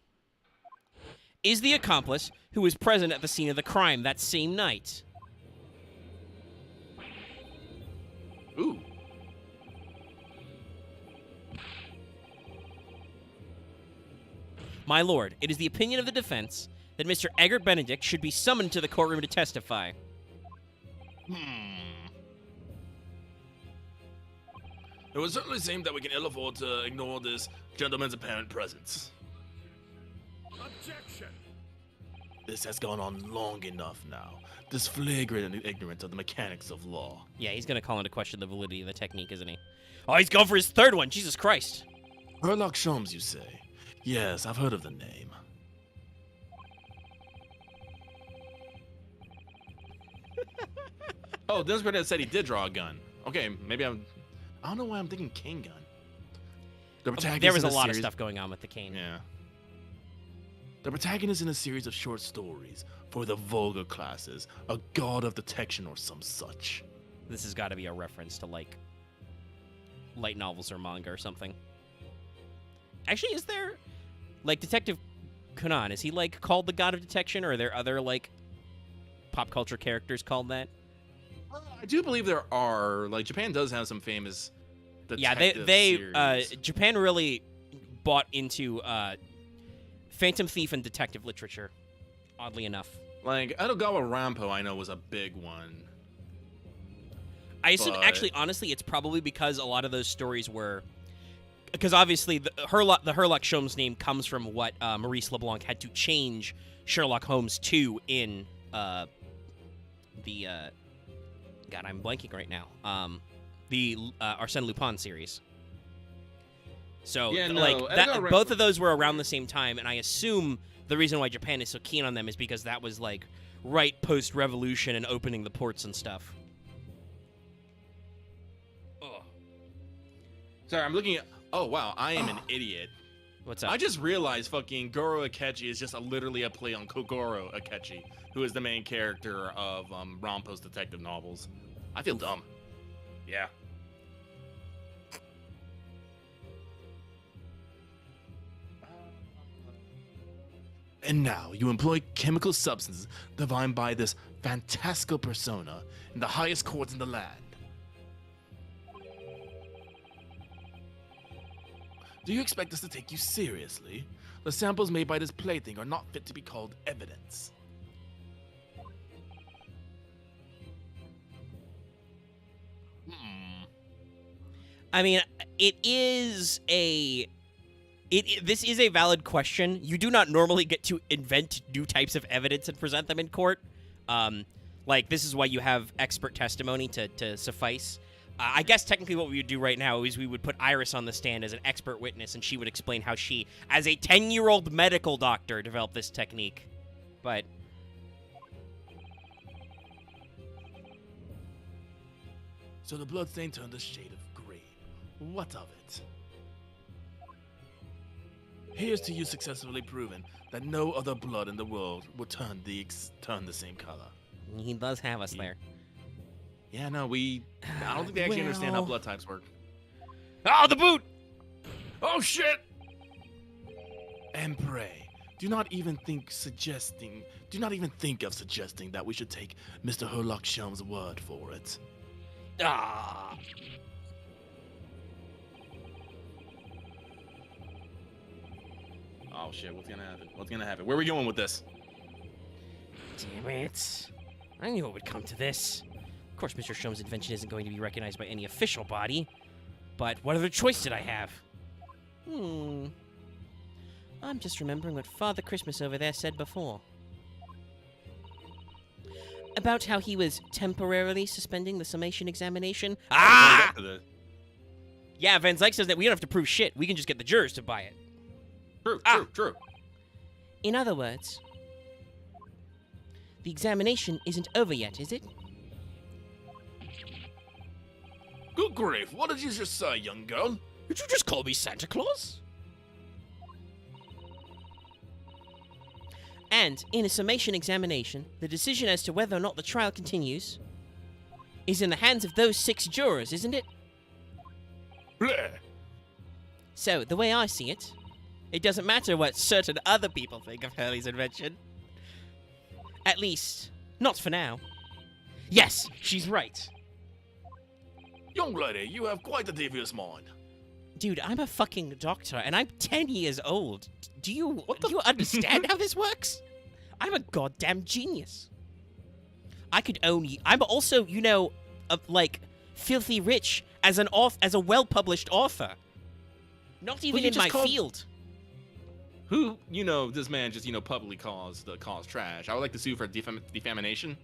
S2: is the accomplice who was present at the scene of the crime that same night.
S3: Ooh.
S2: My lord, it is the opinion of the defense that Mr. Egbert Benedict should be summoned to the courtroom to testify.
S3: It would certainly seem that we can ill afford to ignore this gentleman's apparent presence.
S6: Objection!
S3: This has gone on long enough now. This flagrant ignorance of the mechanics of law.
S2: Yeah, he's gonna call into question the validity of the technique, isn't he? Oh, he's going for his third one. Jesus Christ.
S3: Sherlock Holmes, you say? Yes, I've heard of the name.
S1: Oh, Dennis Burnett said he did draw a gun.
S3: Okay, maybe I don't know why I'm thinking cane gun. The
S2: There was
S3: protagonist
S2: a
S3: in
S2: lot of
S3: series-
S2: stuff going on with the cane.
S3: Yeah. The protagonist in a series of short stories for the vulgar classes, a god of detection or some such.
S2: This has got to be a reference to, like, light novels or manga or something. Actually, is there, like, Detective Conan, is he, like, called the god of detection, or are there other, like, pop culture characters called that?
S1: I do believe there are. Like, Japan does have some famous
S2: Yeah,
S1: detective
S2: they
S1: series.
S2: Japan really bought into Phantom Thief and detective literature, oddly enough.
S1: Like, Edogawa Rampo, I know, was a big one.
S2: I assume,
S1: But-
S2: actually, honestly, it's probably because a lot of those stories were... Because obviously, the Sherlock Holmes name comes from what Maurice LeBlanc had to change Sherlock Holmes to in the... God, I'm blanking right now. The Arsène Lupin series. So,
S1: Yeah, no,
S2: like,
S1: Edgar
S2: both of those were around the same time, and I assume the reason why Japan is so keen on them is because that was, like, right post-revolution and opening the ports and stuff. Oh.
S1: Sorry, I'm looking at... Oh, wow, I am an idiot.
S2: What's up?
S1: I just realized fucking Goro Akechi is just literally a play on Kogoro Akechi, who is the main character of Rampo's detective novels. I feel dumb. Yeah.
S3: And now you employ chemical substances defined by this fantastical persona in the highest courts in the land. Do you expect us to take you seriously? The samples made by this plaything are not fit to be called evidence.
S2: I mean, it is a... this is a valid question. You do not normally get to invent new types of evidence and present them in court. Like, this is why you have expert testimony to suffice. I guess technically what we would do right now is we would put Iris on the stand as an expert witness, and she would explain how she, as a 10-year-old medical doctor, developed this technique. But...
S3: So the bloodstain turned a shade of green. What of it? Here's to you successfully proven that no other blood in the world will turn the same color.
S2: he does have us there.
S1: Yeah, no, I don't think they actually understand how
S2: Well-
S1: blood types work.
S2: Oh, the boot!
S1: Oh, shit!
S3: And pray, do not even think of suggesting that we should take Mr. Sherlock Holmes' word for it.
S2: Ah!
S1: Oh, shit, what's gonna happen? What's gonna happen? Where are we going with this?
S2: Damn it. I knew it would come to this. Of course, Mr. Sholmes' invention isn't going to be recognized by any official body. But what other choice did I have? I'm just remembering what Father Christmas over there said before. About how he was temporarily suspending the summation examination. Ah! Yeah, Van Zyke says that we don't have to prove shit. We can just get the jurors to buy it.
S1: True.
S2: In other words, the examination isn't over yet, is it?
S3: Good grief, what did you just say, young girl?
S5: Did you just call me Santa Claus?
S2: And in a summation examination, the decision as to whether or not the trial continues is in the hands of those 6 jurors, isn't it?
S3: Bleh.
S2: So, the way I see it, it doesn't matter what certain other people think of Hurley's invention. At least, not for now. Yes, she's right.
S3: Young lady, you have quite a devious mind.
S2: Dude, I'm a fucking doctor, and I'm 10 years old. Do you understand how this works? I'm a goddamn genius. I could own you. I'm also, like, filthy rich as a well-published author. Not even
S1: you
S2: in
S1: just
S2: my
S1: called-
S2: field.
S3: who, this man just, publicly calls trash. I would like to sue for defamation.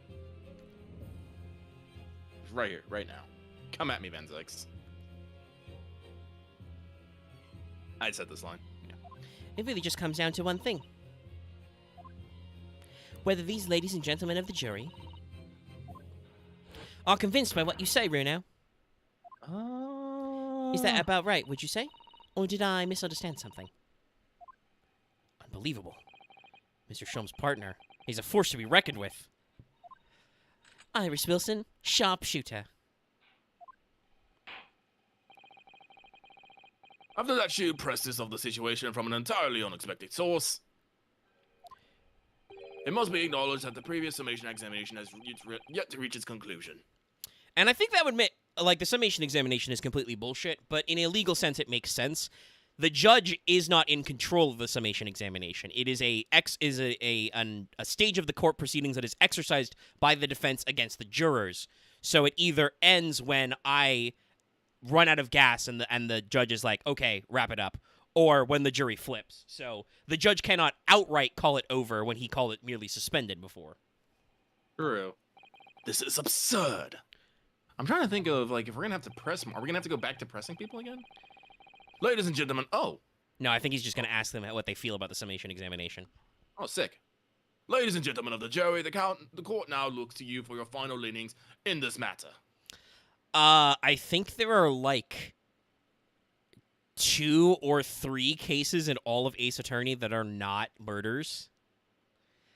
S3: Right here, right now. Come at me, Van Zykes. I said this line. Yeah.
S2: It really just comes down to one thing. Whether these ladies and gentlemen of the jury are convinced by what you say, Runo. Is that about right, would you say? Or did I misunderstand something? Unbelievable. Mr. Shum's partner. He's a force to be reckoned with. Iris Wilson, sharpshooter.
S3: After that sheer presses of the situation from an entirely unexpected source, it must be acknowledged that the previous summation examination has yet to reach its conclusion.
S2: And I think that would admit, like, the summation examination is completely bullshit, but in a legal sense, it makes sense. The judge is not in control of the summation examination. It is a stage of the court proceedings that is exercised by the defense against the jurors. So it either ends when I run out of gas and the judge is like, okay, wrap it up, or when the jury flips. So the judge cannot outright call it over when he called it merely suspended before.
S3: True. This is absurd. I'm trying to think of, like, if we're gonna have to press more. Are we gonna have to go back to pressing people again? Ladies and gentlemen,
S2: No, I think he's just going to ask them what they feel about the summation examination.
S3: sick. Ladies and gentlemen of the jury, the court now looks to you for your final leanings in this matter.
S2: I think there are, like, 2 or 3 cases in all of Ace Attorney that are not murders.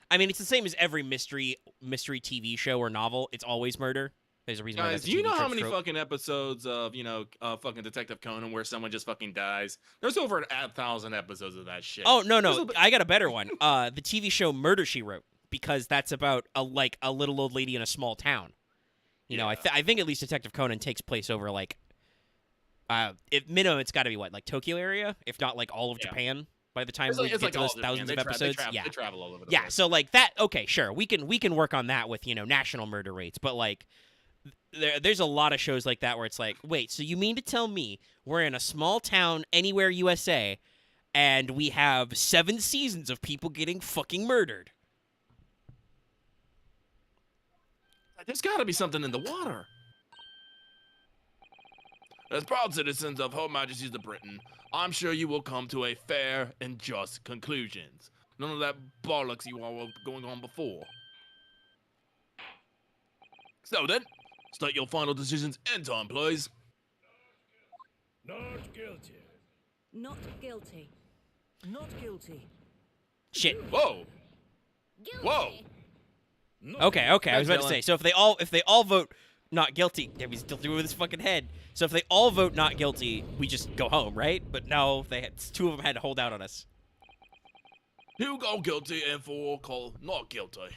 S2: I mean, it's the same as every mystery TV show or novel. It's always murder. There's a reason why
S3: Guys,
S2: that's a
S3: do you
S2: TV
S3: know how
S2: trope.
S3: many fucking episodes of, fucking Detective Conan where someone just fucking dies? There's over 1,000 episodes of that shit.
S2: Oh, no. I got a better one. The TV show Murder, She Wrote, because that's about, a little old lady in a small town. You know, I think at least Detective Conan takes place over, like, minimum, it's got to be, like, Tokyo area? If not, like, all of Japan by the time we get to those thousands of episodes.
S3: They travel all over the
S2: yeah,
S3: place.
S2: so, like, that, okay, sure. We can work on that with, national murder rates. But, like, there's a lot of shows like that where it's like, wait, so you mean to tell me we're in a small town anywhere USA and we have 7 seasons of people getting fucking murdered?
S3: There's gotta be something in the water. As proud citizens of Her Majesty's the Britain, I'm sure you will come to a fair and just conclusions. None of that bollocks you all were going on before. So then, state your final decisions in time, please.
S6: Not guilty.
S7: Not guilty.
S6: Not guilty.
S2: Shit.
S3: Whoa!
S7: Guilty.
S3: Whoa!
S2: Okay. I was
S3: Thanks,
S2: about to
S3: Dylan.
S2: say, so if they all vote not guilty, damn, he's still doing with his fucking head. So if they all vote not guilty, we just go home, right? But no, 2 of them had to hold out on us.
S3: 2 go guilty and 4 call not guilty.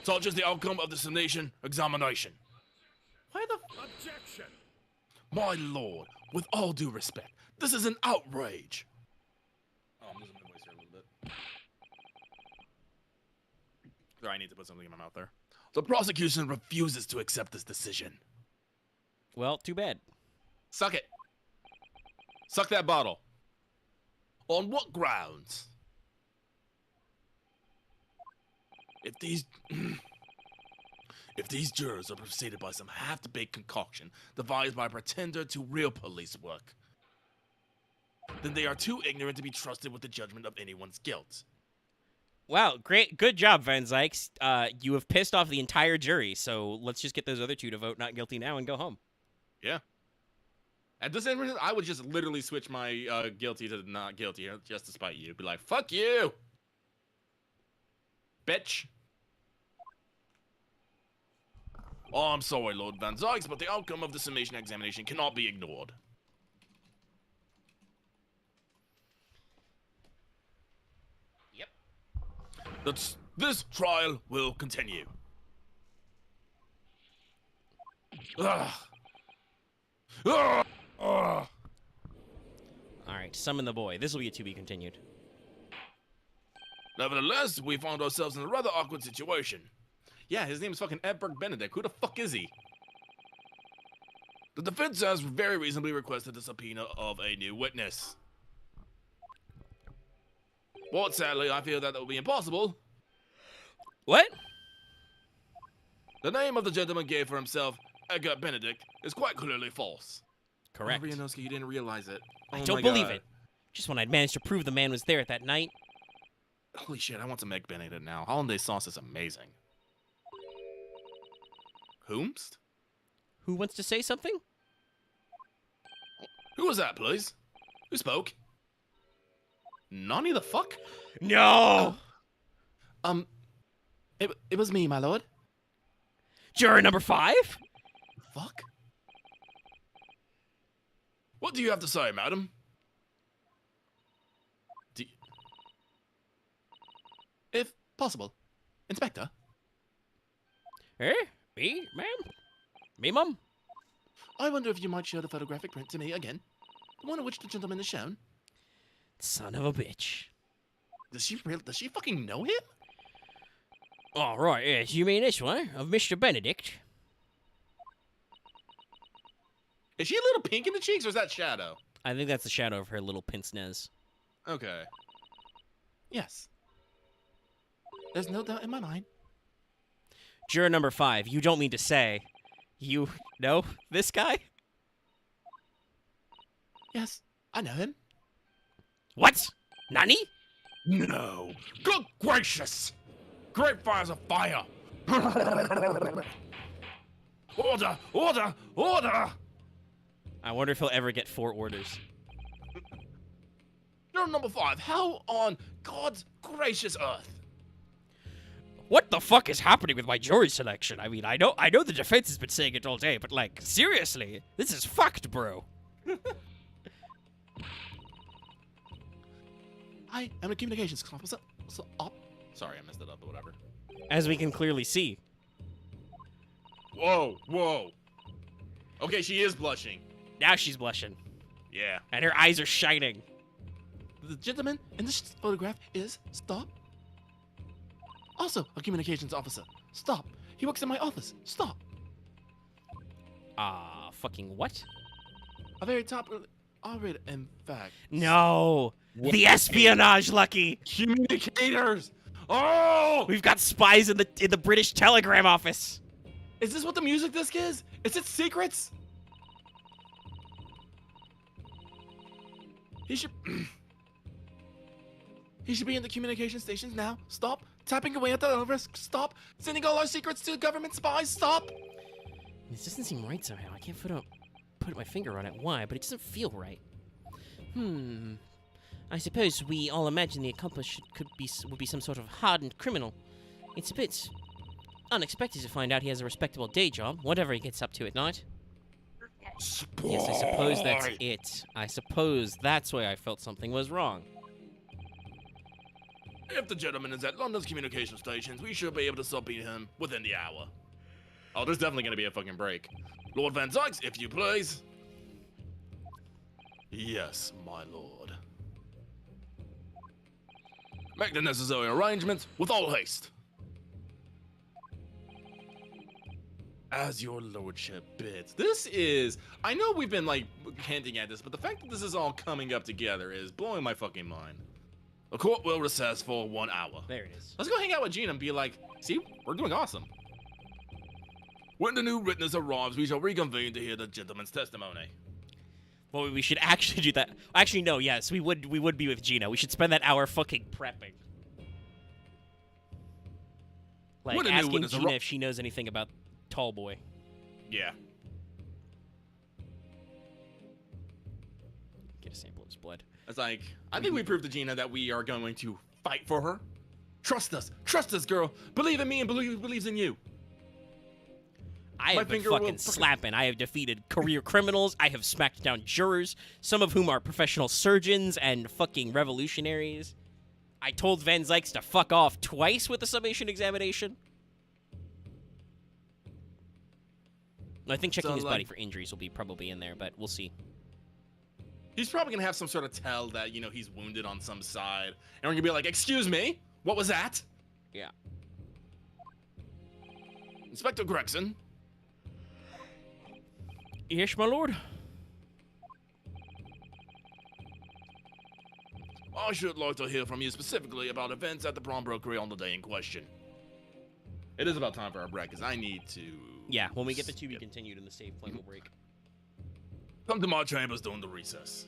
S3: Such is the outcome of the summation examination. Why the
S6: Objection.
S3: My lord, with all due respect, this is an outrage. Oh, I'm losing my voice here a little bit. Sorry, I need to put something in my mouth there. The prosecution refuses to accept this decision.
S2: Well, too bad.
S3: Suck it. Suck that bottle. On what grounds? If these jurors are preceded by some half-baked concoction devised by a pretender to real police work, then they are too ignorant to be trusted with the judgment of anyone's guilt.
S2: Wow, good job, Van Zykes. You have pissed off the entire jury, so let's just get those other 2 to vote not guilty now and go home.
S3: Yeah. At this end, I would just literally switch my guilty to not guilty just to spite you. Be like, fuck you! Bitch. Oh, I'm sorry, Lord Van Zykes, but the outcome of the summation examination cannot be ignored.
S2: Yep.
S3: This trial will continue. Ugh. Ugh. Ugh.
S2: All right, summon the boy. This will be a to be continued.
S3: Nevertheless, we found ourselves in a rather awkward situation. Yeah, his name is fucking Edberg Benedict. Who the fuck is he? The defense has very reasonably requested the subpoena of a new witness. But sadly, I feel that will be impossible.
S2: What?
S3: The name of the gentleman gave for himself, Edgar Benedict, is quite clearly false.
S2: Correct.
S3: Oh, Rianosuke, you didn't realize it.
S2: I
S3: Oh
S2: don't
S3: my
S2: believe
S3: God.
S2: it. Just when I'd managed to prove the man was there at that night.
S3: Holy shit, I want some Egg Benedict now. Hollandaise sauce is amazing. Whomst?
S2: Who wants to say something?
S3: Who was that, please? Who spoke? Nani the fuck?
S2: No!
S3: It was me, my lord.
S2: Juror number 5?
S3: Fuck? What do you have to say, madam? If possible. Inspector?
S2: Eh? Me, ma'am? Me, mum?
S3: I wonder if you might show the photographic print to me again. The one in which the gentleman is shown.
S2: Son of a bitch.
S3: Does she fucking know him?
S2: All right, yes, you mean this one, of Mr. Benedict?
S3: Is she a little pink in the cheeks, or is that Shadow?
S2: I think that's the shadow of her little pince nez.
S3: Okay. Yes. There's no doubt in my mind.
S2: Juror number 5, you don't mean to say you know this guy?
S3: Yes, I know him.
S2: What? Nani?
S3: No. Good gracious! Great fires of fire! Order! Order! Order!
S2: I wonder if he'll ever get 4 orders.
S3: Juror number 5, how on God's gracious earth?
S2: What the fuck is happening with my jury selection? I mean, I know the defense has been saying it all day, but like, seriously, this is fucked, bro.
S3: I am a communications officer. Sorry, I messed it up, but whatever.
S2: As we can clearly see.
S3: Whoa, whoa. Okay, she is blushing.
S2: Now she's blushing.
S3: Yeah.
S2: And her eyes are shining.
S3: The gentleman in this photograph is stop. Also, a communications officer. Stop. He works in my office. Stop.
S2: Fucking what?
S3: A very top operator, in fact.
S2: No! The espionage, Lucky!
S3: Communicators! Oh!
S2: We've got spies in the British Telegram office!
S3: Is this what the music disc is? Is it secrets? He should... He should be in the communication stations now. Stop. Tapping away at the risk. Stop. Sending all our secrets to government spies. Stop.
S2: This doesn't seem right somehow. I can't put my finger on it. Why? But it doesn't feel right. I suppose we all imagine the accomplice would be some sort of hardened criminal. It's a bit unexpected to find out he has a respectable day job, whatever he gets up to at night. Yes, I suppose that's it. I suppose that's why I felt something was wrong.
S3: If the gentleman is at London's communication stations, we should be able to subpoena him within the hour. Oh, there's definitely gonna be a fucking break. Lord Van Dykes, if you please. Yes, my lord. Make the necessary arrangements with all haste. As your lordship bids. This is... I know we've been, like, hinting at this, but the fact that this is all coming up together is blowing my fucking mind. The court will recess for 1 hour.
S2: There it is.
S3: Let's go hang out with Gina and be like, see, we're doing awesome. When the new witness arrives, we shall reconvene to hear the gentleman's testimony.
S2: Well, we should actually do that. Actually, no, yes, we would be with Gina. We should spend that hour fucking prepping. Like,
S3: When a new
S2: asking
S3: witness
S2: Gina if she knows anything about Tall Boy.
S3: Yeah.
S2: Get a sample of his blood.
S3: It's like, I think we proved to Gina that we are going to fight for her. Trust us, girl. Believe in me and believe who believes in you.
S2: I
S3: My
S2: have been
S3: finger will
S2: fucking slapping. I have defeated career criminals. I have smacked down jurors, some of whom are professional surgeons and fucking revolutionaries. I told Van Zykes to fuck off twice with the summation examination. I think checking
S3: So,
S2: his
S3: like-
S2: body for injuries will be probably in there, but we'll see.
S3: He's probably gonna have some sort of tell that, you know, he's wounded on some side. And we're gonna be like, excuse me? What was that?
S2: Yeah.
S3: Inspector Gregson?
S2: Yes, my lord.
S3: I should like to hear from you specifically about events at the pawnbrokery on the day in question.
S1: It is about time for our break, because I need to...
S2: Yeah, when we get the to be continued in the save point, we'll break.
S3: Come to my chambers during the recess.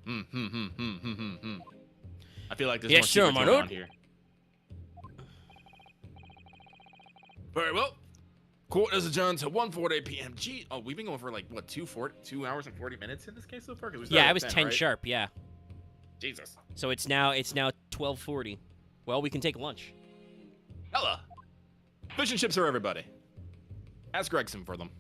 S1: I feel like there's
S5: Yes,
S1: more
S5: sir,
S1: secrets
S5: my
S1: going
S5: lord.
S1: on here.
S3: Very well.
S1: Court is adjourned to 1:40 p.m. Oh, we've been going for like, what, 2 hours and 40 minutes in this case so far? 'Cause we started
S2: Yeah,
S1: at
S2: it was 10
S1: right?
S2: sharp, yeah.
S1: Jesus.
S2: So it's now 12:40. Well, we can take lunch.
S1: Ella. Fish and chips are everybody. Ask Gregson for them.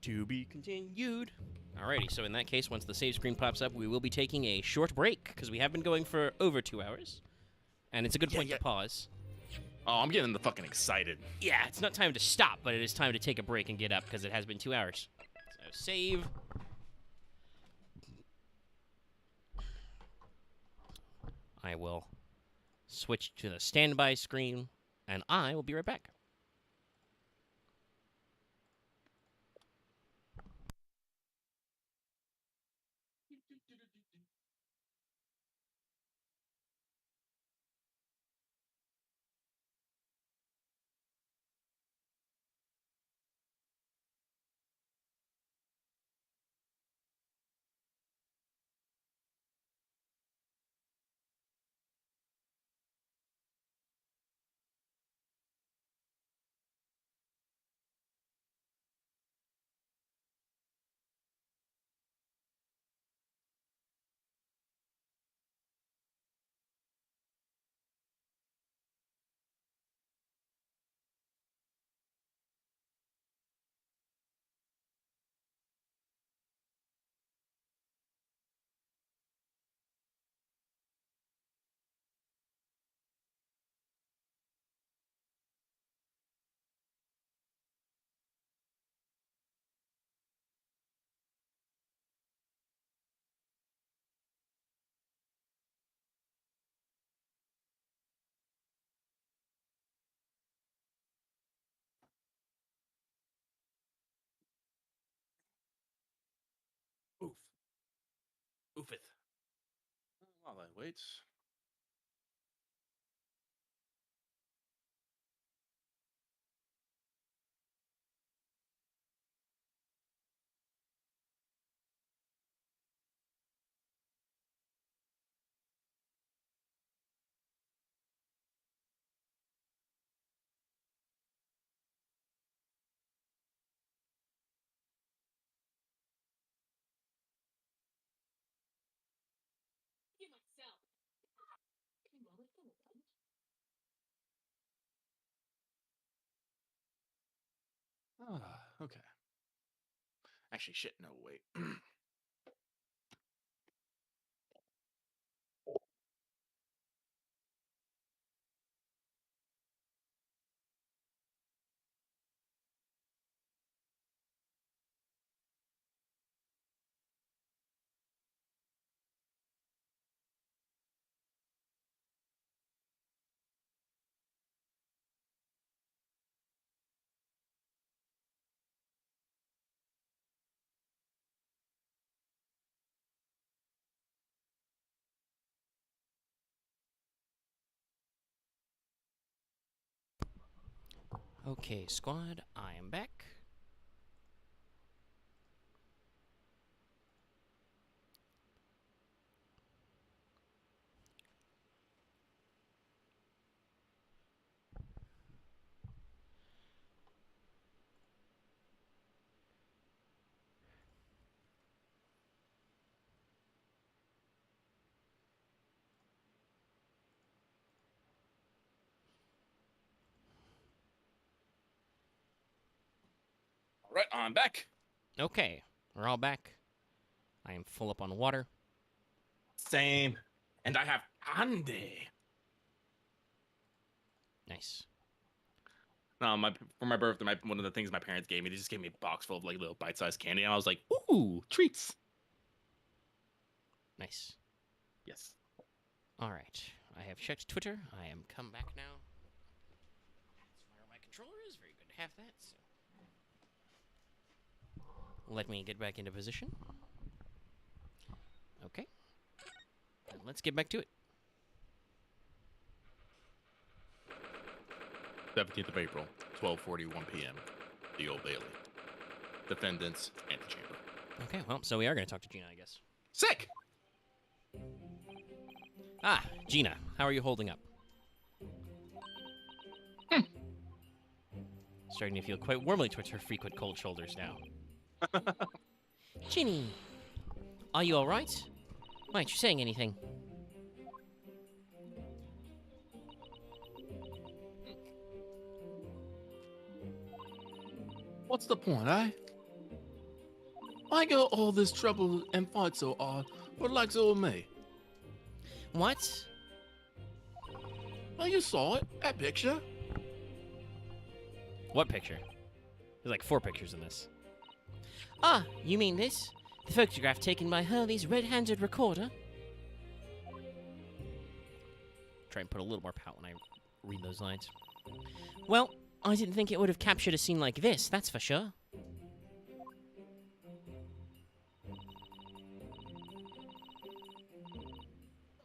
S2: To be continued. Alrighty, so in that case, once the save screen pops up, we will be taking a short break, because we have been going for over 2 hours. And it's a good point to pause.
S1: Oh, I'm getting the fucking excited.
S2: Yeah, it's not time to stop, but it is time to take a break and get up, because it has been 2 hours. So save. I will switch to the standby screen, and I will be right back.
S1: Oof. Oofeth. While that waits. Ah, okay. Actually, shit, no, wait.
S2: Okay, squad, I am back.
S1: All right, I'm back.
S2: Okay, we're all back. I am full up on water.
S1: Same. And I have candy.
S2: Nice.
S1: No, for my birthday, one of the things my parents gave me, they just gave me a box full of like little bite-sized candy, and I was like, ooh, treats.
S2: Nice.
S1: Yes.
S2: All right. I have checked Twitter. I am come back now. That's where my controller is. Very good to have that. So. Let me get back into position. Okay. Let's get back to it.
S3: 17th of April, 12:41 p.m. The Old Bailey. Defendant's antechamber.
S2: Okay, well, so we are going to talk to Gina, I guess.
S3: Sick!
S2: Ah, Gina, how are you holding up? Starting to feel quite warmly towards her frequent cold shoulders now. Ginny, are you all right? Why aren't you saying anything?
S3: What's the point, eh? Why go all this trouble and fight so hard for the likes of me?
S2: What?
S3: Well, you saw it, that picture.
S2: What picture? There's like 4 pictures in this. Ah, you mean this? The photograph taken by Hurley's red-handed recorder? Try and put a little more pout when I read those lines. Well, I didn't think it would have captured a scene like this, that's for sure.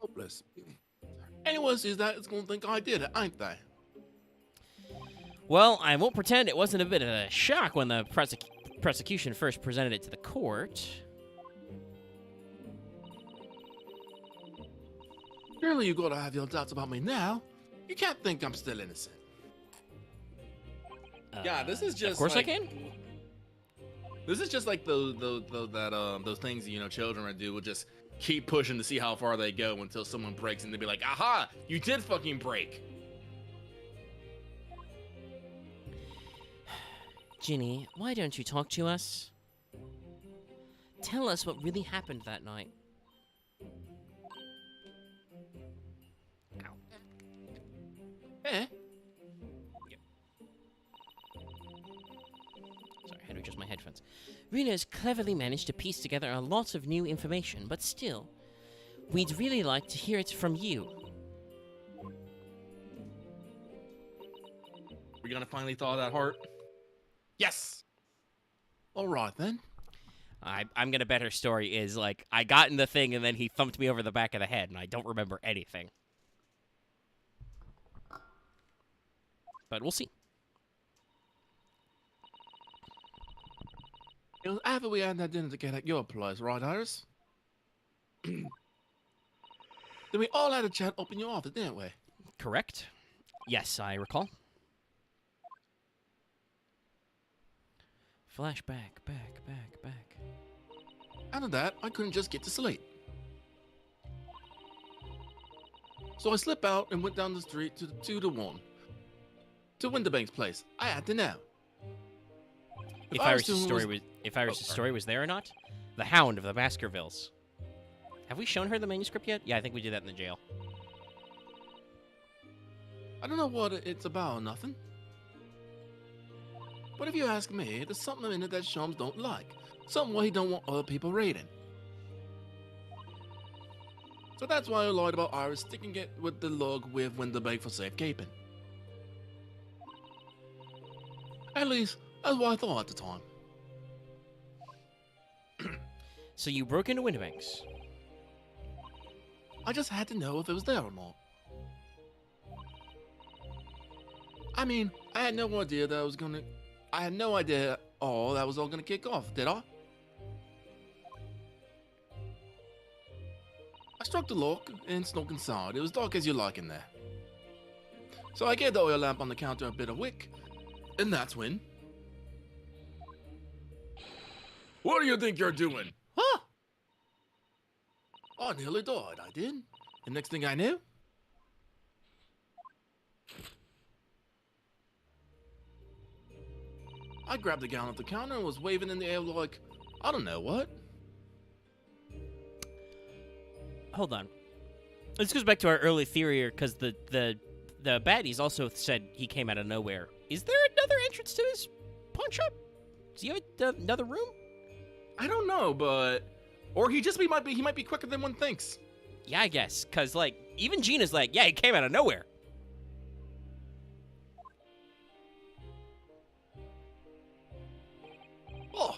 S3: Hopeless. Anyone sees that, it's gonna think I did it, ain't they?
S2: Well, I won't pretend it wasn't a bit of a shock when the prosecution first presented it to the court.
S3: Surely you gotta have your doubts about me now. You can't think I'm still innocent.
S1: Yeah, this is just.
S2: Of course
S1: like,
S2: I can.
S1: This is just like those things children would do. Will just keep pushing to see how far they go until someone breaks and they'll be like, "Aha! You did fucking break."
S2: Ginny, why don't you talk to us? Tell us what really happened that night. Ow.
S3: Eh?
S2: Sorry, I had to adjust my headphones. Rena's cleverly managed to piece together a lot of new information, but still, we'd really like to hear it from you.
S1: We're gonna finally thaw that heart.
S3: Yes! Alright then.
S2: I'm gonna bet her story is like, I got in the thing and then he thumped me over the back of the head and I don't remember anything. But we'll see.
S3: It was after we had that dinner together at your place, right, Iris? Then we all had a chat up in your office, didn't we?
S2: Correct? Yes, I recall. Flashback, back.
S3: After that, I couldn't just get to sleep. So I slipped out and went down the street to the 2-1. To Winterbank's place. I had to know.
S2: If Iris' story was there or not? The Hound of the Baskervilles. Have we shown her the manuscript yet? Yeah, I think we did that in the jail.
S3: I don't know what it's about or nothing. But if you ask me, there's something in it that Shums don't like. Something what he don't want other people reading. So that's why I lied about Iris sticking it with the log with Winterbank for safekeeping. At least, that's what I thought at the time.
S2: So you broke into Winterbank's.
S3: I just had to know if it was there or not. I mean, I had no idea that all that was all gonna kick off, did I? I struck the lock and snuck inside. It was dark as you like in there. So I gave the oil lamp on the counter a bit of wick, and that's when...
S1: What do you think you're doing?
S3: Huh? I nearly died, I did. And next thing I knew... I grabbed the gun off the counter and was waving in the air like, I don't know what.
S2: Hold on. This goes back to our early theory, because the baddies also said he came out of nowhere. Is there another entrance to his pawn shop? Does he have another room?
S1: I don't know, but or he might be quicker than one thinks.
S2: Yeah, I guess, because like even Gina's like, yeah, he came out of nowhere.
S3: Oh,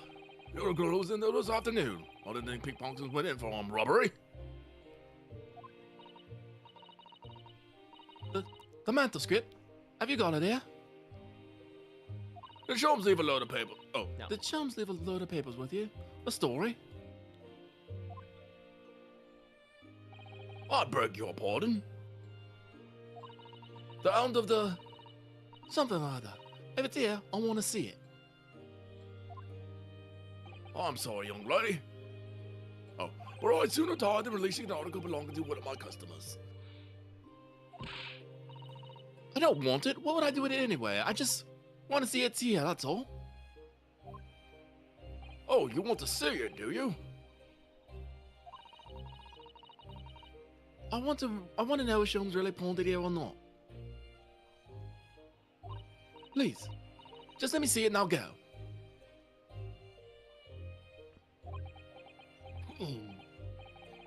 S3: you're a girl who was in there this afternoon. I didn't think pickpockets went in for armed robbery. The manuscript. Have you got it here?
S4: Did Sholmes leave a load of paper? Oh,
S2: No.
S3: Did Chums leave a load of papers with you? A story?
S4: I beg your pardon.
S3: The end of the... something like that. If it's here, I want to see it.
S4: I'm sorry, young lady. Oh, but I'd sooner die than releasing an article belonging to one of my customers.
S3: I don't want it. What would I do with it anyway? I just want to see it's here, that's all.
S4: Oh, you want to see it, do you?
S3: I want to know if Chums really pawned it here or not. Please, just let me see it and I'll go.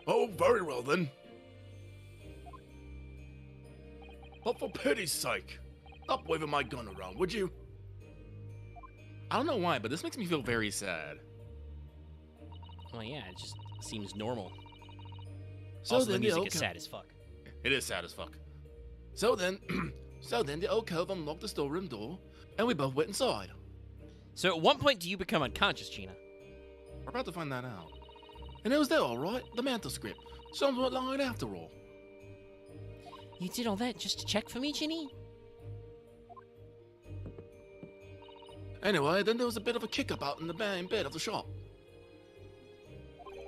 S4: Oh, very well then. But for pity's sake, stop waving my gun around, would you?
S1: I don't know why, but this makes me feel very sad.
S2: Well, yeah, it just seems normal.
S3: So
S2: Also, the
S3: then
S2: music
S3: old
S2: is
S3: co-
S2: sad as fuck.
S1: It is sad as fuck.
S3: So then the old cove unlocked the storeroom door, and we both went inside.
S2: So at what point do you become unconscious, Gina?
S3: We're about to find that out. And it was there, all right, the manuscript. Chums weren't lying after all.
S2: You did all that just to check for me, Ginny?
S3: Anyway, then there was a bit of a kick-up out in the main bed of the shop.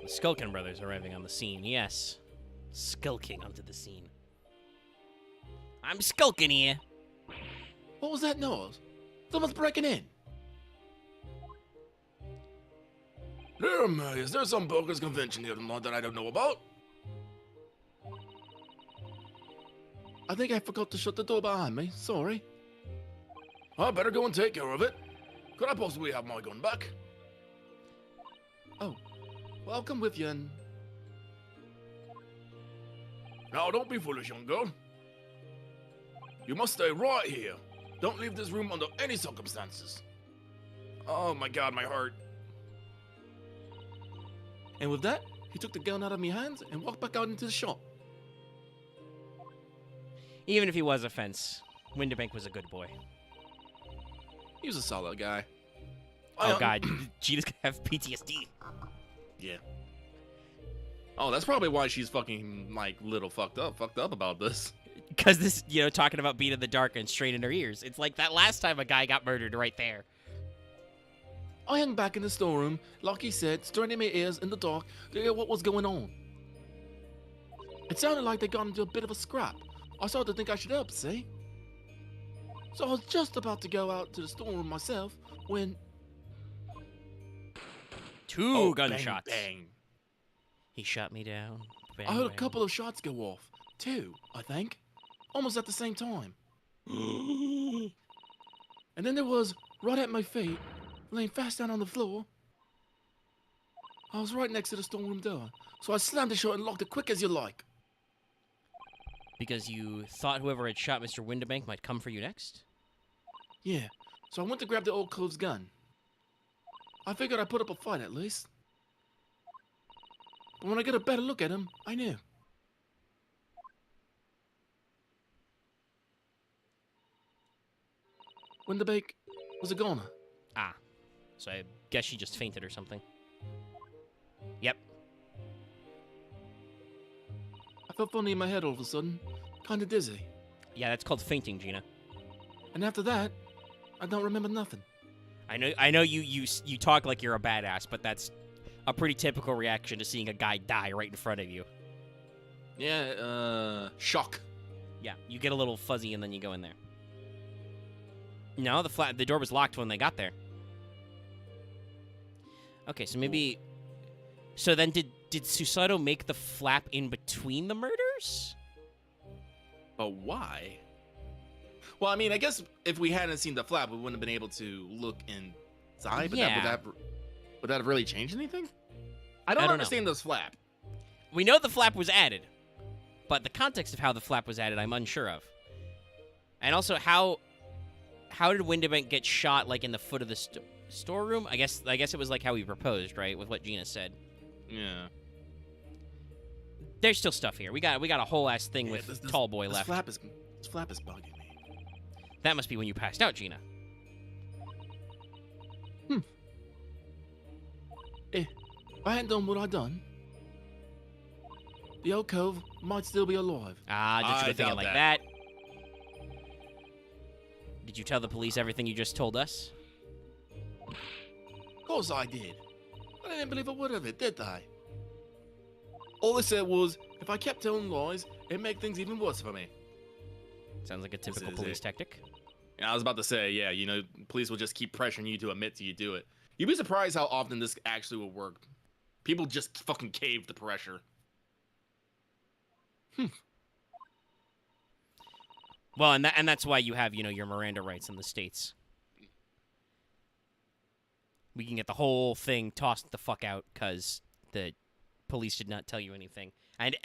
S2: The Skulkin brothers arriving on the scene, yes. Skulking onto the scene. I'm skulking here.
S3: What was that noise? Someone's breaking in.
S4: Dear me, is there some bogus convention here tonight that I don't know about?
S3: I think I forgot to shut the door behind me. Sorry.
S4: I better go and take care of it. Could I possibly have my gun back?
S3: Oh, well, I'll come with you and...
S4: Now, don't be foolish, young girl. You must stay right here. Don't leave this room under any circumstances. Oh my god, my heart.
S3: And with that, he took the gun out of my hands and walked back out into the shop.
S2: Even if he was a fence, Winterbank was a good boy.
S3: He was a solid guy.
S2: Oh god, Gina's gonna have PTSD.
S1: Yeah. Oh, that's probably why she's fucking, like, little fucked up about this.
S2: Because this, talking about being in the dark and straight in her ears. It's like that last time a guy got murdered right there.
S3: I hung back in the storeroom, like he said, straining my ears in the dark to hear what was going on. It sounded like they got into a bit of a scrap. I started to think I should help, see? So I was just about to go out to the storeroom myself when...
S2: Two gunshots.
S1: Bang.
S2: He shot me down. Bang,
S3: I heard a
S2: bang.
S3: couple of shots go off. Two, I think. Almost at the same time. And then there was, right at my feet, laying fast down on the floor. I was right next to the storeroom door, so I slammed it shut and locked it quick as you like.
S2: Because you thought whoever had shot Mr. Winterbank might come for you next?
S3: Yeah, so I went to grab the old cove's gun. I figured I'd put up a fight at least. But when I got a better look at him, I knew. Winterbank was a goner.
S2: Ah. So I guess she just fainted or something. Yep.
S3: I felt funny in my head all of a sudden, kinda dizzy.
S2: Yeah, that's called fainting, Gina.
S3: And after that, I don't remember nothing.
S2: I know you talk like you're a badass, but that's a pretty typical reaction to seeing a guy die right in front of you.
S1: Yeah, shock.
S2: Yeah, you get a little fuzzy and then you go in there. No, the door was locked when they got there. Okay, so maybe... So then did Susato make the flap in between the murders?
S1: But why? Well, I mean, I guess if we hadn't seen the flap, we wouldn't have been able to look inside. But
S2: Yeah.
S1: would that have really changed anything? I don't
S2: know.
S1: understand this flap.
S2: We know the flap was added, but the context of how the flap was added, I'm unsure of. And also, how did Winterbank get shot, like, in the foot of the storeroom? I guess it was like how he proposed, right, with what Gina said.
S1: Yeah.
S2: There's still stuff here. We got a whole ass thing with
S1: this
S2: Tall Boy
S1: this
S2: left.
S1: flap is
S3: flap is bugging me.
S2: That must be when you passed out, Gina.
S3: If I hadn't done what I done, the old cove might still be alive.
S2: Ah, did you
S1: I
S2: go thinking
S1: doubt
S2: like
S1: that.
S2: that? Did you tell the police everything you just told us?
S3: Of course I did. I didn't believe a word of it, did I?
S1: All they said was, if I kept telling lies, it'd make things even worse for me.
S2: Sounds like a typical
S1: is
S2: police
S1: it.
S2: tactic.
S1: And I was about to say, yeah, you know, police will just keep pressuring you to admit to you do it. You'd be surprised how often this actually will work. People just fucking cave the pressure.
S2: Well, and that's why you have, you know, your Miranda rights in the States. We can get the whole thing tossed the fuck out because the police did not tell you anything. And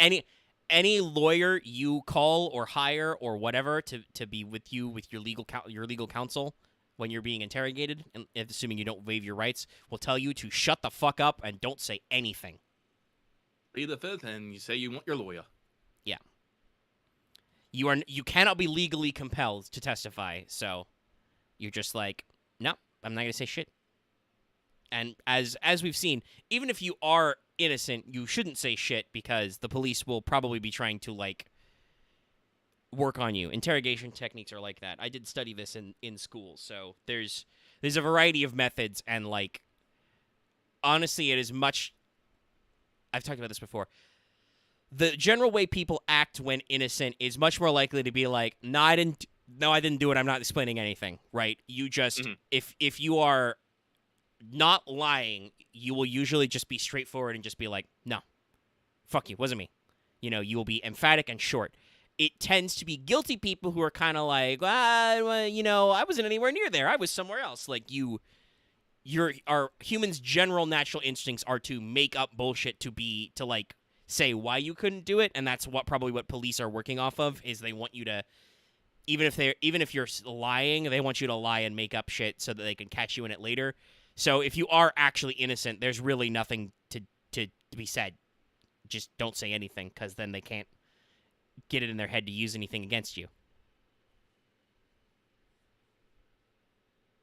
S2: any lawyer you call or hire or whatever to be with you with your legal counsel when you're being interrogated, and assuming you don't waive your rights, will tell you to shut the fuck up and don't say anything.
S1: Plead the fifth, and you say you want your lawyer.
S2: Yeah. You cannot be legally compelled to testify, so you're just like, no, I'm not gonna say shit. And as we've seen, even if you are innocent, you shouldn't say shit because the police will probably be trying to like work on you. Interrogation techniques are like that. I did study this in school, so there's a variety of methods, and like honestly, it is much. I've talked about this before. The general way people act when innocent is much more likely to be like, no, I didn't do it. I'm not explaining anything, right? You just if you are not lying, you will usually just be straightforward and just be like, no, fuck you, wasn't me. You know, you will be emphatic and short. It tends to be guilty people who are kind of like, well, you know, I wasn't anywhere near there. I was somewhere else. Like our humans' general natural instincts are to make up bullshit to like say why you couldn't do it, and that's probably what police are working off of. Is they want you to, even if you're lying, they want you to lie and make up shit so that they can catch you in it later. So if you are actually innocent, there's really nothing to be said. Just don't say anything, because then they can't get it in their head to use anything against you.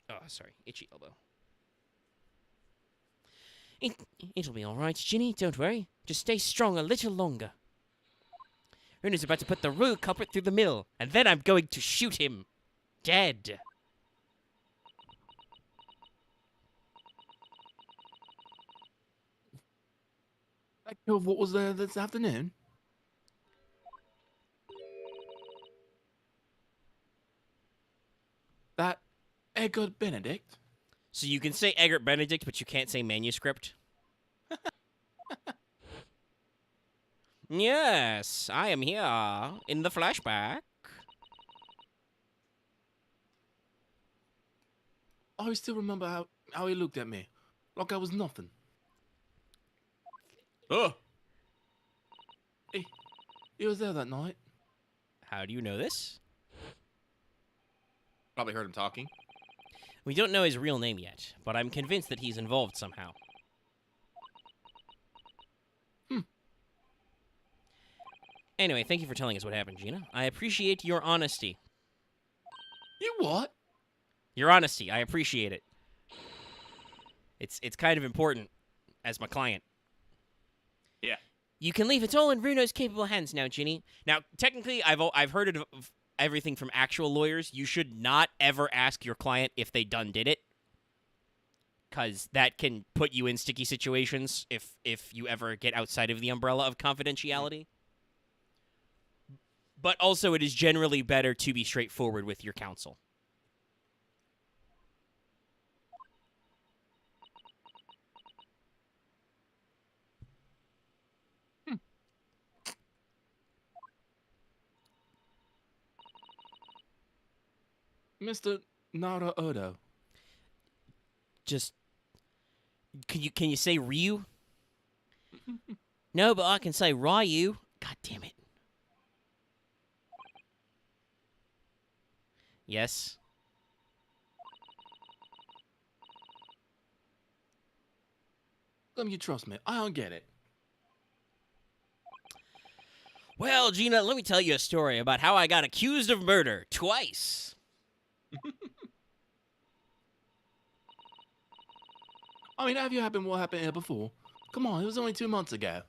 S2: Oh, sorry, itchy elbow. It'll be all right, Ginny. Don't worry. Just stay strong a little longer. Runa's about to put the real culprit through the mill, and then I'm going to shoot him dead.
S3: That cove what was there this afternoon? That Eggert Benedict?
S2: So you can say Eggert Benedict, but you can't say manuscript? Yes, I am here in the flashback.
S3: I still remember how he looked at me. Like I was nothing.
S1: Oh,
S3: He was there that night.
S2: How do you know this?
S1: probably heard him talking.
S2: We don't know his real name yet, but I'm convinced that he's involved somehow. Anyway, thank you for telling us what happened, Gina. I appreciate your honesty.
S3: You what?
S2: Your honesty, I appreciate it. It's kind of important as my client.
S1: Yeah.
S2: You can leave it all in Runo's capable hands now, Ginny. Now, technically, I've heard of everything from actual lawyers. You should not ever ask your client if they done did it, because that can put you in sticky situations if you ever get outside of the umbrella of confidentiality. But also, it is generally better to be straightforward with your counsel.
S3: Mr. Nara Odo.
S2: Just can you say Ryu? No, but I can say Ryu. God damn it. Yes.
S3: Come you trust me. I don't get it.
S2: Well, Gina, let me tell you a story about how I got accused of murder twice.
S3: I mean, have you happened what happened here before? Come on, it was only 2 months ago.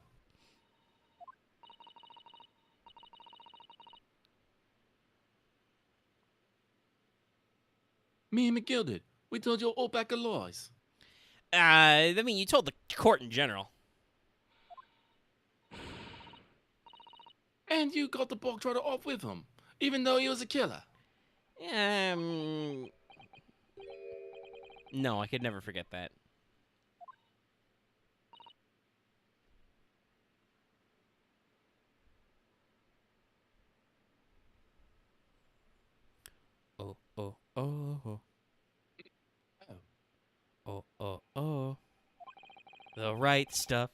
S3: Me and McGill did. We told you all back of lies.
S2: I mean, you told the court in general.
S3: And you got the bog trotter off with him, even though he was a killer.
S2: No, I could never forget that. Oh, oh, oh. Oh, oh, oh. The right stuff.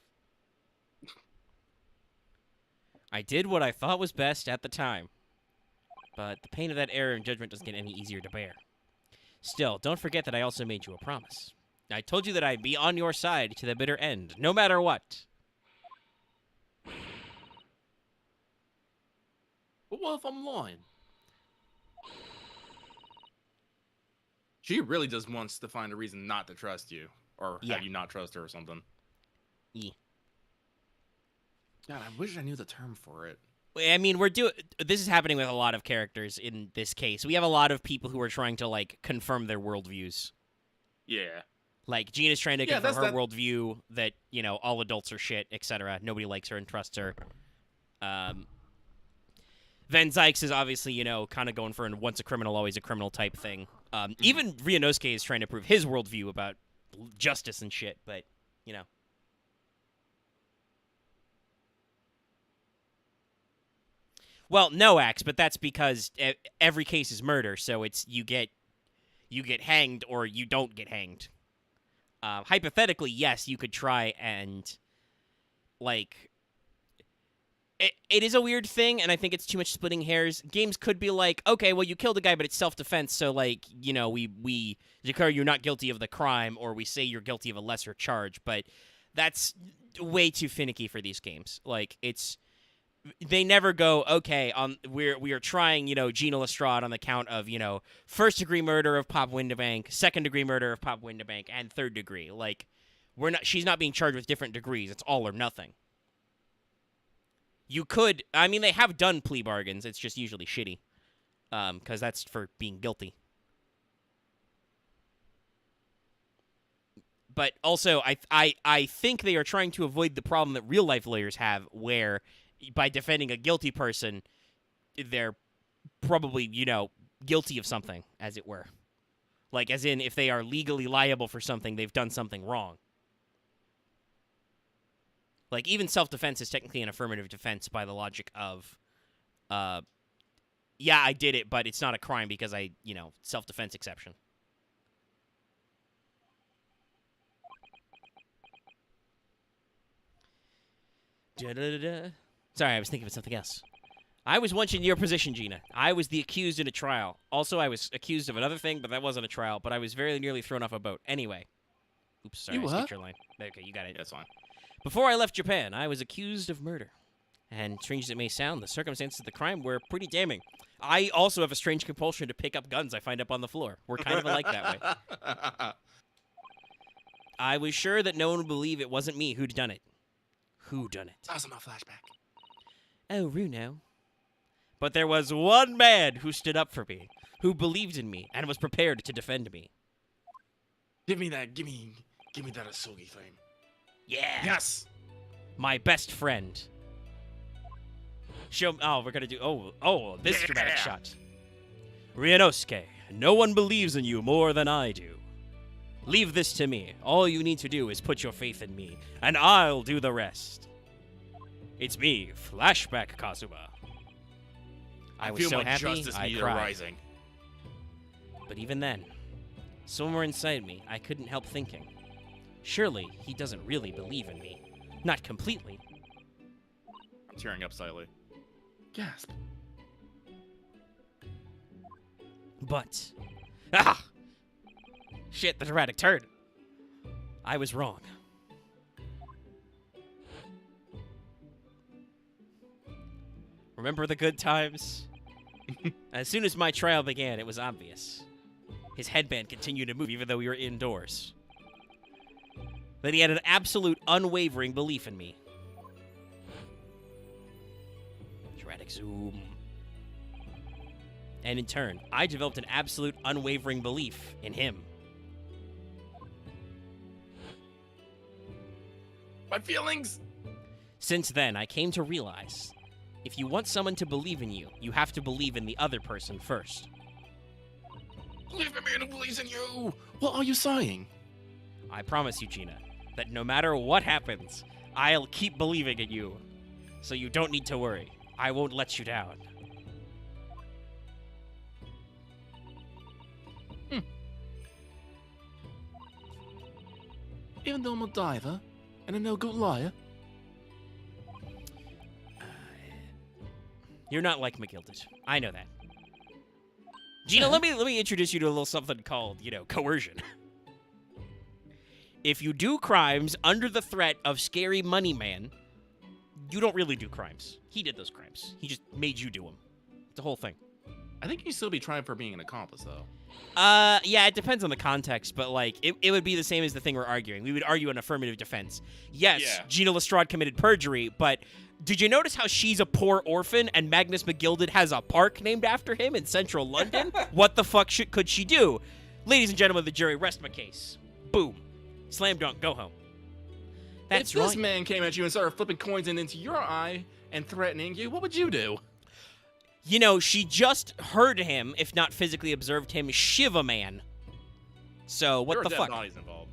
S2: I did what I thought was best at the time. But the pain of that error in judgment doesn't get any easier to bear. Still, don't forget that I also made you a promise. I told you that I'd be on your side to the bitter end, no matter what.
S3: But what if I'm lying?
S1: She really just wants to find a reason not to trust you, or
S2: Yeah.
S1: have you not trust her or something.
S2: Yeah.
S1: God, I wish I knew the term for it.
S2: I mean, this is happening with a lot of characters in this case. We have a lot of people who are trying to, like, confirm their worldviews.
S1: Yeah.
S2: Like, Gina's trying to
S1: Yeah,
S2: confirm her
S1: that's that-
S2: worldview that, you know, all adults are shit, etc. Nobody likes her and trusts her. Van Zykes is obviously, you know, kind of going for an once a criminal, always a criminal type thing. Even Ryunosuke is trying to prove his worldview about justice and shit, but, you know. Well, no, Axe, but that's because every case is murder, so it's you get hanged or you don't get hanged. Hypothetically, yes, you could try and, like, it is a weird thing, and I think it's too much splitting hairs. Games could be like, okay, well, you killed a guy, but it's self-defense, so, like, you know, we declare you're not guilty of the crime, or we say you're guilty of a lesser charge, but that's way too finicky for these games. Like, they never go, okay, we are trying, you know, Gina Lestrade on the count of, you know, first-degree murder of Pop Windabank, second-degree murder of Pop Windabank, and third-degree. Like, she's not being charged with different degrees. It's all or nothing. You could, I mean, they have done plea bargains. It's just usually shitty, because that's for being guilty. But also, I think they are trying to avoid the problem that real-life lawyers have, where by defending a guilty person, they're probably, you know, guilty of something, as it were. Like, as in, if they are legally liable for something, they've done something wrong. Like, even self-defense is technically an affirmative defense by the logic of, yeah, I did it, but it's not a crime because self-defense exception. Da-da-da-da. Sorry, I was thinking of something else. I was once in your position, Gina. I was the accused in a trial. Also, I was accused of another thing, but that wasn't a trial, but I was very nearly thrown off a boat. Anyway. Oops, sorry, I skipped your line. Okay, you got it.
S1: That's fine.
S2: Before I left Japan, I was accused of murder. And strange as it may sound, the circumstances of the crime were pretty damning. I also have a strange compulsion to pick up guns I find up on the floor. We're kind of alike that way. I was sure that no one would believe it wasn't me who'd done it. Who done it?
S3: That was my flashback.
S2: Oh, Runo. But there was one man who stood up for me, who believed in me, and was prepared to defend me.
S3: Give me that Asogi thing.
S2: Yeah.
S3: Yes.
S2: My best friend. We're gonna do, this dramatic shot. Ryunosuke, no one believes in you more than I do. Leave this to me. All you need to do is put your faith in me, and I'll do the rest. It's me, Flashback Kazuma. I was
S1: feel
S2: so
S1: my
S2: happy,
S1: justice
S2: I
S1: meter
S2: cried.
S1: rising.
S2: But even then, somewhere inside me, I couldn't help thinking, surely he doesn't really believe in me. Not completely.
S1: I'm tearing up slightly.
S3: Gasp.
S2: But, shit, the dramatic turn. I was wrong. Remember the good times? As soon as my trial began, it was obvious. His headband continued to move even though we were indoors. But he had an absolute unwavering belief in me. Dramatic zoom. And in turn, I developed an absolute unwavering belief in him.
S4: My feelings.
S2: Since then, I came to realize, if you want someone to believe in you, you have to believe in the other person first.
S4: Believe in me and believes in you.
S3: What are you saying?
S2: I promise you, Gina, that no matter what happens, I'll keep believing in you. So you don't need to worry. I won't let you down.
S3: Even though I'm a diver and a no good liar.
S2: You're not like McGilded. I know that. Gina, let me introduce you to a little something called, coercion. If you do crimes under the threat of scary money man, you don't really do crimes. He did those crimes. He just made you do them. It's a whole thing.
S1: I think you'd still be trying for being an accomplice, though.
S2: Yeah, it depends on the context, but, it would be the same as the thing we're arguing. We would argue an affirmative defense. Yes,
S1: Yeah.
S2: Gina Lestrade committed perjury, but did you notice how she's a poor orphan and Magnus McGilded has a park named after him in central London? What the fuck could she do? Ladies and gentlemen of the jury, rest my case. Boom. Slam dunk, go home. That's
S1: if this
S2: right.
S1: man came at you and started flipping coins into your eye and threatening you, what would you do?
S2: She just heard him, if not physically observed him, shiv a man. So, what
S1: there
S2: the
S1: are dead
S2: fuck?
S1: bodies involved.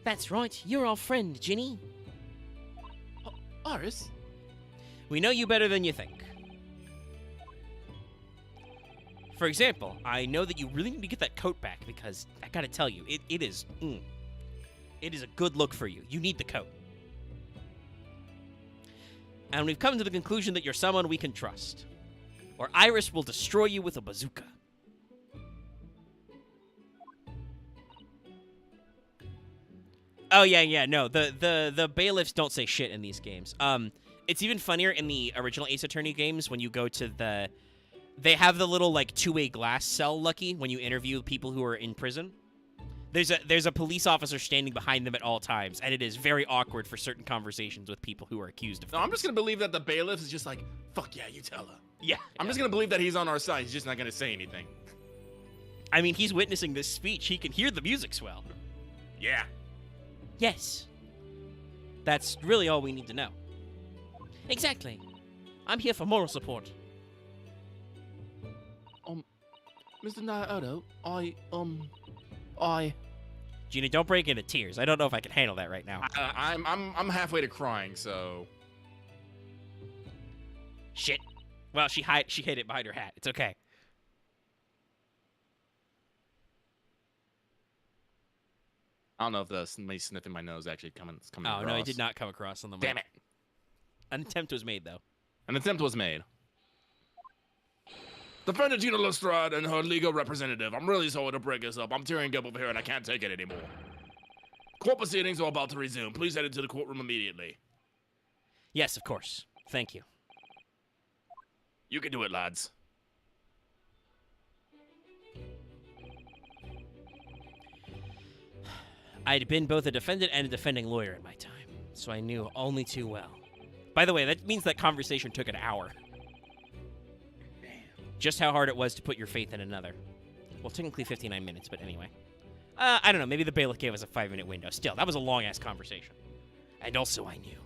S2: That's right. You're our friend, Ginny.
S3: Iris?
S2: We know you better than you think. For example, I know that you really need to get that coat back because I gotta tell you, it is a good look for you. You need the coat. And we've come to the conclusion that you're someone we can trust, or Iris will destroy you with a bazooka. Oh yeah, no. The bailiffs don't say shit in these games. It's even funnier in the original Ace Attorney games when you go to they have the little two-way glass cell, Lucky, when you interview people who are in prison. There's a police officer standing behind them at all times, and it is very awkward for certain conversations with people who are accused of
S1: No, I'm just gonna believe that the bailiff is just like, fuck yeah, you tell her.
S2: Yeah.
S1: I'm just gonna believe that he's on our side. He's just not gonna say anything.
S2: I mean, he's witnessing this speech. He can hear the music swell.
S1: Yeah.
S2: Yes. That's really all we need to know. Exactly. I'm here for moral support.
S3: Mr. Naoto,
S2: Gina, don't break into tears. I don't know if I can handle that right now.
S1: I'm halfway to crying, so.
S2: Shit. Well, she hid it behind her hat. It's okay.
S1: I don't know if me sniffing my nose actually coming.
S2: Oh,
S1: across.
S2: no, it did not come across on the mic.
S1: Damn it!
S2: An attempt was made, though.
S1: An attempt was made.
S4: Defendant Gina Lestrade and her legal representative. I'm really sorry to break this up. I'm tearing up over here and I can't take it anymore. Court proceedings are about to resume. Please head into the courtroom immediately.
S2: Yes, of course. Thank you.
S4: You can do it, lads.
S2: I'd been both a defendant and a defending lawyer in my time, so I knew only too well. By the way, that means that conversation took an hour. Just how hard it was to put your faith in another. Well, technically 59 minutes, but anyway. I don't know, maybe the bailiff gave us a 5-minute window. Still, that was a long-ass conversation. And also I knew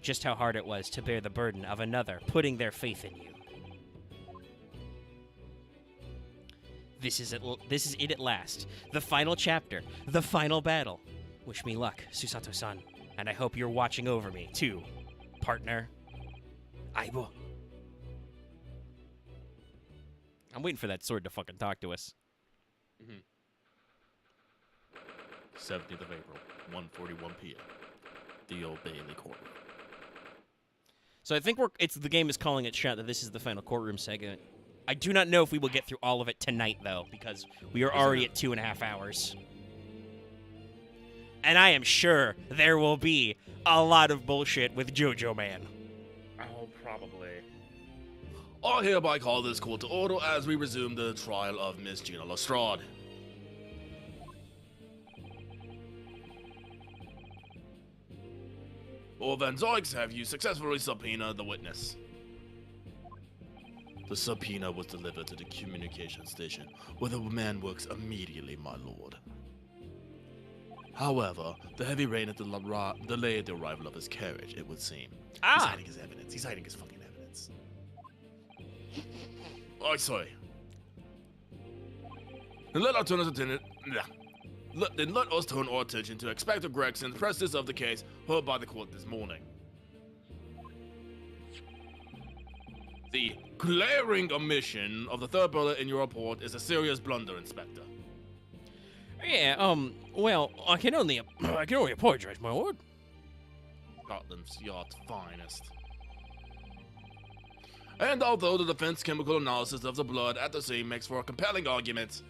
S2: just how hard it was to bear the burden of another putting their faith in you. This is it at last. The final chapter. The final battle. Wish me luck, Susato-san. And I hope you're watching over me, too, partner. Aibo. I'm waiting for that sword to fucking talk to us.
S3: 17th of April, 1:41 p.m. The Old Bailey courtroom.
S2: So I think the game is calling it shot that this is the final courtroom segment. I do not know if we will get through all of it tonight, though, because we are already at 2.5 hours. And I am sure there will be a lot of bullshit with Jojo Man.
S1: Oh, probably.
S3: I hereby call this court to order as we resume the trial of Miss Gina Lestrade. Or Van Zykes, have you successfully subpoenaed the witness? The subpoena was delivered to the communication station, where the man works immediately, my lord. However, the heavy rain had delayed the arrival of his carriage, it would seem. He's hiding his evidence. He's hiding his fucking evidence. I say. Then let us turn our attention to Inspector Gregson's presence of the case heard by the court this morning. The glaring omission of the third bullet in your report is a serious blunder, Inspector.
S2: Yeah, well, I can only apologize, my lord.
S3: Scotland Yard's finest. And although the defense chemical analysis of the blood at the scene makes for a compelling argument,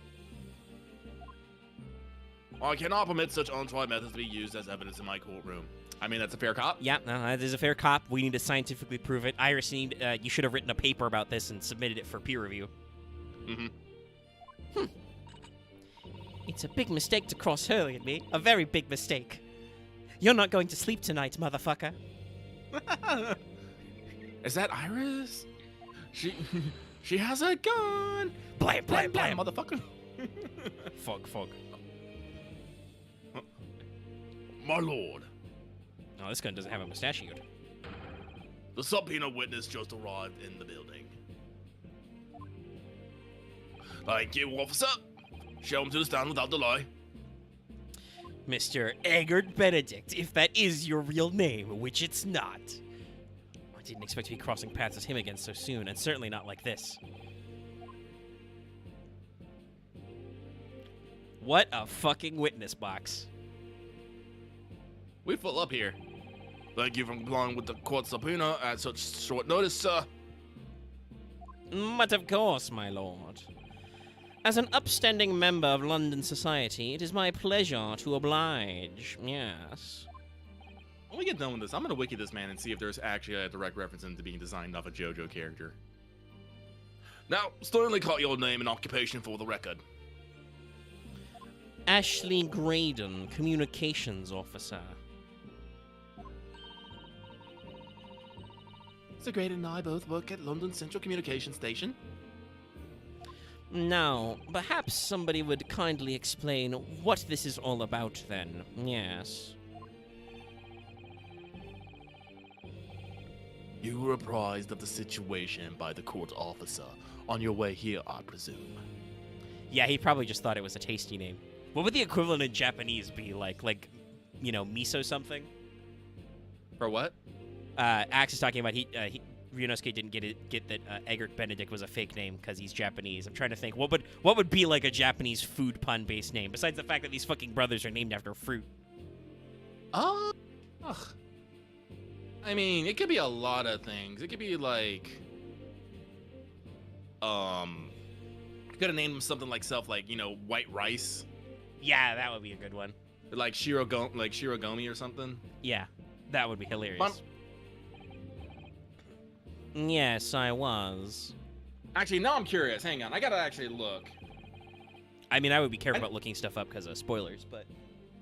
S3: I cannot permit such untried methods to be used as evidence in my courtroom.
S1: I mean, that's a fair cop.
S2: Yeah, no, that is a fair cop. We need to scientifically prove it. Iris, you should have written a paper about this and submitted it for peer review.
S3: Mm-hmm.
S2: It's a big mistake to cross Hurley and me. A very big mistake. You're not going to sleep tonight, motherfucker.
S1: Is that Iris? She has a gun.
S2: Blam, blam, blam.
S1: Motherfucker.
S2: Fog.
S3: My lord,
S2: Oh, this gun doesn't have a mustachioed.
S3: the subpoena witness just arrived in the building. Thank you, officer. Show him to the stand without delay.
S2: Mr. Eggert Benedict, if that is your real name, which it's not. I didn't expect to be crossing paths with him again so soon, and certainly not like this. What a fucking witness box.
S1: We full up here.
S3: Thank you for complying with the court subpoena at such short notice, sir.
S2: But of course, my lord. As an upstanding member of London society, it is my pleasure to oblige. Yes.
S1: When we get done with this, I'm gonna wiki this man and see if there's actually a direct reference into being designed off a JoJo character.
S3: Now, sternly call your name and occupation for the record.
S2: Ashley Graydon, Communications Officer.
S3: Sir Graydon and I both work at London Central Communication Station.
S2: Now, perhaps somebody would kindly explain what this is all about then. Yes.
S3: You were apprised of the situation by the court officer on your way here, I presume.
S2: Yeah, he probably just thought it was a tasty name. What would the equivalent in Japanese be? Like, miso something?
S1: For what?
S2: Axe is talking about Ryunosuke didn't get that Eggert Benedict was a fake name because he's Japanese. I'm trying to think what would be like a Japanese food pun based name besides the fact that these fucking brothers are named after fruit.
S1: Ugh. I mean, it could be a lot of things. It could be like, could have named him something like white rice,
S2: Yeah, that would be a good one.
S1: like Shirogami or something.
S2: Yeah, that would be hilarious. Yes, I was.
S1: Actually, now I'm curious. Hang on, I gotta actually look.
S2: I mean, I would be careful about looking stuff up because of spoilers, but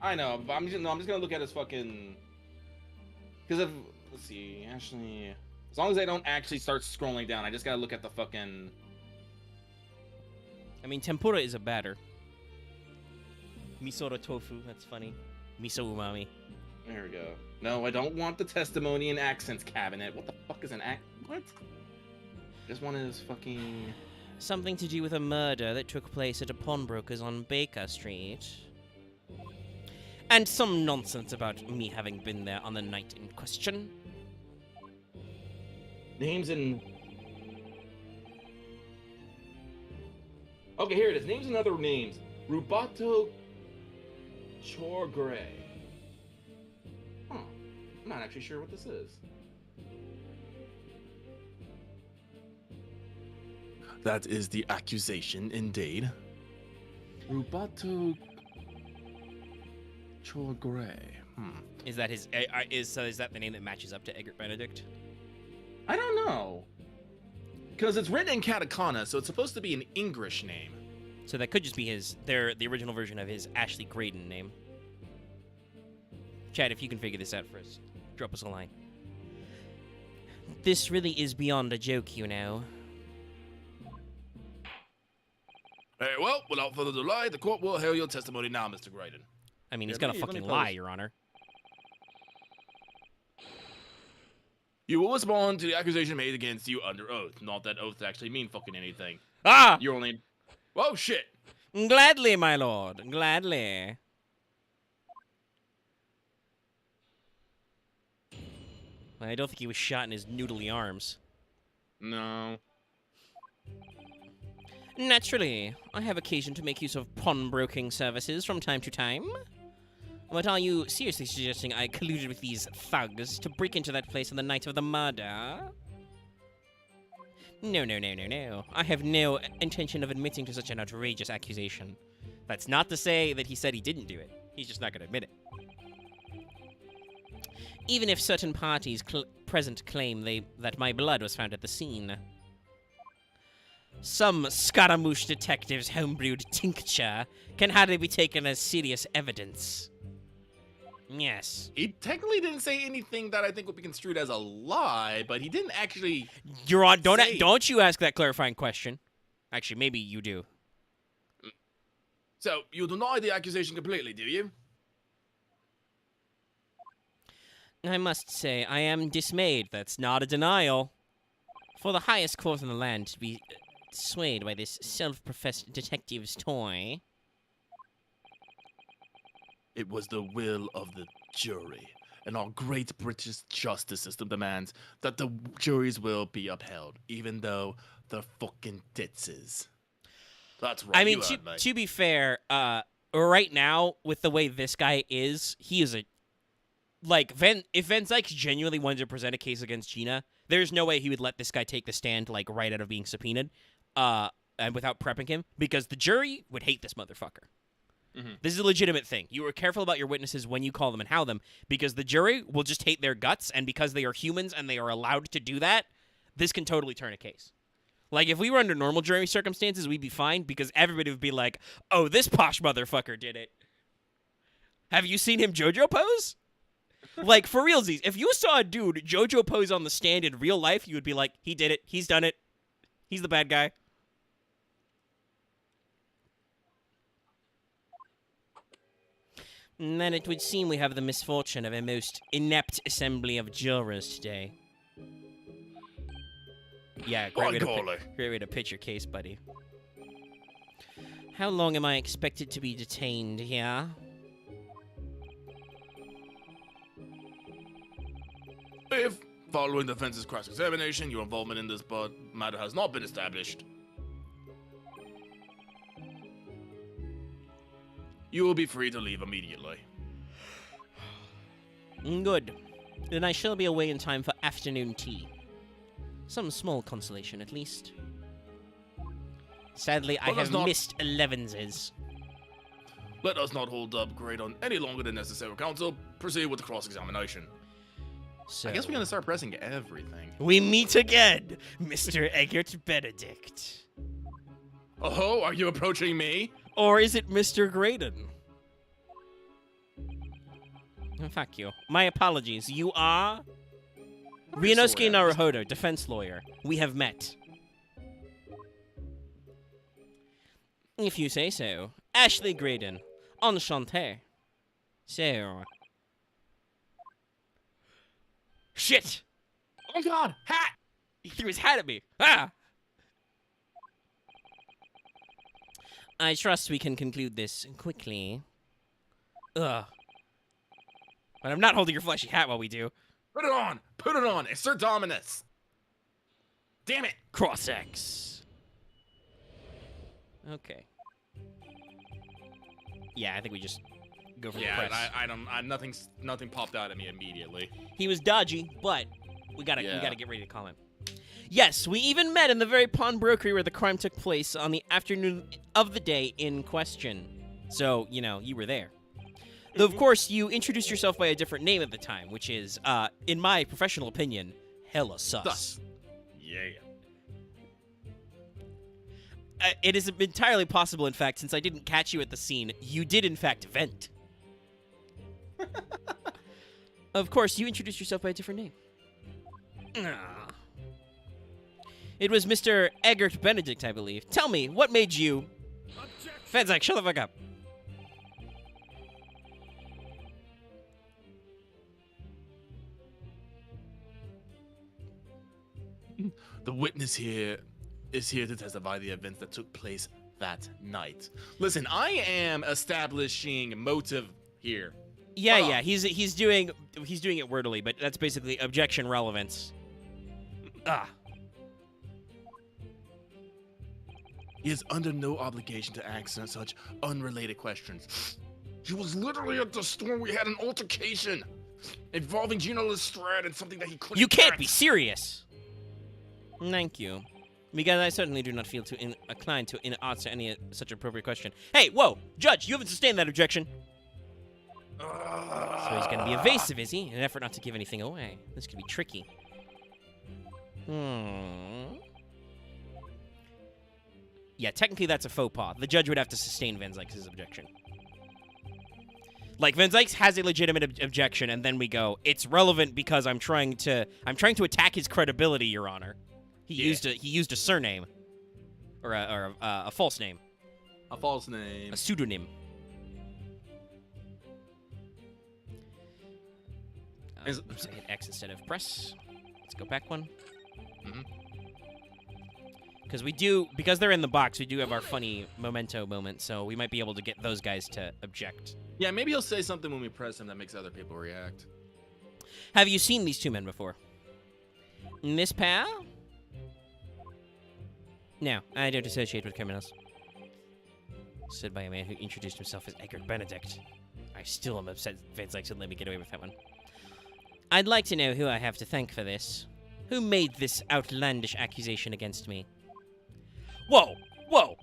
S1: I know, but I'm just gonna look at his fucking. Because let's see, Ashley. As long as I don't actually start scrolling down, I just gotta look at the fucking.
S2: I mean, tempura is a batter. Misoro tofu, that's funny. Miso umami.
S1: There we go. No, I don't want the testimony and accents cabinet. What the fuck is an What? Just wanted his fucking.
S2: Something to do with a murder that took place at a pawnbroker's on Baker Street. And some nonsense about me having been there on the night in question.
S1: Names and. Okay, here it is. Names and other names. Rubato Chorgray. Huh. I'm not actually sure what this is.
S3: That is the accusation, indeed.
S1: Rubato
S3: Spectral Gray.
S2: Is that his? Is that the name that matches up to Egbert Benedict?
S1: I don't know. Because it's written in katakana, so it's supposed to be an English name.
S2: So that could just be the original version of his Ashley Graydon name. Chad, if you can figure this out for us, drop us a line. This really is beyond a joke, you know.
S4: Very well, without further delay, the court will hear your testimony now, Mr. Graydon.
S2: I mean, he's
S1: Yeah,
S2: gonna
S1: let me
S2: fucking
S1: pose.
S2: lie, Your Honor.
S4: You will respond to the accusation made against you under oath. Not that oaths actually mean fucking anything.
S2: Ah!
S1: You're only.
S4: Whoa, shit!
S2: Gladly, my lord. Gladly. I don't think he was shot in his noodly arms.
S1: No.
S2: Naturally, I have occasion to make use of pawnbroking services from time to time. But are you seriously suggesting I colluded with these thugs to break into that place on the night of the murder? No, no, no, no, no. I have no intention of admitting to such an outrageous accusation. That's not to say that he said he didn't do it. He's just not going to admit it. Even if certain parties present claim that my blood was found at the scene. Some Scaramouche detective's homebrewed tincture can hardly be taken as serious evidence. Yes.
S1: He technically didn't say anything that I think would be construed as a lie, but he didn't actually.
S2: You're on.
S1: Say-
S2: Don't you ask that clarifying question. Actually, maybe you do.
S4: So, you deny the accusation completely, do you?
S2: I must say, I am dismayed. That's not a denial. For the highest court in the land to be swayed by this self-professed detective's toy.
S3: It was the will of the jury, and our great British justice system demands that the jury's will be upheld, even though they're fucking ditzes.
S4: That's right.
S2: I mean,
S4: you heard me.
S2: to be fair, right now, with the way this guy is, he is a... Like, if Van Zyke genuinely wanted to present a case against Gina, there's no way he would let this guy take the stand, like, right out of being subpoenaed, and without prepping him, because the jury would hate this motherfucker.
S1: Mhm.
S2: This is a legitimate thing. You are careful about your witnesses when you call them and how them, because the jury will just hate their guts, and because they are humans and they are allowed to do that, this can totally turn a case. Like, if we were under normal jury circumstances, we'd be fine, because everybody would be like, oh, this posh motherfucker did it. Have you seen him Jojo pose? Like, for realsies, if you saw a dude Jojo pose on the stand in real life, you would be like, he did it, he's done it, he's the bad guy. And then it would seem we have the misfortune of a most inept assembly of jurors today. Yeah, great way to pitch your case, buddy. How long am I expected to be detained here?
S4: If, following the defense's cross-examination, your involvement in this matter has not been established, you will be free to leave immediately.
S2: Good. Then I shall be away in time for afternoon tea. Some small consolation, at least. Sadly, I
S4: Well, that's
S2: have
S4: not-
S2: missed 11s.
S4: Let us not hold up grade on any longer than necessary, counsel. Proceed with the cross-examination.
S2: So
S1: I guess we're gonna start pressing everything.
S2: we meet again, Mr. Egbert Benedict.
S4: Oh, are you approaching me?
S2: Or is it Mr. Graydon? Oh, fuck you. My apologies. You are? Ryunosuke Naruhodo, defense lawyer. We have met. If you say so. Ashley Graydon. Enchanté. So... Shit!
S1: Oh God, hat!
S2: He threw his hat at me. Ah! I trust we can conclude this quickly. Ugh. But I'm not holding your fleshy hat while we do.
S4: Put it on! Put it on! It's Sir Dominus! Damn it!
S2: Cross-X. Okay. Yeah, I think we just go for the
S1: Yeah,
S2: press.
S1: nothing popped out at me immediately.
S2: He was dodgy, but we gotta
S1: Yeah.
S2: get ready to call him. Yes, we even met in the very pawnbrokery where the crime took place on the afternoon of the day in question. So, you know, you were there. Though, of course, you introduced yourself by a different name at the time, which is, in my professional opinion, hella sus.
S3: Thus. Yeah.
S2: It is entirely possible, in fact, since I didn't catch you at the scene, you did, in fact, vent. Of course, you introduced yourself by a different name. It was Mr. Eggert Benedict, I believe. Tell me, what made you... Fedzak, shut the fuck up.
S3: The witness here is here to testify the events that took place that night.
S1: Listen, I am establishing motive here.
S2: Yeah,
S1: Hold on.
S2: yeah, he's doing it wordily, but that's basically objection relevance.
S3: He is under no obligation to answer such unrelated questions.
S4: He was literally at the store. We had an altercation involving Gino Lestrade and something that he couldn't
S2: You can't
S4: get.
S2: be serious. Thank you. Because I certainly do not feel too inclined to answer any such appropriate question. Hey, whoa! Judge, you haven't sustained that objection. So he's gonna be evasive, is he? In an effort not to give anything away. This could be tricky. Yeah, technically that's a faux pas. The judge would have to sustain Van Zykes' objection. Like, Van Zykes has a legitimate objection, and then we go, it's relevant because I'm trying to attack his credibility, Your Honor. He used a surname. Or a false name.
S1: A false name.
S2: A pseudonym. Oops, I hit X instead of press. Let's go back one. Because they're in the box, we do have our funny memento moment, so we might be able to get those guys to object.
S1: Yeah, maybe he'll say something when we press him that makes other people react.
S2: Have you seen these two men before? Miss Pal? No, I don't associate with criminals. Said by a man who introduced himself as Eggert Benedict. I still am upset Van Zykes would let me get away with that one. I'd like to know who I have to thank for this. Who made this outlandish accusation against me? Whoa! Whoa!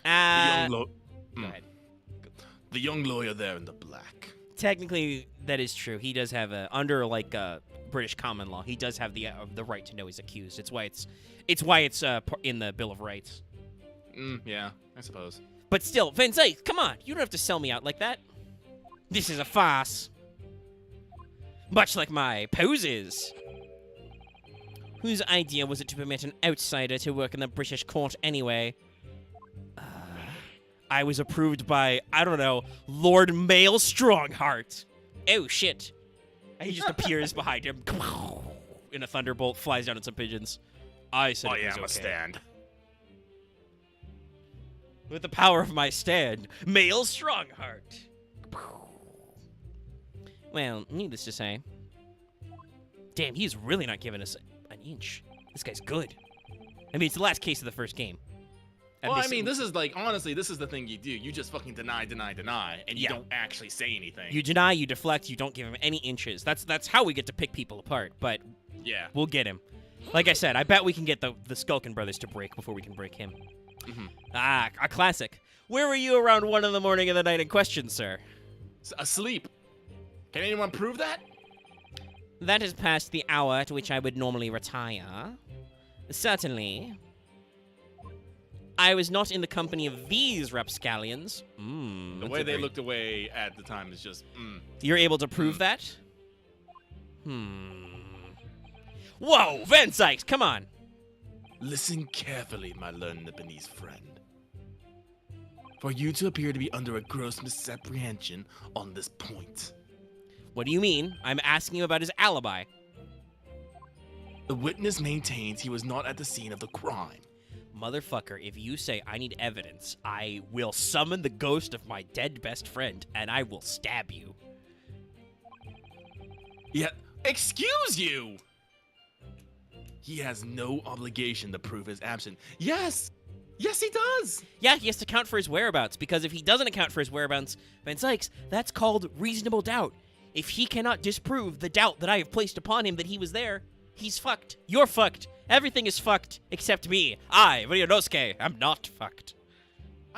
S3: Go ahead.
S4: The young lawyer there in the black.
S2: Technically, that is true. He does have under British common law. He does have the right to know he's accused. It's why it's in the Bill of Rights.
S1: Yeah, I suppose.
S2: But still, Van Zykes, come on! You don't have to sell me out like that. This is a farce. Much like my poses. Whose idea was it to permit an outsider to work in the British court anyway? I was approved by, I don't know, Lord Mail Strongheart. Oh, shit. And he just appears behind him. In a thunderbolt, flies down on some pigeons. I said it was okay.
S4: Stand.
S2: With the power of my stand, Mail Strongheart. Well, needless to say. Damn, he's really not giving us an inch. This guy's good. I mean, it's the last case of the first game.
S1: Well, I mean, this is like, honestly, this is the thing you do. You just fucking deny, and you don't actually say anything.
S2: You deny, you deflect, you don't give him any inches. That's how we get to pick people apart, but
S1: yeah,
S2: we'll get him. Like I said, I bet we can get the Skulkin brothers to break before we can break him. A classic. Where were you around 1 in the morning of the night in question, sir?
S1: Asleep. Can anyone prove that?
S2: That is past the hour at which I would normally retire. Certainly. I was not in the company of these rapscallions.
S1: The way they looked away at the time is just,
S2: You're able to prove that? Whoa, Van Zykes, come on!
S3: Listen carefully, my learned Lebanese friend. For you to appear to be under a gross misapprehension on this point.
S2: What do you mean? I'm asking you about his alibi.
S3: The witness maintains he was not at the scene of the crime.
S2: Motherfucker, if you say I need evidence, I will summon the ghost of my dead best friend, and I will stab you.
S3: Yet,
S1: excuse you!
S3: he has no obligation to prove his absence. Yes! Yes, he does!
S2: Yeah, he has to account for his whereabouts, because if he doesn't account for his whereabouts, Van Zykes, that's called reasonable doubt. If he cannot disprove the doubt that I have placed upon him that he was there, he's fucked. You're fucked. Everything is fucked except me. I, Ryunosuke, am not fucked.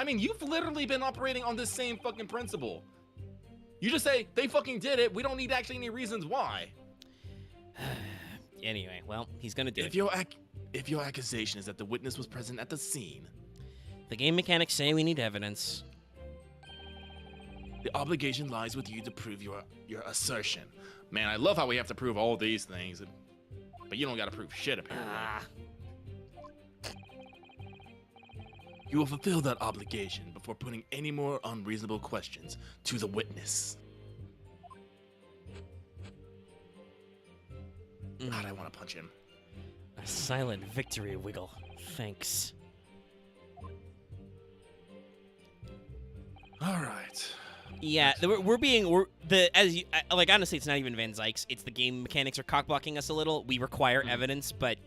S1: I mean, you've literally been operating on this same fucking principle. You just say, they fucking did it. We don't need actually any reasons why.
S2: Anyway, well, he's gonna do
S3: If your accusation is that the witness was present at the scene,
S2: The game mechanics say we need evidence.
S3: the obligation lies with you to prove your assertion.
S1: Man, I love how we have to prove all these things. But you don't gotta prove shit, apparently.
S2: Ah.
S3: You will fulfill that obligation before putting any more unreasonable questions to the witness.
S1: God, I want to punch him.
S2: A silent victory wiggle. Thanks.
S3: All right.
S2: Yeah, like honestly, it's not even Van Zykes. It's the game mechanics are cockblocking us a little. We require evidence, but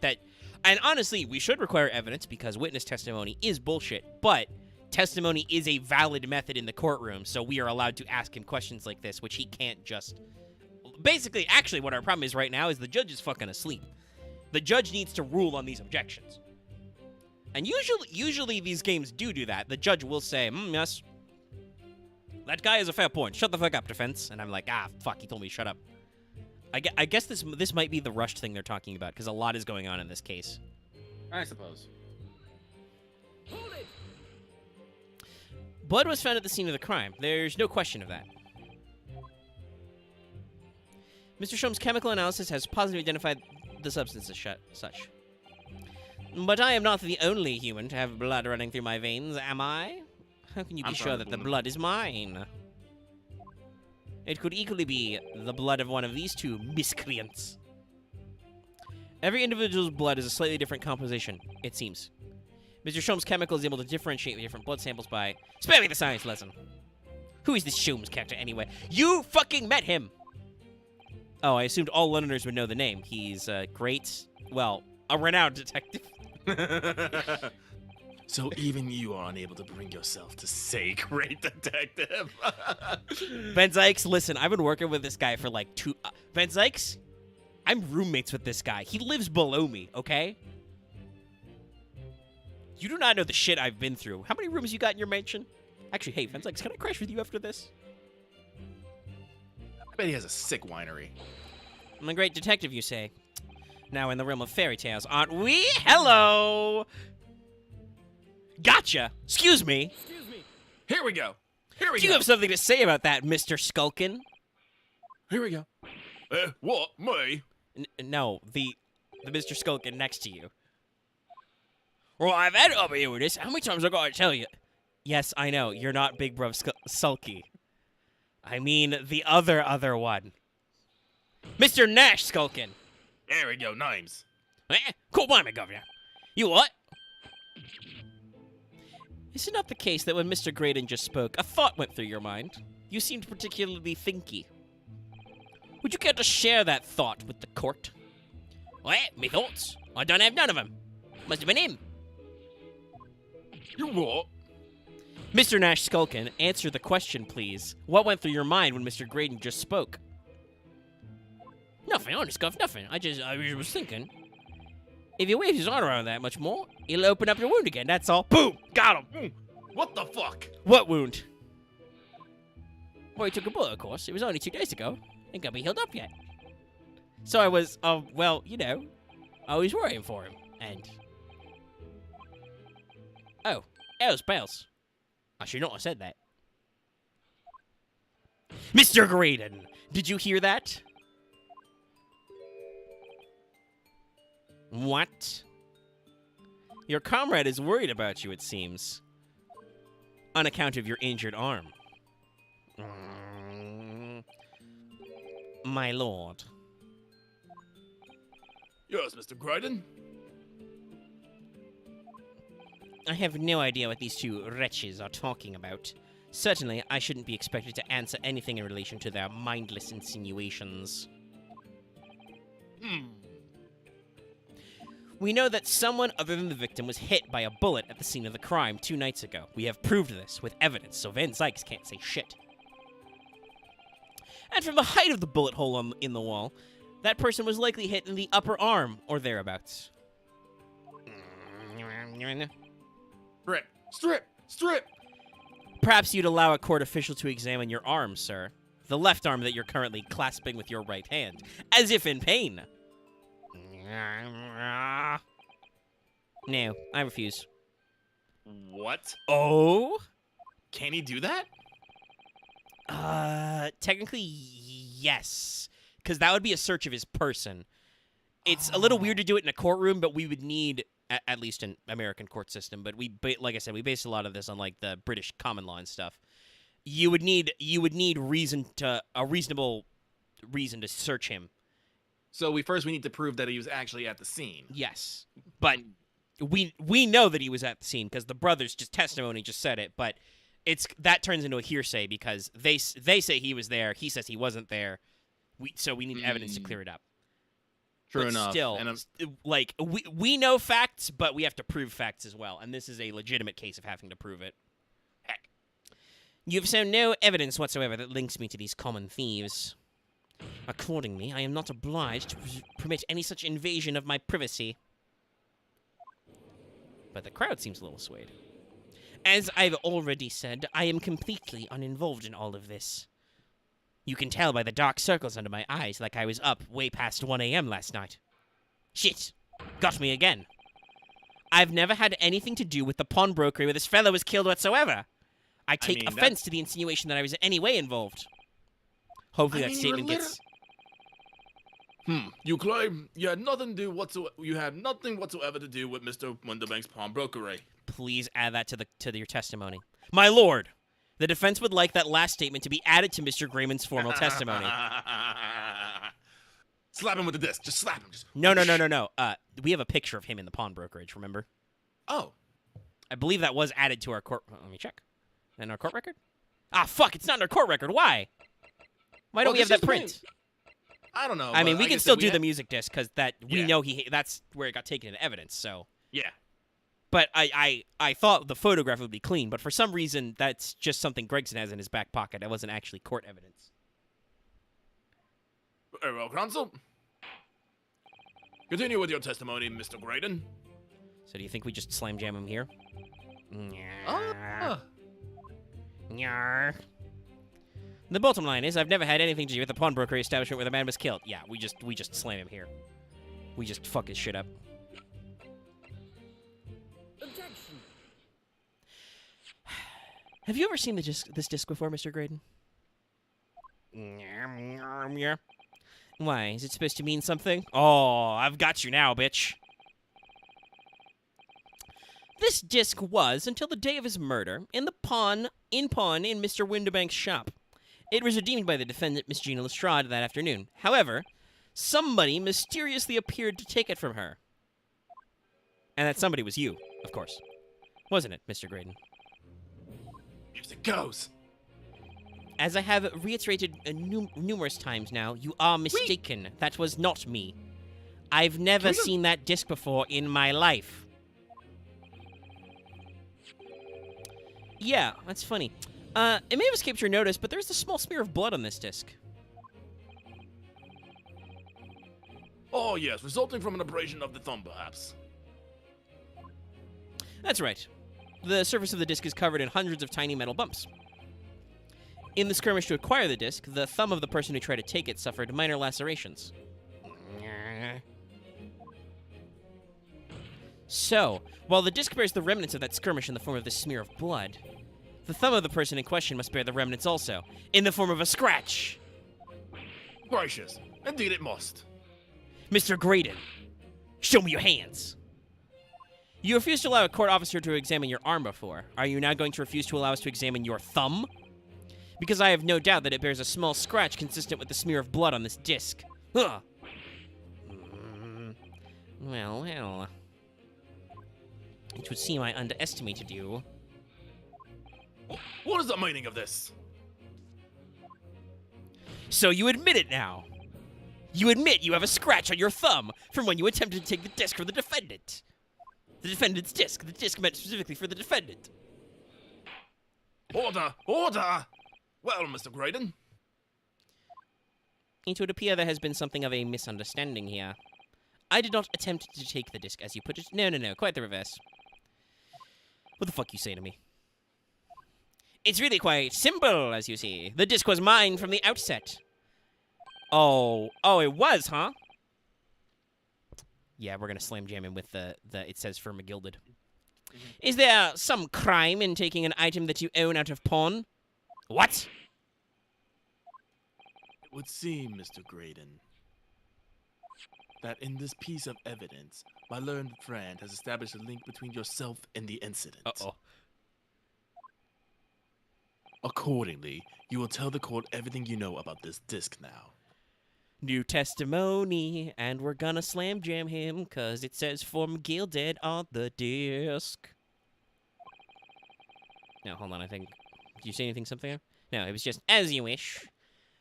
S2: and honestly, we should require evidence because witness testimony is bullshit. But testimony is a valid method in the courtroom, so we are allowed to ask him questions like this, which he can't just. Basically, actually, what our problem is right now is the judge is fucking asleep. The judge needs to rule on these objections, and usually these games do that. The judge will say, "Yes, that guy has a fair point. Shut the fuck up, defense." And I'm like, fuck, he told me to shut up. I guess this might be the rushed thing they're talking about, because a lot is going on in this case.
S1: I suppose.
S6: Hold it!
S2: Blood was found at the scene of the crime. There's no question of that. Mr. Shom's chemical analysis has positively identified the substance as such. But I am not the only human to have blood running through my veins, am I? How can you be
S1: I'm
S2: sure
S1: sorry,
S2: that the
S1: woman.
S2: blood is mine? It could equally be the blood of one of these two miscreants. Every individual's blood is a slightly different composition, it seems. Mr. Shom's chemical is able to differentiate the different blood samples by... Spare me the science lesson! Who is this Shom's character anyway? You fucking met him! Oh, I assumed all Londoners would know the name. He's a a renowned detective.
S3: So even you are unable to bring yourself to say
S1: Great detective.
S2: Van Zykes, listen, I've been working with this guy for like Van Zykes, I'm roommates with this guy. He lives below me, okay? You do not know the shit I've been through. How many rooms you got in your mansion? Actually, hey, Van Zykes, can I crash with you after this?
S1: I bet he has a sick winery.
S2: I'm a great detective, you say. Now in the realm of fairy tales, aren't we? Hello! Gotcha! Excuse me!
S6: Excuse me.
S1: Here we go. Here we
S2: Do you
S1: go.
S2: have something to say about that, Mr. Skulkin?
S1: Here we go.
S4: What? Me?
S2: No, the Mr. Skulkin next to you. Well, I've had it up here with this. How many times I gotta tell you? Yes, I know. You're not Big Bruv Sulky. I mean the other one. Mr. Nash Skulkin.
S1: There we go. Names.
S2: Cool by me, governor. You what? Is it not the case that when Mr. Graydon just spoke, a thought went through your mind? You seemed particularly thinky. Would you care to share that thought with the court? Me thoughts? I don't have none of them. Must have been him.
S4: You what?
S2: Mr. Nash Skulkin, answer the question, please. What went through your mind when Mr. Graydon just spoke? Nothing, honest, Gov, nothing. I was thinking. If he waves his arm around that much more, he'll open up your wound again, that's all. Boom! Got him!
S1: What the fuck?
S2: What wound? Well, he took a bullet, of course. It was only 2 days ago. Ain't gonna be healed up yet. So I was, I was worrying for him. And... Oh, Els Bells. I should not have said that. Mr. Graydon, did you hear that? What? Your comrade is worried about you, it seems. On account of your injured arm. My lord.
S4: Yes, Mr. Graydon.
S2: I have no idea what these two wretches are talking about. Certainly, I shouldn't be expected to answer anything in relation to their mindless insinuations. We know that someone other than the victim was hit by a bullet at the scene of the crime 2 nights ago. We have proved this with evidence, so Van Zykes can't say shit. And from the height of the bullet hole in the wall, that person was likely hit in the upper arm or thereabouts.
S1: Strip. Strip. Strip.
S2: Perhaps you'd allow a court official to examine your arm, sir. The left arm that you're currently clasping with your right hand, as if in pain. No, I refuse.
S3: What?
S2: Oh?
S3: Can he do that?
S2: Technically, yes. Because that would be a search of his person. It's a little weird to do it in a courtroom, but we would need, at least in American court system, but like I said, we base a lot of this on like the British common law and stuff. You would need a reasonable reason to search him.
S3: So we need to prove that he was actually at the scene.
S2: Yes, but we know that he was at the scene because the brothers' testimony just said it. But that turns into a hearsay because they say he was there. He says he wasn't there. So we need evidence to clear it up.
S3: True
S2: but
S3: enough.
S2: Still, like we know facts, but we have to prove facts as well, and this is a legitimate case of having to prove it. Heck, you have shown no evidence whatsoever that links me to these common thieves. Accordingly, I am not obliged to permit any such invasion of my privacy. But the crowd seems a little swayed. As I've already said, I am completely uninvolved in all of this. You can tell by the dark circles under my eyes like I was up way past 1 a.m. last night. Shit. Got me again. I've never had anything to do with the pawnbrokery where this fellow was killed whatsoever. I take offense to the insinuation that I was in any way involved. Hopefully that statement gets...
S4: You claim you had nothing whatsoever to do with Mr. Winterbank's pawnbrokery.
S2: Please add that to your testimony. My lord, the defense would like that last statement to be added to Mr. Grayman's formal testimony.
S4: Slap him with the disc. Just slap him.
S2: No. We have a picture of him in the pawn brokerage, remember?
S4: Oh.
S2: I believe that was added to our court... Let me check. In our court record? Ah, fuck, it's not in our court record. Why? Why don't we have that print?
S4: I don't know.
S2: I mean, we can still do the music disc because we know that's where it got taken into evidence. So
S4: yeah.
S2: But I thought the photograph would be clean, but for some reason that's just something Gregson has in his back pocket. That wasn't actually court evidence.
S4: Very well, counsel. Continue with your testimony, Mr. Graydon.
S2: So do you think we just slam jam him here? Nyar. The bottom line is, I've never had anything to do with the pawnbrokery establishment where the man was killed. Yeah, we just slam him here. We just fuck his shit up.
S6: Objection.
S2: Have you ever seen this disc before, Mr. Graydon? Why? Is it supposed to mean something? Oh, I've got you now, bitch. This disc was, until the day of his murder, in pawn in Mr. Winterbank's shop. It was redeemed by the defendant, Miss Gina Lestrade, that afternoon. However, somebody mysteriously appeared to take it from her. And that somebody was you, of course. Wasn't it, Mr. Graydon?
S4: Music goes.
S2: As I have reiterated numerous times now, you are mistaken. That was not me. I've never seen that disc before in my life. Yeah, that's funny. It may have escaped your notice, but there's a small smear of blood on this disc.
S4: Oh, yes, resulting from an abrasion of the thumb, perhaps.
S2: That's right. The surface of the disc is covered in hundreds of tiny metal bumps. In the skirmish to acquire the disc, the thumb of the person who tried to take it suffered minor lacerations. So, while the disc bears the remnants of that skirmish in the form of this smear of blood, the thumb of the person in question must bear the remnants also, in the form of a scratch.
S4: Gracious. Indeed it must.
S2: Mr. Graydon, show me your hands. You refused to allow a court officer to examine your arm before. Are you now going to refuse to allow us to examine your thumb? Because I have no doubt that it bears a small scratch consistent with the smear of blood on this disc. Huh. Well. It would seem I underestimated you.
S4: What is the meaning of this?
S2: So you admit it now. You admit you have a scratch on your thumb from when you attempted to take the disc from the defendant. The defendant's disc. The disc meant specifically for the defendant.
S4: Order! Order! Well, Mr. Graydon.
S2: It would appear there has been something of a misunderstanding here. I did not attempt to take the disc, as you put it. No, quite the reverse. What the fuck you say to me? It's really quite simple, as you see. The disc was mine from the outset. Oh, it was, huh? Yeah, we're gonna slam jam him with the it says for McGilded. Is there some crime in taking an item that you own out of pawn? What?
S3: It would seem, Mr. Graydon, that in this piece of evidence, my learned friend has established a link between yourself and the incident.
S2: Uh-oh.
S3: Accordingly, you will tell the court everything you know about this disc now.
S2: New testimony, and we're gonna slam jam him, cause it says for McGilded on the disc. No, hold on, I think... Did you say anything, something? No, it was just, as you wish.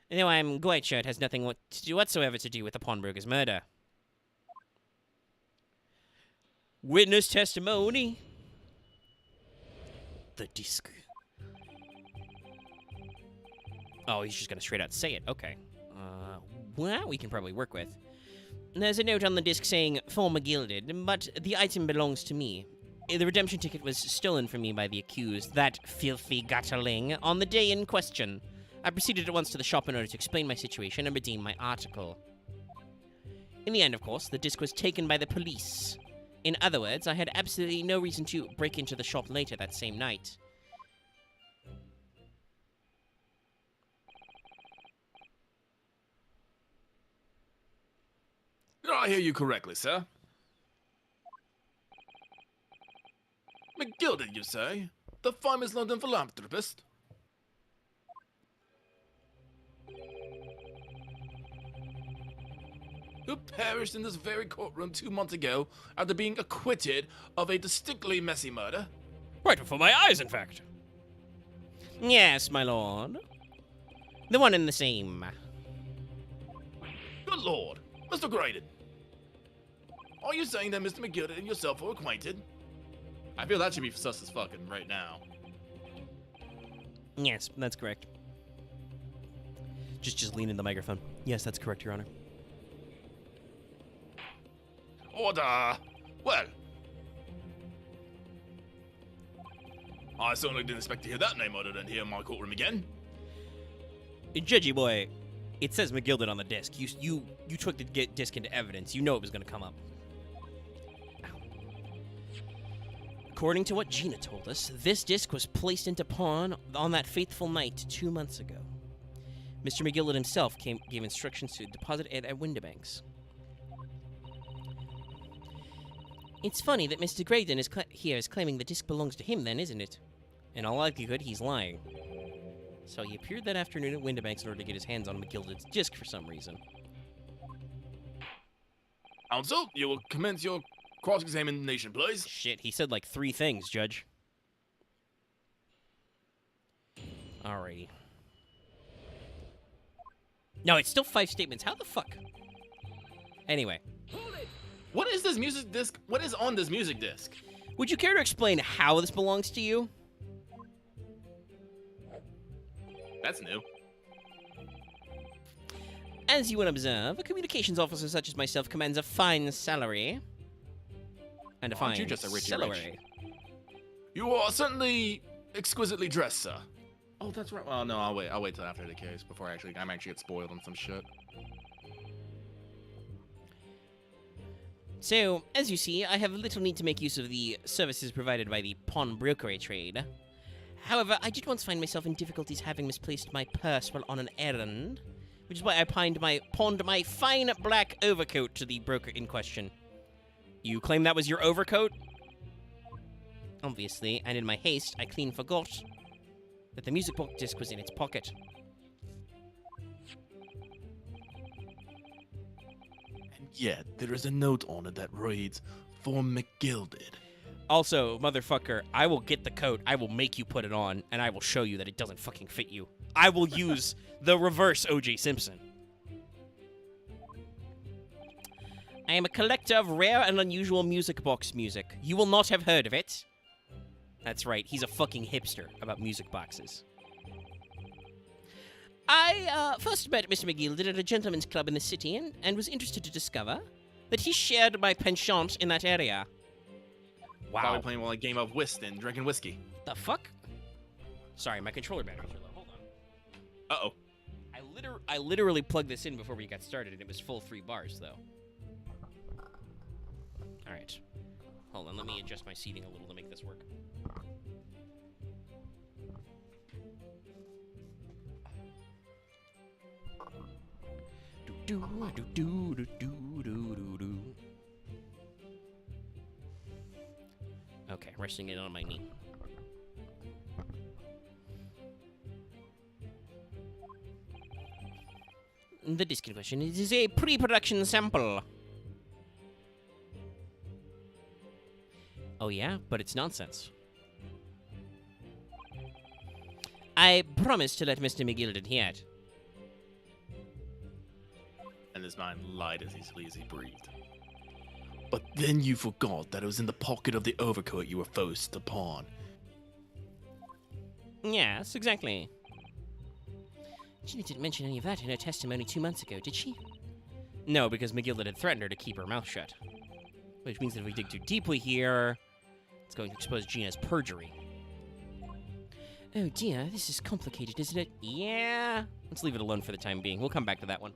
S2: No, I'm quite sure it has nothing whatsoever to do with the pawnbroker's murder. Witness testimony. The disc. Oh, he's just gonna straight out say it. Okay. Well, we can probably work with. There's a note on the disc saying, for McGilded, but the item belongs to me. The redemption ticket was stolen from me by the accused, that filthy gutterling, on the day in question. I proceeded at once to the shop in order to explain my situation and redeem my article. In the end, of course, the disc was taken by the police. In other words, I had absolutely no reason to break into the shop later that same night.
S4: Did I hear you correctly, sir? McGilded, you say? The famous London philanthropist? Who perished in this very courtroom 2 months ago after being acquitted of a distinctly messy murder?
S5: Right before my eyes, in fact.
S2: Yes, my lord. The one and the same.
S4: Good lord, Mr. Graydon. Are you saying that Mr. McGilded and yourself are acquainted?
S1: I feel that should be sus as fucking right now.
S2: Yes, that's correct. Just lean in the microphone. Yes, that's correct, Your Honor.
S4: Order! Well, I certainly didn't expect to hear that name uttered in here in my courtroom again.
S2: Judgy boy, it says McGilded on the disc. You took the disc into evidence. You know it was going to come up. Ow. According to what Gina told us, this disc was placed into pawn on that fateful night 2 months ago. Mr. McGilded himself gave instructions to deposit it at Windibanks. It's funny that Mr. Graydon is claiming the disc belongs to him then, isn't it? In all likelihood, he's lying. So he appeared that afternoon at Windibanks in order to get his hands on McGilded's disc for some reason.
S4: Counsel, you will commence your cross-examination, please.
S2: Shit, he said like 3 things, Judge. Alrighty. No, it's still 5 statements. How the fuck? Anyway.
S6: Hold it!
S1: What is this music disc? What is on this music disc?
S2: Would you care to explain how this belongs to you?
S1: That's new.
S2: As you will observe, a communications officer such as myself commands a fine salary. And a
S1: Aren't
S2: fine
S1: you just a Richie
S2: salary.
S4: You are certainly exquisitely dressed, sir.
S1: Oh, that's right. Well, no, I'll wait till after the case before I'm actually get spoiled on some shit.
S2: So, as you see, I have little need to make use of the services provided by the pawnbrokery trade. However, I did once find myself in difficulties having misplaced my purse while on an errand, which is why I pawned my fine black overcoat to the broker in question. You claim that was your overcoat? Obviously, and in my haste, I clean forgot that the music box disc was in its pocket.
S3: Yet, there is a note on it that reads, for McGilded.
S2: Also, motherfucker, I will get the coat, I will make you put it on, and I will show you that it doesn't fucking fit you. I will use the reverse O.J. Simpson. I am a collector of rare and unusual music box music. You will not have heard of it. That's right, he's a fucking hipster about music boxes. I first met Mr. McGilded at a gentleman's club in the city and was interested to discover that he shared my penchant in that area.
S1: Probably playing a game of whist and drinking whiskey.
S2: The fuck? Sorry, my controller batteries are low. Hold on.
S3: Uh-oh.
S2: I literally plugged this in before we got started, and it was full 3 bars, though. All right. Hold on, let me adjust my seating a little to make this work. Okay, resting it on my knee. The disc in question is a pre-production sample. Oh yeah, but it's nonsense. I promised to let Mr. McGilden hear it.
S3: And his mind lied as easily as he breathed. But then you forgot that it was in the pocket of the overcoat you were forced to pawn.
S2: Yes, exactly. She didn't mention any of that in her testimony 2 months ago, did she? No, because McGilden had threatened her to keep her mouth shut. Which means that if we dig too deeply here, it's going to expose Gina's perjury. Oh dear, this is complicated, isn't it? Yeah. Let's leave it alone for the time being. We'll come back to that one.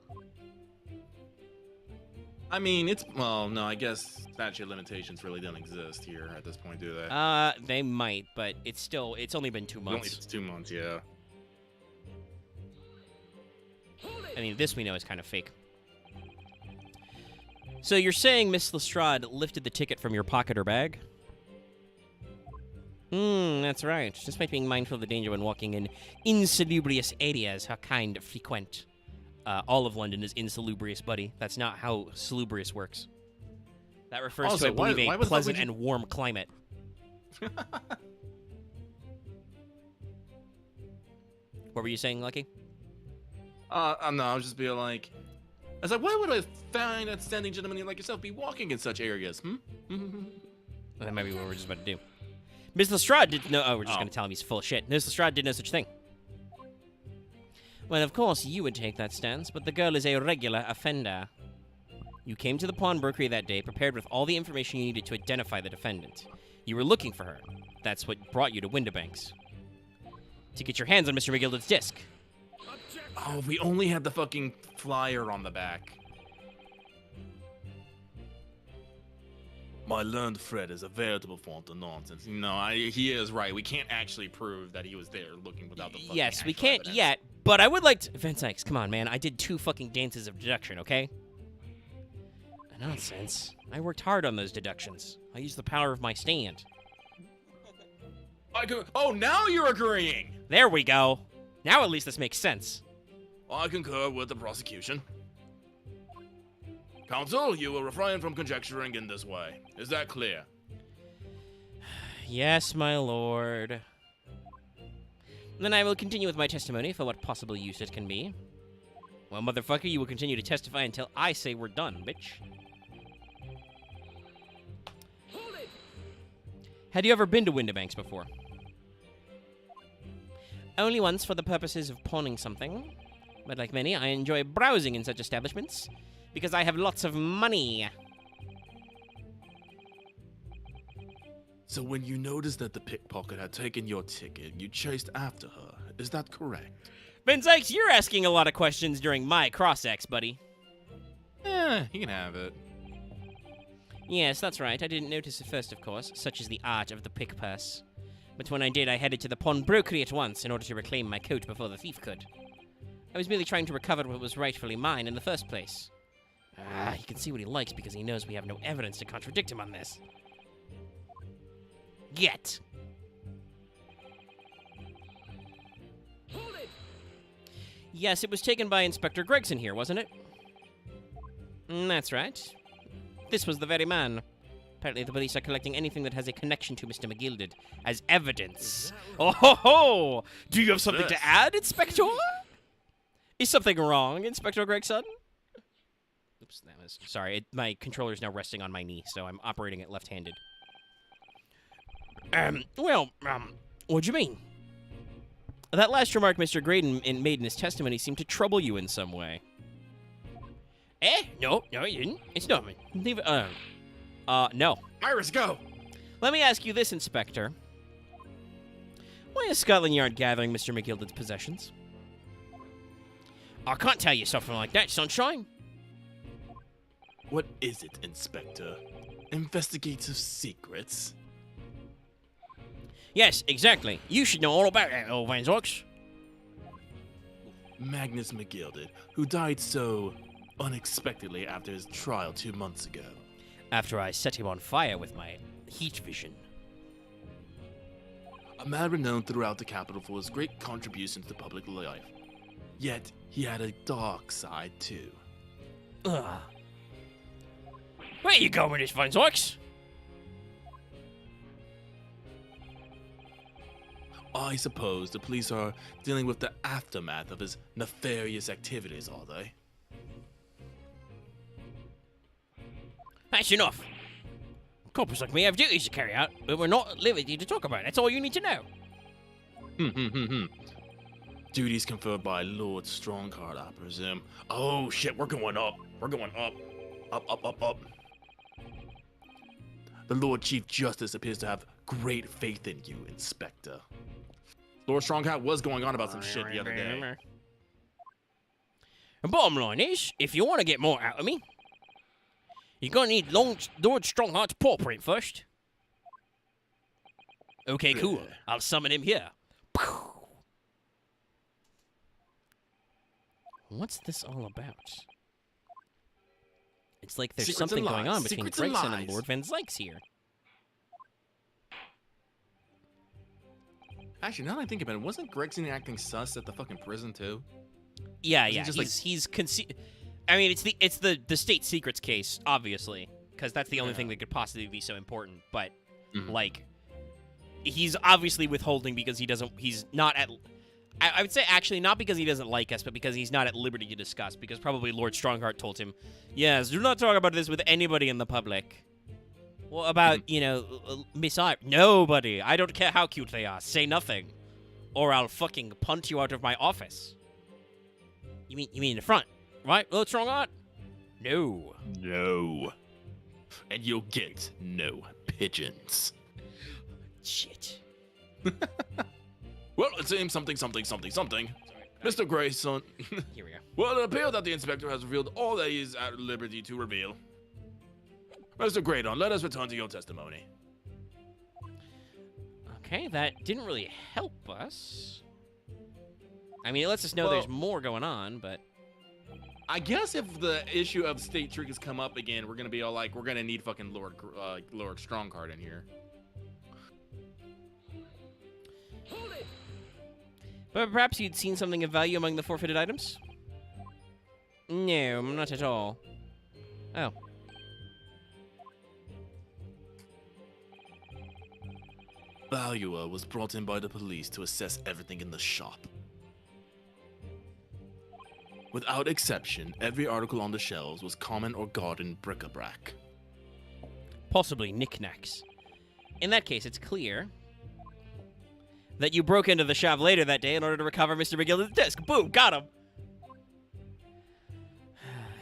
S3: I mean, well, no, I guess statute of limitations really don't exist here at this point, do they?
S2: They might, but it's only been 2 months.
S3: It's 2 months, yeah.
S2: I mean, this we know is kind of fake. So you're saying Miss Lestrade lifted the ticket from your pocket or bag? That's right. Despite being mindful of the danger when walking in insalubrious areas, her kind frequent. All of London is insalubrious, buddy. That's not how salubrious works. That refers
S3: Also,
S2: to, I believe,
S3: why
S2: a
S3: was
S2: pleasant
S3: that
S2: and warm climate. What were you saying, Lucky?
S3: No, I was just being like... I was like, why would a fine, outstanding gentleman like yourself be walking in such areas,
S2: That might be what we're just about to do. Miss Lestrade did no. Oh, we're just going to tell him he's full of shit. Miss Lestrade did no such thing. Well, of course you would take that stance, but the girl is a regular offender. You came to the pawnbrokery that day prepared with all the information you needed to identify the defendant. You were looking for her. That's what brought you to Windibanks. To get your hands on Mr. McGilden's disc.
S3: Oh, we only had the fucking flyer on the back. My learned Fred is a veritable font of nonsense. No, he is right. We can't actually prove that he was there looking without the fucking
S2: Yes, we
S3: actual
S2: can't
S3: evidence.
S2: yet, but I would like to... Van Sykes, come on, man. I did 2 fucking dances of deduction, okay? Nonsense. I worked hard on those deductions. I used the power of my stand.
S3: Oh, now you're agreeing!
S2: There we go. Now at least this makes sense.
S3: I concur with the prosecution. Counsel, you will refrain from conjecturing in this way. Is that clear?
S2: Yes, my lord. Then I will continue with my testimony for what possible use it can be. Well, motherfucker, you will continue to testify until I say we're done, bitch.
S6: Hold it!
S2: Had you ever been to Windibanks before? Only once for the purposes of pawning something. But like many, I enjoy browsing in such establishments because I have lots of money.
S3: So when you noticed that the pickpocket had taken your ticket, you chased after her. Is that correct?
S2: Ben Sykes, you're asking a lot of questions during my cross-ex, buddy.
S3: You can have it.
S2: Yes, that's right. I didn't notice at first, of course, such is the art of the pick purse. But when I did, I headed to the pawnbrokery at once in order to reclaim my coat before the thief could. I was merely trying to recover what was rightfully mine in the first place. He can see what he likes because he knows we have no evidence to contradict him on this. Yet.
S6: Hold it!
S2: Yes, it was taken by Inspector Gregson here, wasn't it? That's right. This was the very man. Apparently the police are collecting anything that has a connection to Mr. McGilden as evidence. Oh ho ho! Do you have something to add, Inspector? Is something wrong, Inspector Gregson? Oops, that was... Sorry, my controller's now resting on my knee, so I'm operating it left-handed. What do you mean? That last remark Mr. Graydon made in his testimony seemed to trouble you in some way. No, it didn't. It's nothing. Leave it, no.
S3: Iris, go!
S2: Let me ask you this, Inspector. Why is Scotland Yard gathering Mr. McGilded's possessions? I can't tell you something like that, Sunshine.
S3: What is it, Inspector? Investigative secrets?
S2: Yes, exactly. You should know all about that, old Van Zox.
S3: Magnus McGilded, who died so unexpectedly after his trial 2 months ago.
S2: After I set him on fire with my heat vision.
S3: A man renowned throughout the capital for his great contributions to public life. Yet, he had a dark side too.
S2: Ugh. Where you going with this, Van Zox?
S3: I suppose the police are dealing with the aftermath of his nefarious activities, are they?
S2: That's enough. Coppers like me have duties to carry out, but we're not at liberty to talk about it. That's all you need to know.
S3: Duties conferred by Lord Strongheart, I presume.
S4: Oh shit, we're going up. We're going up. Up.
S3: The Lord Chief Justice appears to have great faith in you, Inspector.
S1: Lord Stronghat was going on about some shit the other day.
S2: The bottom line is, if you want to get more out of me, you're going to need Lord Strongheart's paw print first. Okay, cool. I'll summon him here. What's this all about? It's like there's
S1: Secrets
S2: something
S1: and
S2: going
S1: lies.
S2: on between
S1: Secrets and
S2: Gregson and
S1: lies.
S2: Lord Van Zykes here.
S1: Actually, now that I think about it, wasn't Gregson acting sus at the fucking prison too?
S2: Yeah,
S1: Is he
S2: yeah.
S1: just,
S2: I mean, it's the state secrets case, obviously, because that's the only thing that could possibly be so important. But like, he's obviously withholding because he's not at. I would say actually not because he doesn't like us, but because he's not at liberty to discuss. Because probably Lord Strongheart told him, "Yes, do not talk about this with anybody in the public." What about Miss I? Nobody. I don't care how cute they are. Say nothing, or I'll fucking punt you out of my office. You mean in the front, right, Lord Strongheart? No.
S3: No. And you'll get no pigeons.
S2: Shit.
S4: Well, it seems something. Mr. Grayson.
S2: Here we go.
S4: Well, it appears that the inspector has revealed all that he is at liberty to reveal. Mr. Graydon, let us return to your testimony.
S2: Okay, that didn't really help us. I mean, it lets us know
S1: Well-
S2: there's more going on, but
S1: I guess if the issue of state triggers come up again, we're gonna be all like, we're gonna need fucking Lord Strongheart in here.
S6: Hold it!
S2: but perhaps you'd seen something of value among the forfeited items? No, not at all. Oh.
S3: Valuer was brought in by the police to assess everything in the shop. Without exception, every article on the shelves was common or garden bric-a-brac.
S2: Possibly knickknacks. In that case, it's clear that you broke into the shop later that day in order to recover Mr. McGilded's disc. Boom, got him!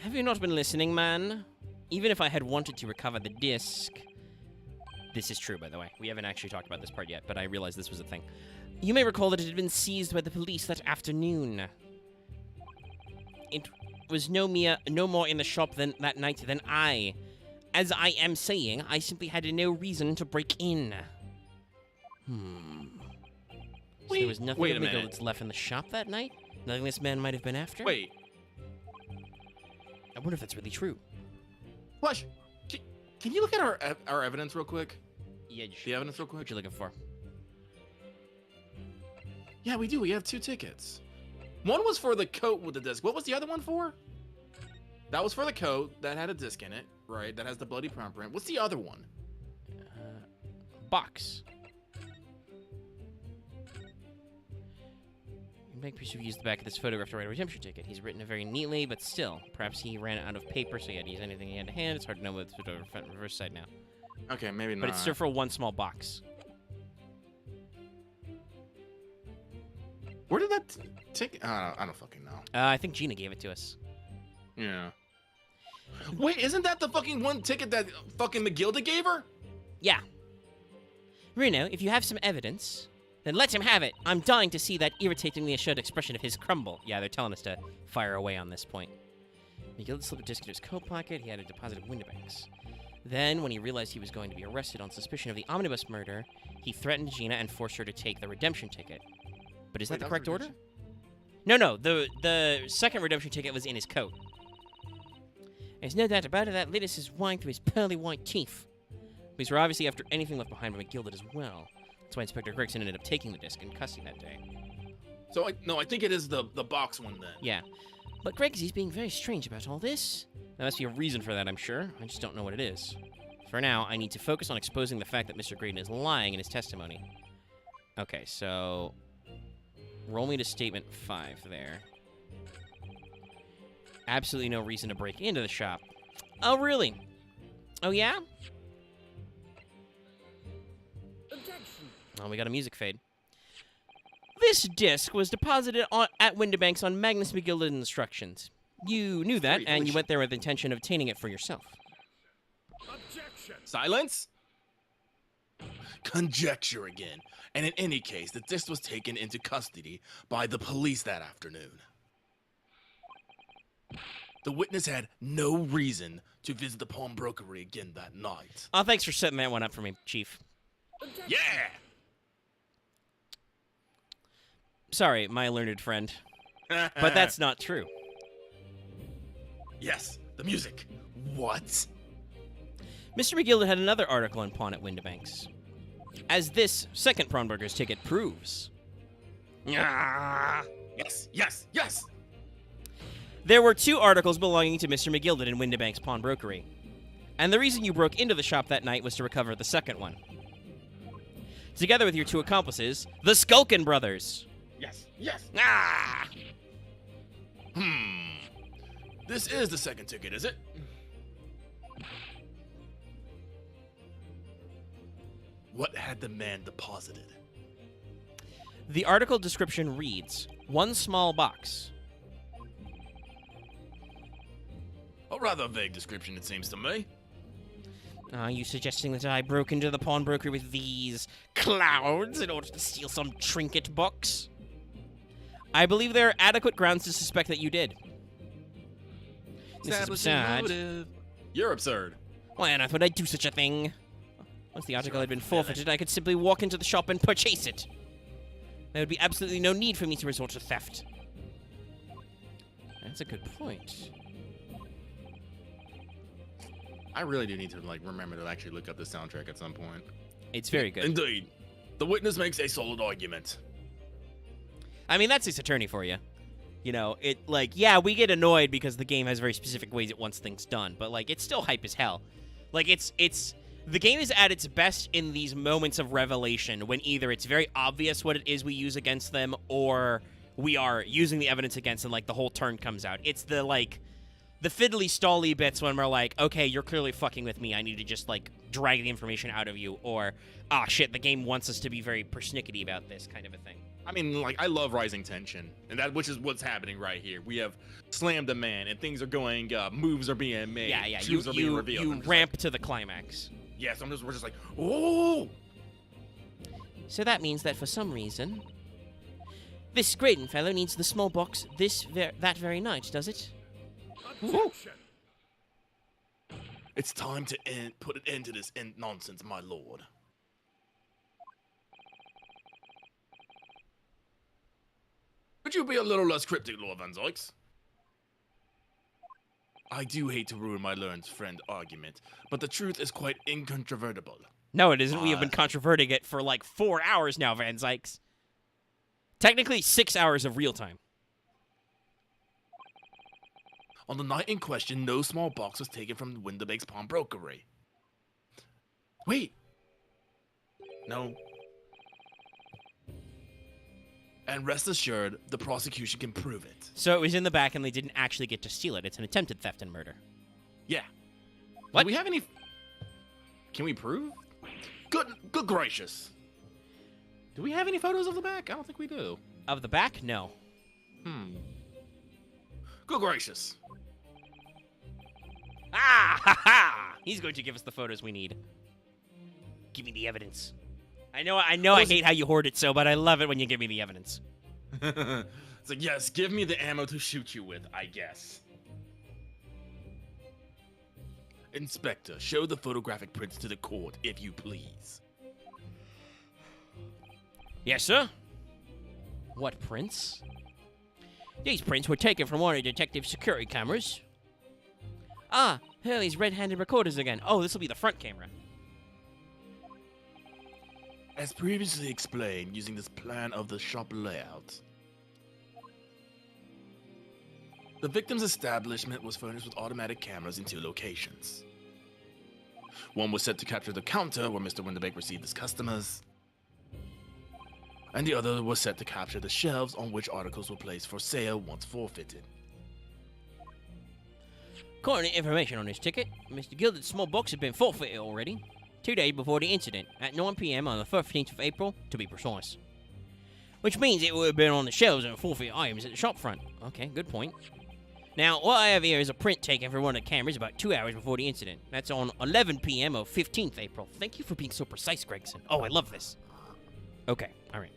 S2: Have you not been listening, man? Even if I had wanted to recover the disc... This is true, by the way. We haven't actually talked about this part yet, but I realized this was a thing. You may recall that it had been seized by the police that afternoon. It was no more in the shop that night than I. As I am saying, I simply had no reason to break in. So there was nothing
S1: wait a
S2: of
S1: minute.
S2: McGilded's left in the shop that night? Nothing this man might have been after?
S1: Wait,
S2: I wonder if that's really true.
S1: Flush, can you look at our evidence real quick?
S2: Yeah,
S1: The evidence real quick?
S2: what you looking for?
S1: Yeah, we do. We have 2 tickets. One was for the coat with the disc. What was the other one for? That was for the coat that had a disc in it, right? That has the bloody palm print. What's the other one?
S2: Box. Make sure you use the back of this photograph to write a redemption ticket. He's written it very neatly, but still, perhaps he ran out of paper, so he had to use anything he had to hand. It's hard to know what's the reverse side now.
S1: Okay, maybe not.
S2: But it's still for one small box.
S1: Where did that ticket? I don't fucking know.
S2: I think Gina gave it to us.
S1: Yeah. Wait, isn't that the fucking one ticket that fucking McGilda gave her?
S2: Yeah. Reno, if you have some evidence, Then let him have it. I'm dying to see that irritatingly assured expression of his crumble. Yeah, they're telling us to fire away on this point. McGill slipped a disc into his coat pocket. He had a deposit of Windibanks. Then, when he realized he was going to be arrested on suspicion of the omnibus murder, he threatened Gina and forced her to take the redemption ticket. But is that the correct order? No. The second redemption ticket was in his coat. There's no doubt about it, that lit us his wine through his pearly white teeth. These were obviously after anything left behind by McGilded as well. That's why Inspector Gregson ended up taking the disc and custody that day.
S3: So, I think it is the box one then.
S2: Yeah. But Gregsy's being very strange about all this. There must be a reason for that, I'm sure. I just don't know what it is. For now, I need to focus on exposing the fact that Mr. Graydon is lying in his testimony. Okay, so... roll me to statement 5 there. Absolutely no reason to break into the shop. Oh, really? Oh, yeah?
S6: Objection.
S2: Oh, we got a music fade. This disc was deposited at Windibanks on Magnus McGilded instructions. You knew that, and you went there with the intention of obtaining it for yourself.
S6: Objection.
S3: Silence? Conjecture again. And in any case, the disc was taken into custody by the police that afternoon. The witness had no reason to visit the pawnbrokery again that night.
S2: Oh, thanks for setting that one up for me, Chief.
S6: Objection.
S3: Yeah!
S2: Sorry, my learned friend. But that's not true.
S3: Yes, the music. What?
S2: Mr. McGilded had another article on pawn at Windibanks. As this second pawnbroker's ticket proves.
S3: Yes, yes, yes!
S2: There were 2 articles belonging to Mr. McGilded in Windibanks pawnbrokery. And the reason you broke into the shop that night was to recover the second one. Together with your 2 accomplices, the Skulkin brothers.
S3: Yes, yes!
S2: Ah!
S3: This is the second ticket, is it? What had the man deposited?
S2: The article description reads, 1 small box.
S3: A rather vague description, it seems to me.
S2: Are you suggesting that I broke into the pawnbrokery with these clouds in order to steal some trinket box? I believe there are adequate grounds to suspect that you did. This is absurd.
S3: Motive. You're absurd.
S2: Why on earth would I do such a thing? Once the article had been forfeited, I could simply walk into the shop and purchase it. There would be absolutely no need for me to resort to theft. That's a good point.
S3: I really do need to remember to actually look up the soundtrack at some point.
S2: It's very good.
S3: Indeed. The witness makes a solid argument.
S2: I mean, that's his attorney for you. You know, yeah, we get annoyed because the game has very specific ways it wants things done, but, it's still hype as hell. The game is at its best in these moments of revelation when either it's very obvious what it is we use against them or we are using the evidence against them, the whole turn comes out. It's the fiddly stally bits when we're like, okay, you're clearly fucking with me. I need to just, drag the information out of you. Or, shit, the game wants us to be very persnickety about this kind of a thing.
S3: I mean, I love rising tension, and which is what's happening right here. We have slammed a man, and things are going up. Moves are being made.
S2: Yeah.
S3: Truths are being revealed.
S2: You ramp to the climax.
S3: Yes, we're just like, oh!
S2: So that means that for some reason, this Graydon fellow needs the small box that very night, does it?
S6: Objection.
S3: It's time to put an end to this nonsense, my lord. Could you be a little less cryptic, Lord Van Zykes? I do hate to ruin my learned friend argument, but the truth is quite incontrovertible.
S2: No, it isn't. We have been controverting it for 4 hours now, Van Zykes. Technically, 6 hours of real time.
S3: On the night in question, no small box was taken from the Windibanks pawnbrokery. Wait. No. And rest assured, the prosecution can prove it.
S2: So it was in the back and they didn't actually get to steal it. It's an attempted theft and murder.
S3: Yeah.
S2: What?
S3: Do we have any... Can we prove? Good gracious. Do we have any photos of the back? I don't think we do.
S2: Of the back? No.
S3: Good gracious.
S2: Ah, ha, ha! He's going to give us the photos we need. Give me the evidence. I know I hate how you hoard it so, but I love it when you give me the evidence.
S1: It's like, yes, give me the ammo to shoot you with, I guess.
S3: Inspector, show the photographic prints to the court, if you please.
S5: Yes, sir.
S2: What prints?
S5: These prints were taken from one of the detective's security cameras.
S2: Ah, Hurley's red-handed recorders again. Oh, this will be the front camera.
S3: As previously explained, using this plan of the shop layout, the victim's establishment was furnished with automatic cameras in 2 locations. One was set to capture the counter where Mr. Winterbeck received his customers, and the other was set to capture the shelves on which articles were placed for sale once forfeited.
S5: According to information on this ticket, Mr. Gilded's small box had been forfeited already, 2 days before the incident, at 9 p.m. on the 15th of April, to be precise. Which means it would have been on the shelves and forfeited items at the shop front. Okay, good point. Now, what I have here is a print taken from one of the cameras about 2 hours before the incident. That's on 11 p.m. of 15th April. Thank you for being so precise, Gregson. Oh, I love this. Okay, all right.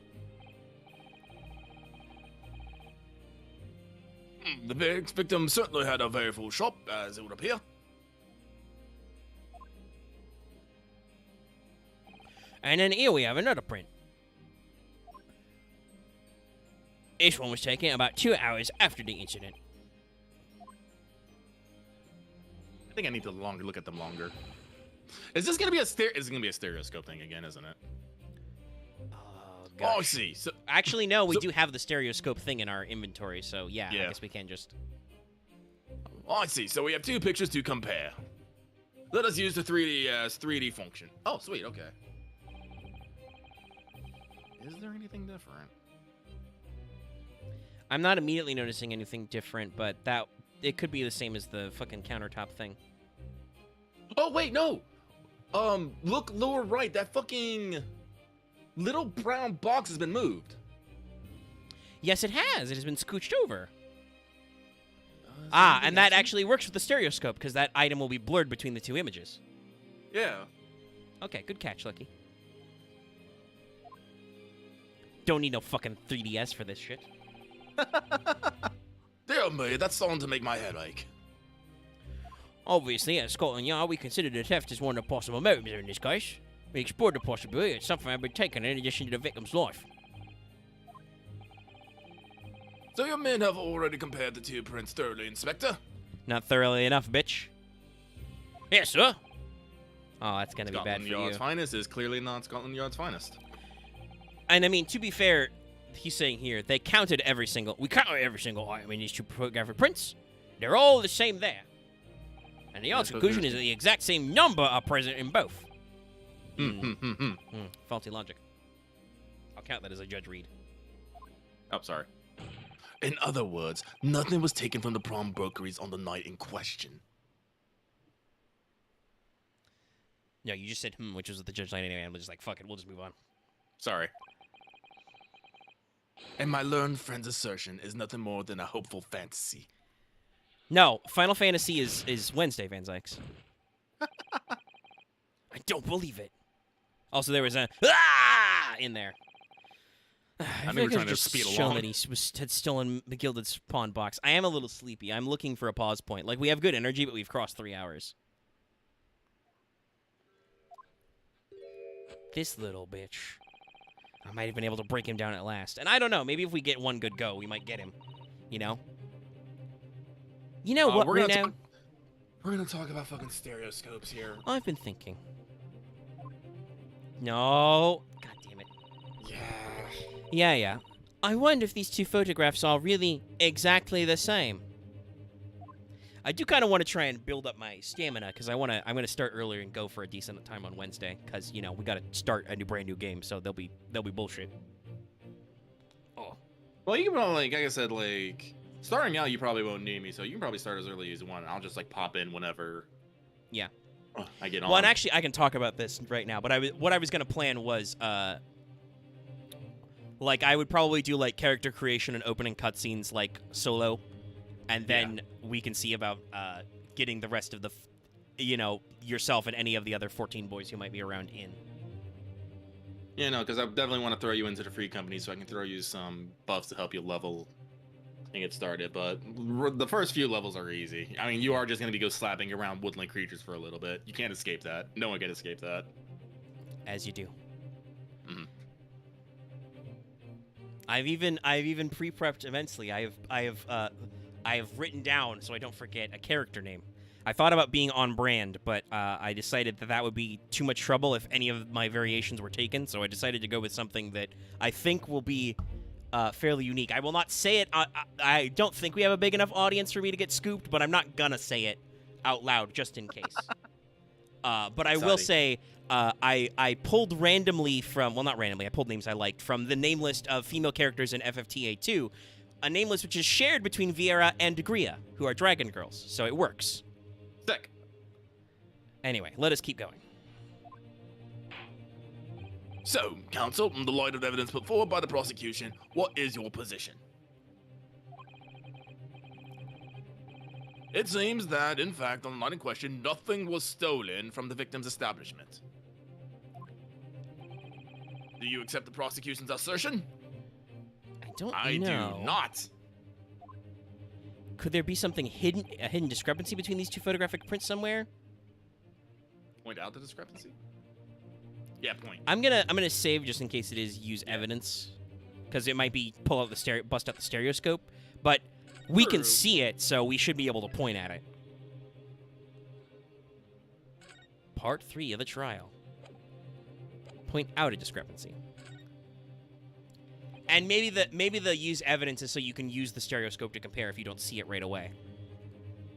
S3: The victim certainly had a very full shop, as it would appear.
S5: And then here we have another print. This one was taken about 2 hours after the incident.
S1: I think I need to look at them longer. Is this gonna be a stereoscope thing again, isn't it?
S3: Oh, I see. So,
S2: Actually, no, we do have the stereoscope thing in our inventory, so yeah, I
S3: Yeah.
S2: guess we can just...
S3: I see. So we have 2 pictures to compare. Let us use the 3D as 3D function.
S1: Oh, sweet. Okay. Is there anything different?
S2: I'm not immediately noticing anything different, but it could be the same as the fucking countertop thing.
S1: Oh wait, no. Look lower right. That fucking little brown box has been moved.
S2: Yes, it has. It has been scooched over. And that actually works with the stereoscope, because that item will be blurred between the 2 images.
S1: Yeah.
S2: Okay, good catch, Lucky. Don't need no fucking 3DS for this shit.
S3: Dear me, that's starting to make my head ache.
S5: Obviously, at Scotland Yard, we consider the theft as one of the possible motives in this case. We explored the possibility that something had been taken in addition to the victim's life.
S3: So your men have already compared the 2 prints thoroughly, Inspector?
S2: Not thoroughly enough, bitch.
S5: Yes, sir.
S2: Oh, that's gonna be bad
S1: Scotland
S2: for
S1: Yard's
S2: you.
S1: finest is clearly not Scotland Yard's finest.
S2: And I mean, to be fair, he's saying here, they counted every single... We counted every single item in these 2 photographic prints. They're all the same there. And the odds conclusion is that the exact same number are present in both. Faulty logic. I'll count that as a Judge Reed.
S1: Oh, sorry.
S3: In other words, nothing was taken from the pawnbrokeries on the night in question.
S2: No, you just said, which was what the judge line anyway. I'm just like, fuck it, we'll just move on.
S1: Sorry.
S3: And my learned friend's assertion is nothing more than a hopeful fantasy.
S2: No, Final Fantasy is Wednesday, Van Zykes.
S5: I don't believe it.
S2: Also, there was a in there. I
S1: knew we were trying to speed along.
S2: That he had stolen McGilded's pawn box. I am a little sleepy. I'm looking for a pause point. Like, we have good energy, but we've crossed 3 hours. This little bitch. I might have been able to break him down at last. And I don't know. Maybe if we get one good go, we might get him. You know? You know what,
S1: we're
S2: Reno?
S1: gonna talk about fucking stereoscopes here.
S2: I've been thinking. No. God damn it. Yeah. I wonder if these 2 photographs are really exactly the same. I do kind of want to try and build up my stamina, because I'm going to start earlier and go for a decent time on Wednesday, because, you know, we got to start a brand new game, so they'll be bullshit.
S1: Oh. Well, you can probably, like I said, like, starting out, you probably won't need me, so you can probably start as early as you want, and I'll just, like, pop in whenever
S2: Yeah.
S1: I get on.
S2: Well, and actually, I can talk about this right now, but what I was going to plan was, like, I would probably do, like, character creation and opening cutscenes, like, solo, and then we can see about getting the rest of the, yourself and any of the other 14 boys who might be around in.
S1: You know, because I definitely want to throw you into the free company so I can throw you some buffs to help you level and get started. But the first few levels are easy. I mean, you are just going to be slapping around woodland creatures for a little bit. You can't escape that. No one can escape that.
S2: As you do.
S1: Mhm.
S2: I've even pre-prepped immensely. I have written down so I don't forget a character name. I thought about being on brand, but I decided that would be too much trouble if any of my variations were taken. So I decided to go with something that I think will be fairly unique. I will not say it. I don't think we have a big enough audience for me to get scooped, but I'm not gonna say it out loud just in case. But I will say I pulled randomly from, well, not randomly, I pulled names I liked from the name list of female characters in FFTA 2, a name list which is shared between Viera and Degria, who are dragon girls, so it works.
S1: Sick.
S2: Anyway, let us keep going.
S4: So, counsel, in the light of evidence put forward by the prosecution, what is your position? It seems that, in fact, on the night in question, nothing was stolen from the victim's establishment. Do you accept the prosecution's assertion?
S2: I don't
S1: I
S2: know.
S1: do not.
S2: Could there be something hidden, a hidden discrepancy between these two photographic prints somewhere?
S1: Point out the discrepancy. Yeah, point.
S2: I'm gonna save just in case it is use evidence, because it might be bust out the stereoscope, but we can
S1: True.
S2: see it, so we should be able to point at it. Part 3 of the trial. Point out a discrepancy. And maybe the use evidence is so you can use the stereoscope to compare if you don't see it right away.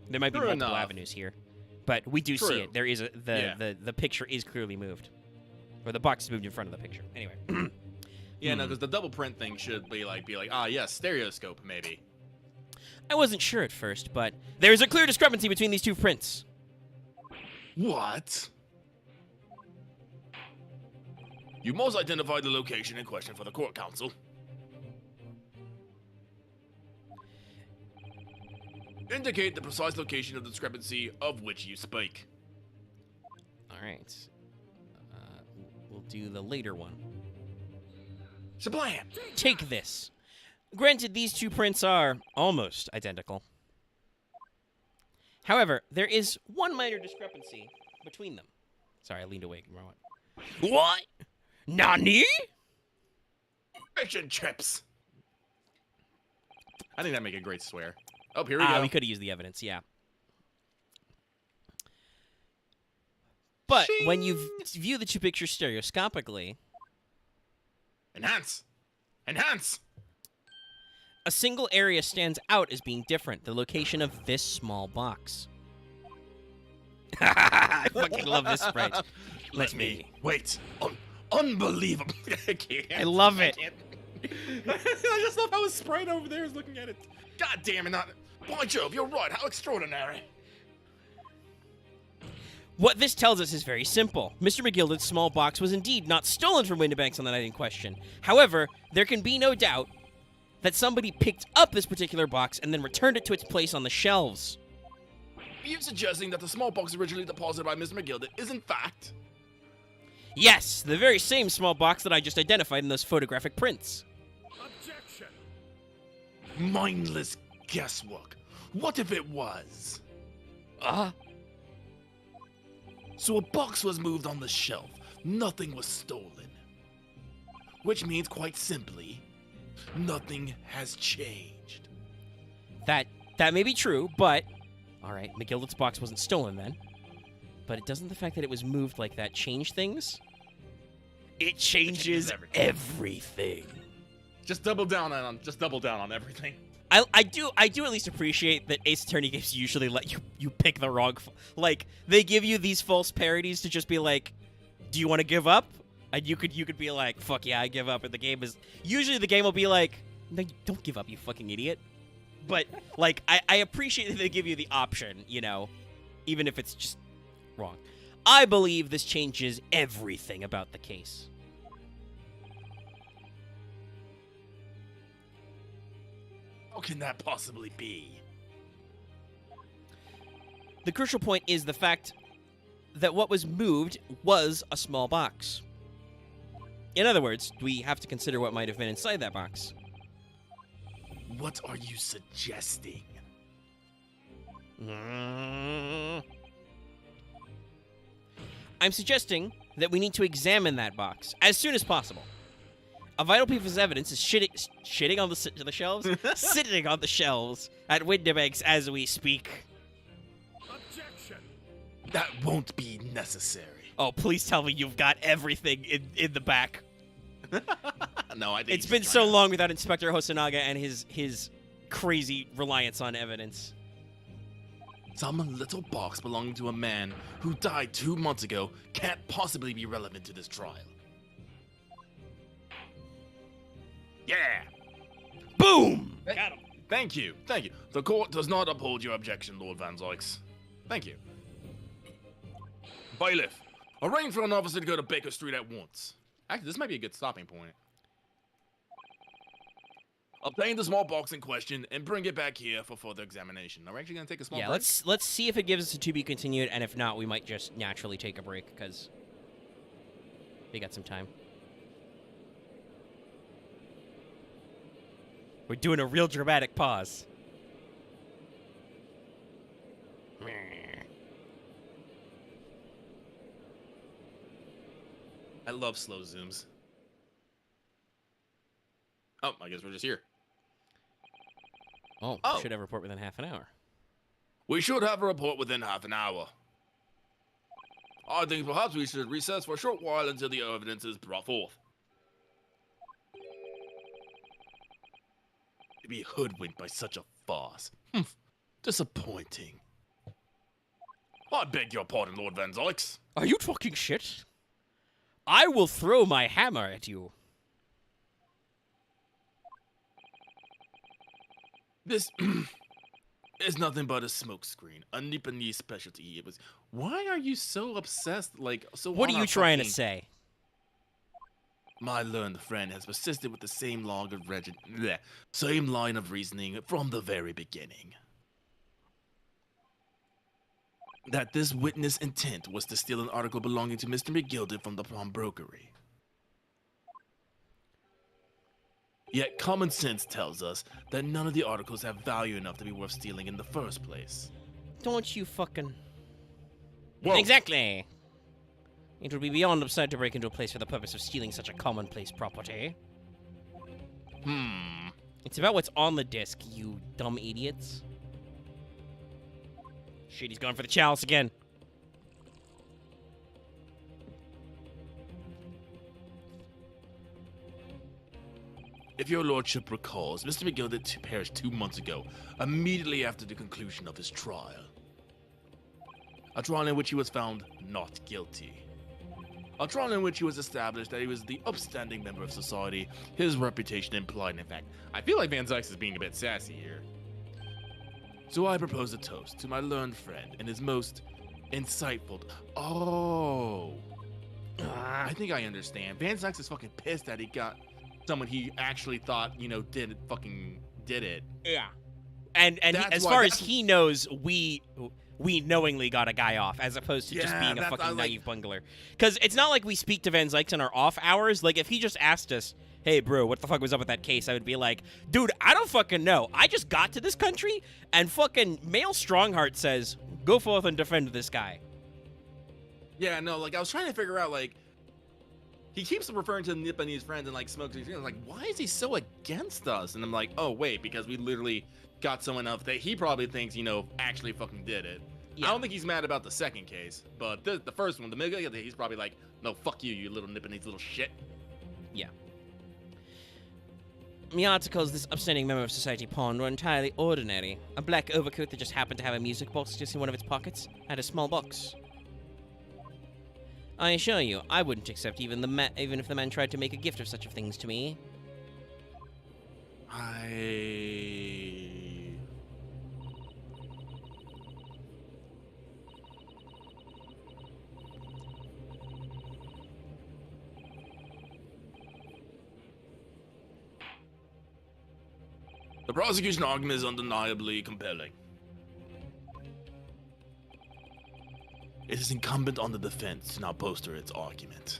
S2: There might be
S1: True
S2: multiple
S1: enough.
S2: avenues here, but we do see
S1: True.
S2: it. There is the picture is clearly moved, or the box is moved in front of the picture. Anyway.
S1: Yeah, no, because the double print thing should be like, ah, yes, stereoscope, maybe.
S2: I wasn't sure at first, but there is a clear discrepancy between these two prints.
S4: What? You must identify the location in question for the court, counsel. Indicate the precise location of the discrepancy of which you speak.
S2: All right. We'll do the later one.
S4: Sublime!
S2: Take this. Granted, these two prints are almost identical. However, there is one minor discrepancy between them. Sorry, I leaned away.
S5: What? Nani?
S4: Fiction chips!
S1: I think that'd make a great swear. Oh, here we go.
S2: We could have used the evidence, yeah. But when you view the two pictures stereoscopically,
S4: Enhance! Enhance!
S2: a single area stands out as being different, the location of this small box. I fucking love this sprite. Let me.
S4: Wait. Unbelievable.
S1: I can't.
S2: I love it.
S1: I just love how his sprite over there is looking at it.
S4: God damn it, not. By Jove, you're right. How extraordinary.
S2: What this tells us is very simple. Mr. McGilden's small box was indeed not stolen from Windibanks on the night in question. However, there can be no doubt that somebody picked up this particular box and then returned it to its place on the shelves.
S4: Are you suggesting that the small box originally deposited by Mr. McGilden is in fact?
S2: Yes, the very same small box that I just identified in those photographic prints.
S6: Objection!
S4: Mindless guesswork. What if it was? So a box was moved on the shelf. Nothing was stolen. Which means, quite simply, nothing has changed.
S2: That may be true, but... Alright, McGilden's box wasn't stolen then. But it doesn't the fact that it was moved like that change things?
S5: It changes everything.
S1: Just double down on everything.
S2: I do at least appreciate that Ace Attorney games usually let you pick the wrong... Like, they give you these false parodies to just be like, do you want to give up? And you could be like, fuck yeah, I give up. And the game is... Usually the game will be like, no, don't give up, you fucking idiot. But, like, I appreciate that they give you the option, you know, even if it's just wrong. I believe this changes everything about the case.
S4: How can that possibly be?
S2: The crucial point is the fact that what was moved was a small box. In other words, we have to consider what might have been inside that box.
S3: What are you suggesting?
S2: I'm suggesting that we need to examine that box as soon as possible. A vital piece of evidence is shitting on the shelves, sitting on the shelves at Windibanks as we speak.
S6: Objection!
S3: That won't be necessary.
S2: Oh, please tell me you've got everything in the back.
S3: No, I think
S2: It's been so long without Inspector Hosonaga and his crazy reliance on evidence.
S3: Some little box belonging to a man who died 2 months ago can't possibly be relevant to this trial.
S4: Yeah.
S2: Boom!
S4: Got him. Thank you. Thank you. The court does not uphold your objection, Lord Van Zykes. Thank you. Bailiff, arrange for an officer to go to Baker Street at once.
S1: Actually, this might be a good stopping point.
S4: Obtain the small box in question and bring it back here for further examination.
S1: Are we actually gonna take a small
S2: Yeah,
S1: break?
S2: let's see if it gives us a to be continued, and if not, we might just naturally take a break because we got some time. We're doing a real dramatic pause.
S1: I love slow zooms. Oh, I guess we're just here.
S2: Oh,
S1: Oh.
S2: should have a report within half an hour.
S4: We should have a report within half an hour. I think perhaps we should recess for a short while until the evidence is brought forth.
S3: To be hoodwinked by such a farce. Disappointing.
S4: I beg your pardon, Lord Van Zykes.
S2: Are you talking shit? I will throw my hammer at you.
S3: This is nothing but a smokescreen, a Nipponese specialty. It was. Why are you so obsessed? Like so.
S2: What
S3: on
S2: are you
S3: our
S2: trying to
S3: fucking-
S2: say?
S3: My learned friend has persisted with the same same line of reasoning from the very beginning. That this witness' intent was to steal an article belonging to Mr. McGilded from the pawnbrokery. Yet common sense tells us that none of the articles have value enough to be worth stealing in the first place.
S2: Don't you fucking...
S4: Whoa.
S2: Exactly. It would be beyond absurd to break into a place for the purpose of stealing such a commonplace property. It's about what's on the disc, you dumb idiots. Shit, he's going for the chalice again.
S3: If your lordship recalls, Mr. McGilded perished 2 months ago, immediately after the conclusion of his trial. A trial in which he was found not guilty. A trial in which he was established that he was the upstanding member of society, his reputation implied in fact.
S1: I feel like Van Zykes is being a bit sassy here.
S3: So I propose a toast to my learned friend and his most insightful... Oh!
S1: I think I understand. Van Zykes is fucking pissed that he got someone he actually thought, did it.
S2: Yeah. And
S1: That's
S2: as
S1: why-
S2: far as
S1: that's-
S2: he knows, we knowingly got a guy off, as opposed to just
S1: Yeah,
S2: being a
S1: that's- I
S2: fucking
S1: like-
S2: naive bungler. Because it's not like we speak to Van Zykes in our off hours. Like, if he just asked us, hey, bro, what the fuck was up with that case? I would be like, dude, I don't fucking know. I just got to this country, and fucking Male Strongheart says, go forth and defend this guy.
S1: Yeah, no, like I was trying to figure out, like, he keeps referring to Nipponese friends and like smokes. I'm like, why is he so against us? And I'm like, oh wait, because we literally got someone else that he probably thinks, actually fucking did it.
S2: Yeah.
S1: I don't think he's mad about the second case, but the first one, the middle, he's probably like, no, fuck you, you little Nipponese little shit.
S2: Yeah. The articles this upstanding member of society pawned were entirely ordinary. A black overcoat that just happened to have a music box just in one of its pockets had a small box. I assure you, I wouldn't accept even if the man tried to make a gift of such things to me.
S4: The prosecution argument is undeniably compelling.
S3: It is incumbent on the defense to now bolster its argument.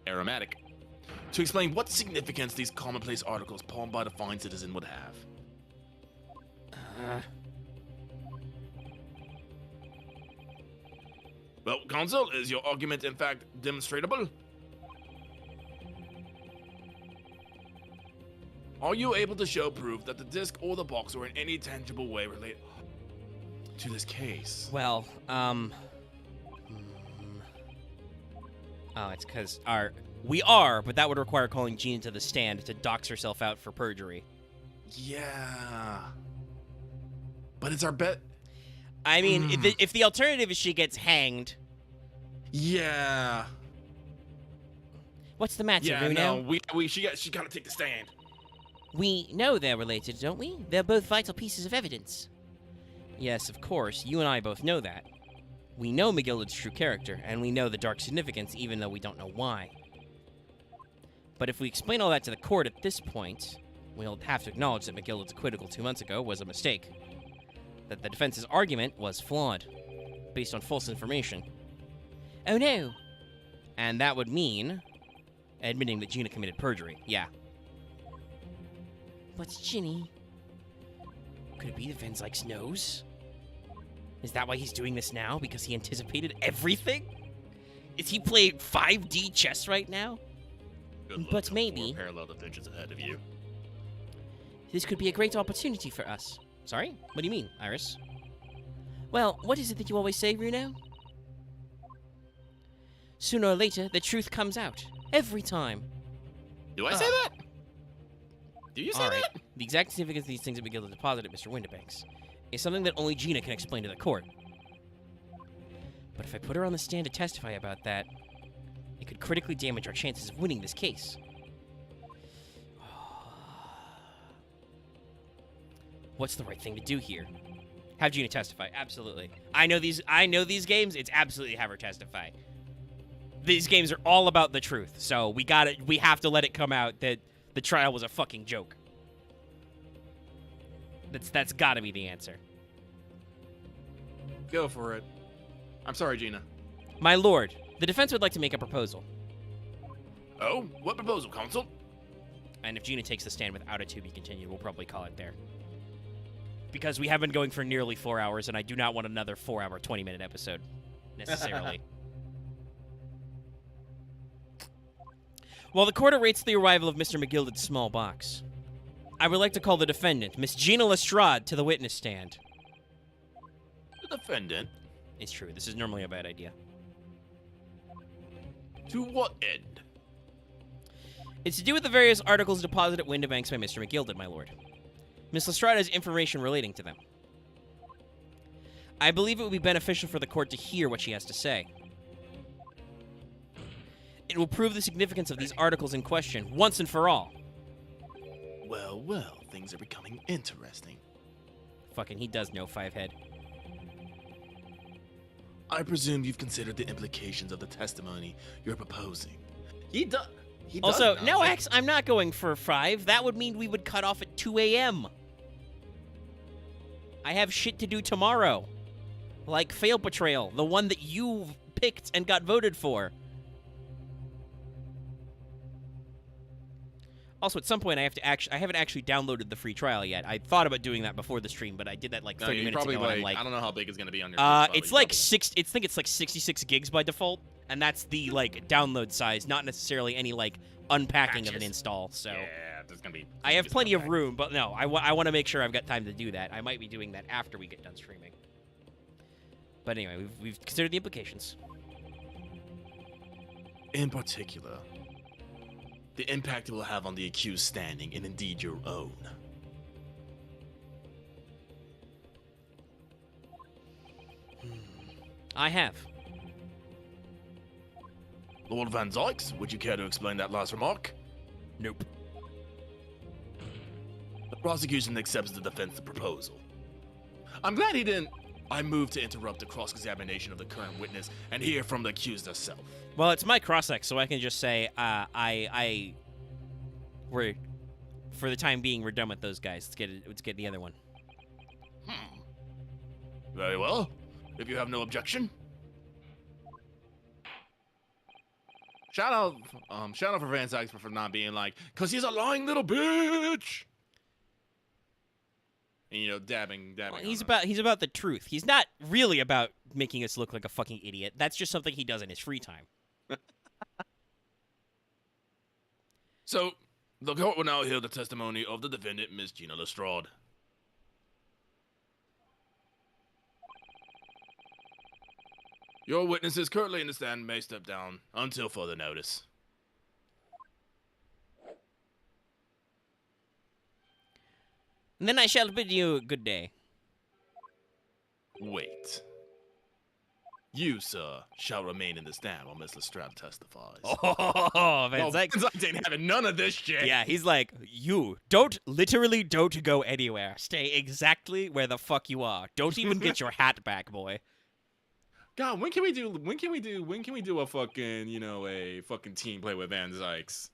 S3: aromatic, to explain what significance these commonplace articles pawned by the fine citizen would have. Well, Counsel, is your argument in fact demonstrable? Are you able to show proof that the disc or the box were in any tangible way related to this case?
S2: Well, Oh, it's because we are, but that would require calling Gina to the stand to dox herself out for perjury.
S3: Yeah. But it's our bet.
S2: I mean, if the alternative is she gets hanged.
S3: Yeah.
S2: What's the matter,
S3: Yeah,
S2: Bruno?
S3: no, she got to take the stand.
S2: We know they're related, don't we? They're both vital pieces of evidence. Yes, of course. You and I both know that. We know McGillicud's true character, and we know the dark significance, even though we don't know why. But if we explain all that to the court at this point, we'll have to acknowledge that McGillicud's acquittal 2 months ago was a mistake. That the defense's argument was flawed, based on false information. Oh no! And that would mean admitting that Gina committed perjury, yeah. What's Ginny? Could it be that Van Zykes knows? Is that why he's doing this now? Because he anticipated everything? Is he playing 5D chess right now?
S3: Good luck,
S2: But
S3: Counsel.
S2: maybe-
S3: We're parallel dimensions ahead of you.
S2: This could be a great opportunity for us. Sorry? What do you mean, Iris? Well, what is it that you always say, Bruno? Sooner or later, the truth comes out. Every time.
S3: Do I say that? Do you say
S2: All right.
S3: that?
S2: The exact significance of these things that McGill deposited, Mr. Winterbanks, is something that only Gina can explain to the court. But if I put her on the stand to testify about that, it could critically damage our chances of winning this case. What's the right thing to do here? Have Gina testify. Absolutely. I know these games. It's absolutely have her testify. These games are all about the truth. So we have to let it come out that the trial was a fucking joke. That's got to be the answer.
S3: Go for it. I'm sorry, Gina.
S2: My lord, the defense would like to make a proposal.
S3: Oh, what proposal, Counsel?
S2: And if Gina takes the stand without a to be continued, we'll probably call it there. Because we have been going for nearly 4 hours, and I do not want another 4-hour, 20-minute episode, necessarily. While the court awaits the arrival of Mr. McGillicud's small box, I would like to call the defendant, Miss Gina Lestrade, to the witness stand.
S3: The defendant?
S2: It's true, this is normally a bad idea.
S3: To what end?
S2: It's to do with the various articles deposited at Winterbanks by Mr. McGillicud, my lord. Miss Lestrade has information relating to them. I believe it would be beneficial for the court to hear what she has to say. It will prove the significance of these articles in question once and for all.
S3: Well, well, things are becoming interesting.
S2: Fucking, he does know, Fivehead.
S3: I presume you've considered the implications of the testimony you're proposing.
S1: He does.
S2: Also,
S1: know.
S2: no, X, I'm not going for 5. That would mean we would cut off at 2 a.m. I have shit to do tomorrow. Like Fail Betrayal, the one that you picked and got voted for. Also, at some point, I haven't actually downloaded the free trial yet. I thought about doing that before the stream, but I did that like 30 minutes ago. And I'm like,
S3: I don't know how big it's gonna be on your.
S2: it's like I think it's like 66 gigs by default, and that's the like download size, not necessarily any like unpacking of an
S3: Patches.
S2: install. So
S3: Yeah, there's gonna be.
S2: I have plenty of room, but no, I want to make sure I've got time to do that. I might be doing that after we get done streaming. But anyway, we've considered the implications.
S3: In particular, the impact it will have on the accused standing, and indeed your own.
S2: I have.
S3: Lord Van Zykes, would you care to explain that last remark?
S5: Nope.
S3: The prosecution accepts the defense's proposal. I'm glad he didn't. I move to interrupt the cross-examination of the current witness and hear from the accused herself.
S2: Well, it's my cross-ex, so I can just say, we're, for the time being, we're done with those guys. Let's get the other one.
S3: Very well. If you have no objection. shout out for Van Sykes for not being like, cause he's a lying little bitch. And, you know, dabbing.
S2: Well,
S3: on
S2: he's
S3: us.
S2: about the truth. He's not really about making us look like a fucking idiot. That's just something he does in his free time.
S4: So, the court will now hear the testimony of the defendant, Miss Gina Lestrade. Your witnesses currently in the stand may step down until further notice.
S2: And then I shall bid you good day.
S3: Wait. You, sir, shall remain in the stand while Miss Lestrade testifies.
S2: Oh, Van Sykes.
S3: Van Sykes ain't having none of this shit.
S2: Yeah, he's like, you literally don't go anywhere. Stay exactly where the fuck you are. Don't even get your hat back, boy.
S3: God, when can we do a fucking, you know, a fucking team play with Van Sykes?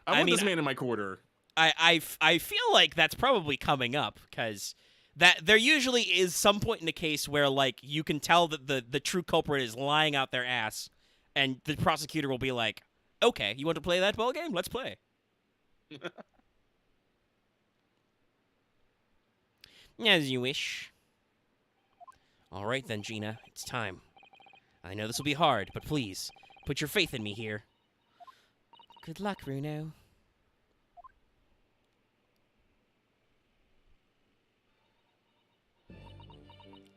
S3: I want this man in my quarter.
S2: I feel like that's probably coming up, because that there usually is some point in the case where, like, you can tell that the true culprit is lying out their ass, and the prosecutor will be like, okay, you want to play that ball game? Let's play. As you wish. All right then, Gina, it's time. I know this will be hard, but please, put your faith in me here. Good luck, Bruno.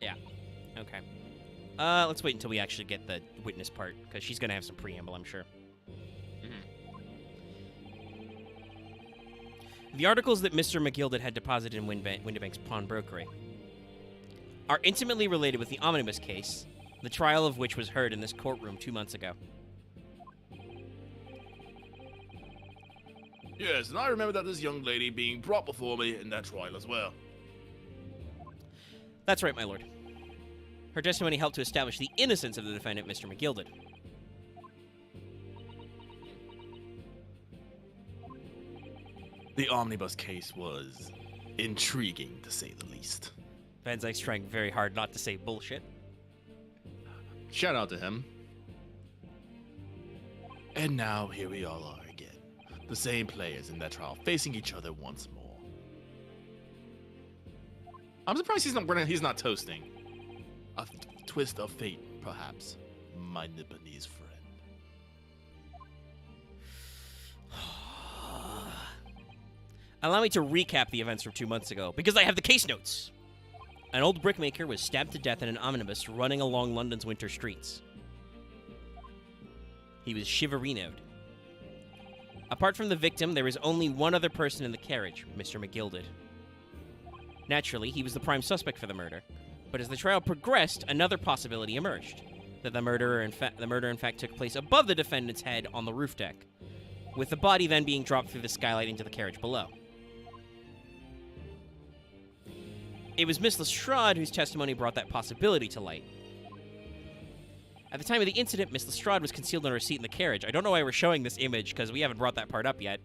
S2: Yeah. Okay. Let's wait until we actually get the witness part, because she's gonna have some preamble, I'm sure. The articles that Mr. McGilded had deposited in Windibank's pawnbrokery are intimately related with the omnibus case, the trial of which was heard in this courtroom 2 months ago.
S4: Yes, and I remember that this young lady being brought before me in that trial as well.
S2: That's right, my lord. Her testimony helped to establish the innocence of the defendant, Mr. McGilded.
S3: The omnibus case was intriguing, to say the least.
S2: Van Zyke's trying very hard not to say bullshit.
S3: Shout out to him. And now here we all are again. The same players in that trial facing each other once more. I'm surprised he's not toasting. A twist of fate, perhaps, my Nipponese friend.
S2: Allow me to recap the events from 2 months ago, because I have the case notes. An old brickmaker was stabbed to death in an omnibus running along London's winter streets. He was shiverinoed. Apart from the victim, there was only one other person in the carriage, Mr. McGilded. Naturally, he was the prime suspect for the murder, but as the trial progressed, another possibility emerged, that the murder in fact took place above the defendant's head on the roof deck, with the body then being dropped through the skylight into the carriage below. It was Miss Lestrade whose testimony brought that possibility to light. At the time of the incident, Miss Lestrade was concealed in her seat in the carriage. I don't know why we're showing this image, because we haven't brought that part up yet.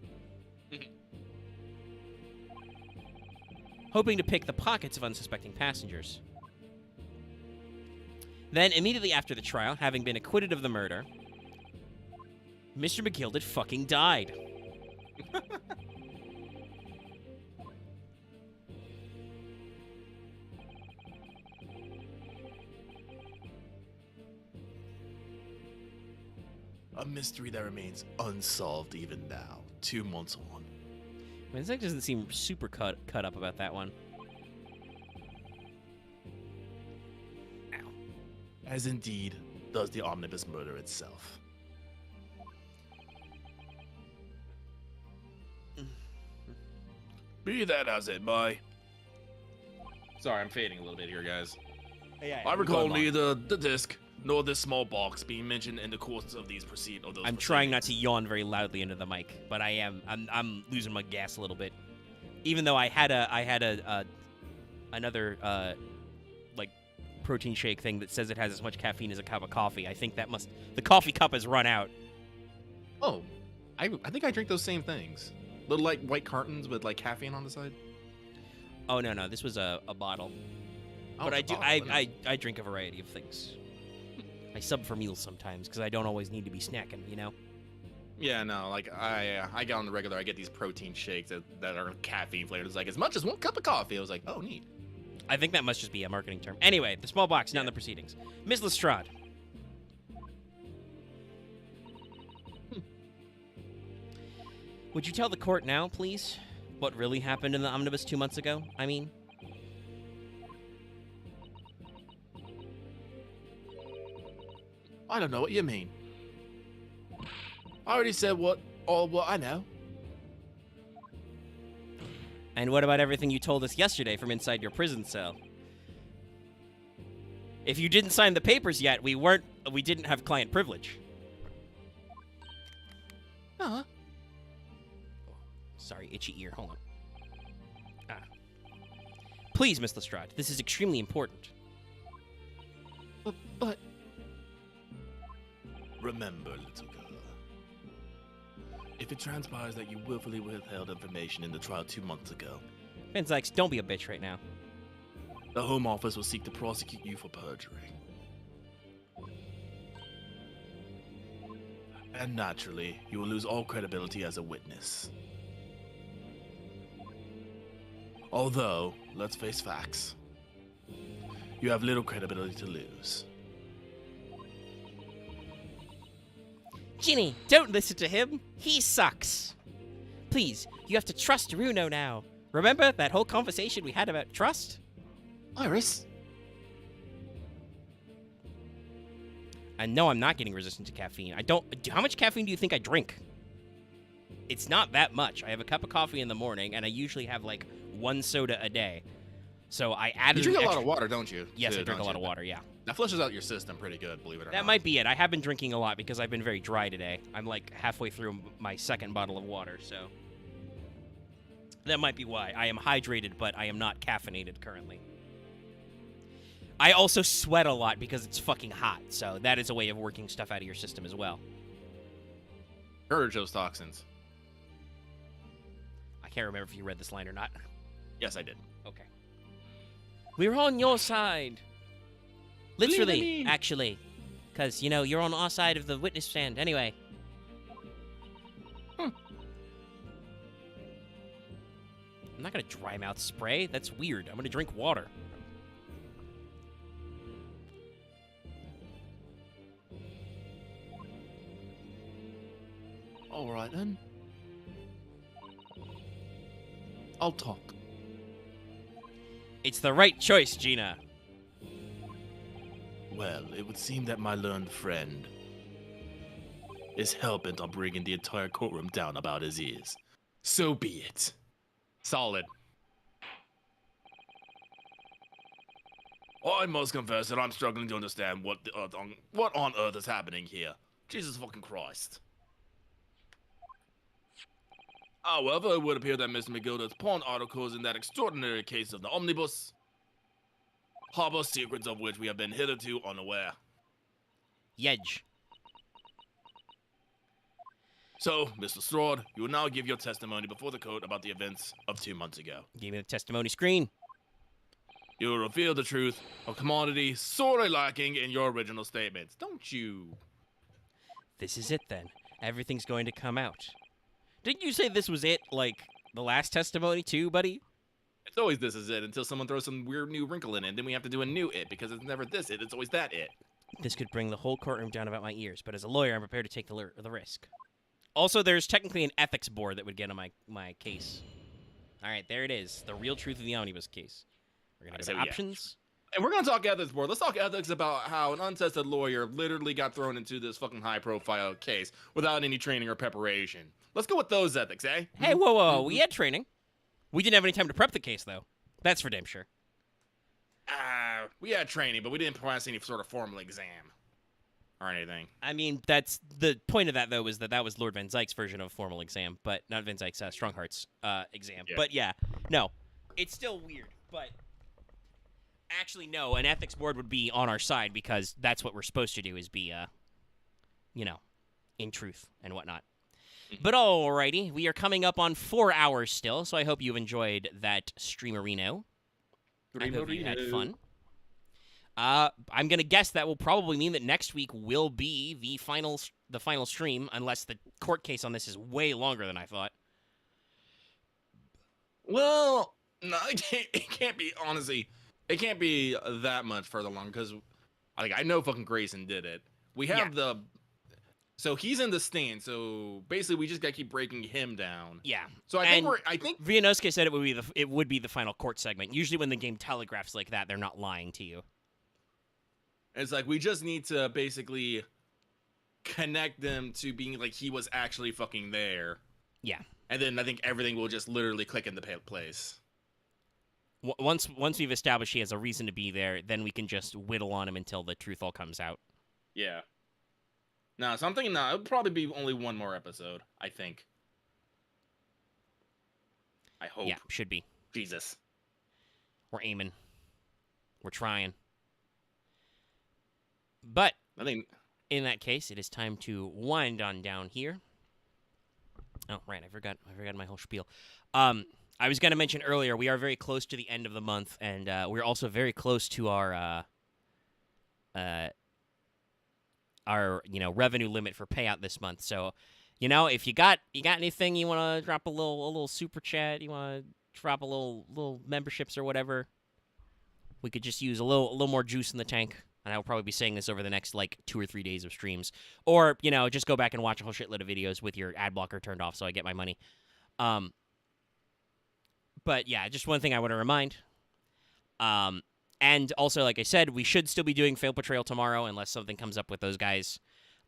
S2: Hoping to pick the pockets of unsuspecting passengers. Then, immediately after the trial, having been acquitted of the murder, Mr. McGilded fucking died.
S3: A mystery that remains unsolved even now, 2 months on.
S2: Van Zyke doesn't seem super cut up about that one.
S3: As indeed does the omnibus murder itself.
S4: Be that as it may,
S1: Sorry, I'm fading a little bit here, guys.
S4: I recall neither the disc nor this small box being mentioned in the course of these
S2: I'm trying not to yawn very loudly into the mic, but I am. I'm losing my gas a little bit. Even though I had another like protein shake thing that says it has as much caffeine as a cup of coffee. I think the coffee cup has run out.
S3: Oh, I think I drink those same things. Little like white cartons with like caffeine on the side.
S2: Oh no, this was a bottle.
S3: Oh,
S2: But
S3: it's
S2: I
S3: a bottle,
S2: I drink a variety of things. I sub for meals sometimes because I don't always need to be snacking, you know?
S3: Yeah, no, like I get on the regular. I get these protein shakes that are caffeine flavored. It's like as much as 1 cup of coffee. I was like, oh, neat.
S2: I think that must just be a marketing term. Anyway, the small box, not in the proceedings. Ms. Lestrade. Would you tell the court now, please, what really happened in the omnibus 2 months ago? I mean...
S3: I don't know what you mean. I already said what I know.
S2: And what about everything you told us yesterday from inside your prison cell? If you didn't sign the papers yet, we didn't have client privilege.
S3: Huh?
S2: Sorry, itchy ear. Hold on. Please, Miss Lestrade, this is extremely important.
S3: But... Remember, little girl. If it transpires that you willfully withheld information in the trial 2 months ago,
S2: Van Zykes, don't be a bitch right now.
S3: the Home Office will seek to prosecute you for perjury. And naturally, you will lose all credibility as a witness. Although, let's face facts. You have little credibility to lose.
S2: Ginny, don't listen to him. He sucks. Please, you have to trust Runo now. Remember that whole conversation we had about trust?
S3: Iris?
S2: And no, I'm not getting resistant to caffeine. How much caffeine do you think I drink? It's not that much. I have a cup of coffee in the morning, and I usually have like 1 soda a day. So I added.
S3: You drink a lot of water, don't you?
S2: Yes,
S3: too,
S2: I drink a
S3: don't
S2: lot
S3: you?
S2: of water, yeah.
S3: That flushes out your system pretty good, believe it or not.
S2: That might be it. I have been drinking a lot because I've been very dry today. I'm like halfway through my 2nd bottle of water, so. That might be why. I am hydrated, but I am not caffeinated currently. I also sweat a lot because it's fucking hot, so that is a way of working stuff out of your system as well.
S3: Purge those toxins.
S2: I can't remember if you read this line or not.
S3: Yes, I did.
S2: Okay. We're on your side. Literally, actually. Because, you know, you're on our side of the witness stand. Anyway. I'm not going to dry mouth spray. That's weird. I'm going to drink water.
S3: All right, then. I'll talk.
S2: It's the right choice, Gina.
S3: Well, it would seem that my learned friend is hell-bent on bringing the entire courtroom down about his ears. So be it.
S4: Solid.
S3: I must confess that I'm struggling to understand what on earth is happening here. Jesus fucking Christ. However, it would appear that Mr. McGilda's pawn articles in that extraordinary case of the omnibus harbor secrets of which we have been hitherto unaware.
S2: Yedge.
S3: So, Mr. Strahd, you will now give your testimony before the court about the events of 2 months ago.
S2: Give me the testimony screen.
S3: You will reveal the truth of commodity sorely lacking in your original statements. Don't you?
S2: This is it, then. Everything's going to come out. Didn't you say this was it, like, the last testimony, too, buddy?
S3: It's always this is it until someone throws some weird new wrinkle in it, then we have to do a new it because it's never this it, it's always that it.
S2: This could bring the whole courtroom down about my ears, but as a lawyer, I'm prepared to take the risk. Also, there's technically an ethics board that would get on my case. All right, there it is. The real truth of the omnibus case. We're going to go to options.
S3: And we're going to talk ethics board. Let's talk ethics about how an untested lawyer literally got thrown into this fucking high-profile case without any training or preparation. Let's go with those ethics, eh?
S2: Hey, whoa. We had training. We didn't have any time to prep the case, though. That's for damn sure.
S3: We had training, but we didn't pass any sort of formal exam. Or anything.
S2: I mean, that's the point of that, though, is that was Lord Van Zyk's version of a formal exam, but not Van Zyk's Strongheart's exam. Yeah. But yeah, no, it's still weird. But actually, no, an ethics board would be on our side because that's what we're supposed to do is be, you know, in truth and whatnot. But alrighty, we are coming up on 4 hours still, so I hope you've enjoyed that streamerino. I hope you had fun. I'm gonna guess that will probably mean that next week will be the final stream, unless the court case on this is way longer than I thought.
S1: Well, no, it can't be, honestly. It can't be that much further along because, like, I know fucking Grayson did it. We have so he's in the stand. So basically, we just gotta keep breaking him down.
S2: Yeah.
S1: So I think
S2: Vianosuke said it would be the final court segment. Usually, when the game telegraphs like that, they're not lying to you.
S1: it's like we just need to basically connect them to being like he was actually fucking there.
S2: Yeah.
S1: And then I think everything will just literally click into place.
S2: Once we've established he has a reason to be there, then we can just whittle on him until the truth all comes out.
S1: Yeah. No, so I'm thinking it'll probably be only one more episode, I think. I hope.
S2: Yeah, should be.
S1: Jesus.
S2: We're aiming. We're trying. But
S1: I think
S2: in that case, it is time to wind on down here. Oh, right, I forgot my whole spiel. I was going to mention earlier, we are very close to the end of the month, and we're also very close to our revenue limit for payout this month. So, if you got anything, you want to drop a little super chat, you want to drop a little memberships or whatever, we could just use a little more juice in the tank. And I'll probably be saying this over the next, 2 or 3 days of streams. Or, just go back and watch a whole shitload of videos with your ad blocker turned off so I get my money. But, yeah, just one thing I want to remind. And also, like I said, we should still be doing Fail Portrayal tomorrow unless something comes up with those guys.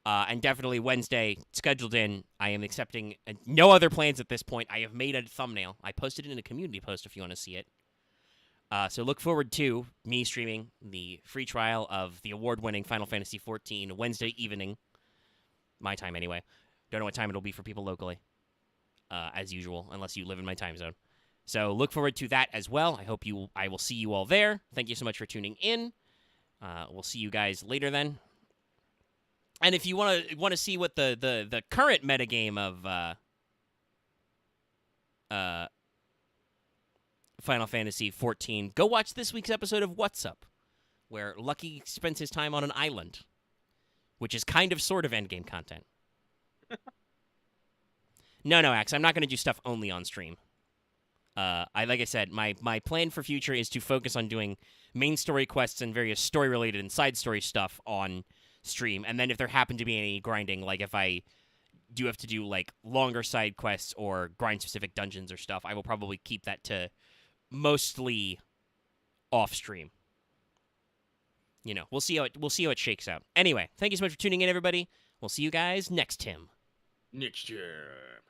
S2: And definitely Wednesday, scheduled in. I am accepting no other plans at this point. I have made a thumbnail. I posted it in a community post if you want to see it. So look forward to me streaming the free trial of the award-winning Final Fantasy XIV Wednesday evening. My time, anyway. Don't know what time it'll be for people locally, as usual, unless you live in my time zone. So look forward to that as well. I will see you all there. Thank you so much for tuning in. We'll see you guys later then. And if you want to see what the current metagame of Final Fantasy XIV, go watch this week's episode of What's Up, where Lucky spends his time on an island, which is kind of sort of endgame content. No, Axe, I'm not going to do stuff only on stream. Like I said, my plan for future is to focus on doing main story quests and various story-related and side story stuff on stream, and then if there happen to be any grinding, like if I do have to do longer side quests or grind-specific dungeons or stuff, I will probably keep that to mostly off stream. We'll see how it shakes out. Anyway, thank you so much for tuning in, everybody. We'll see you guys next time.
S1: next year.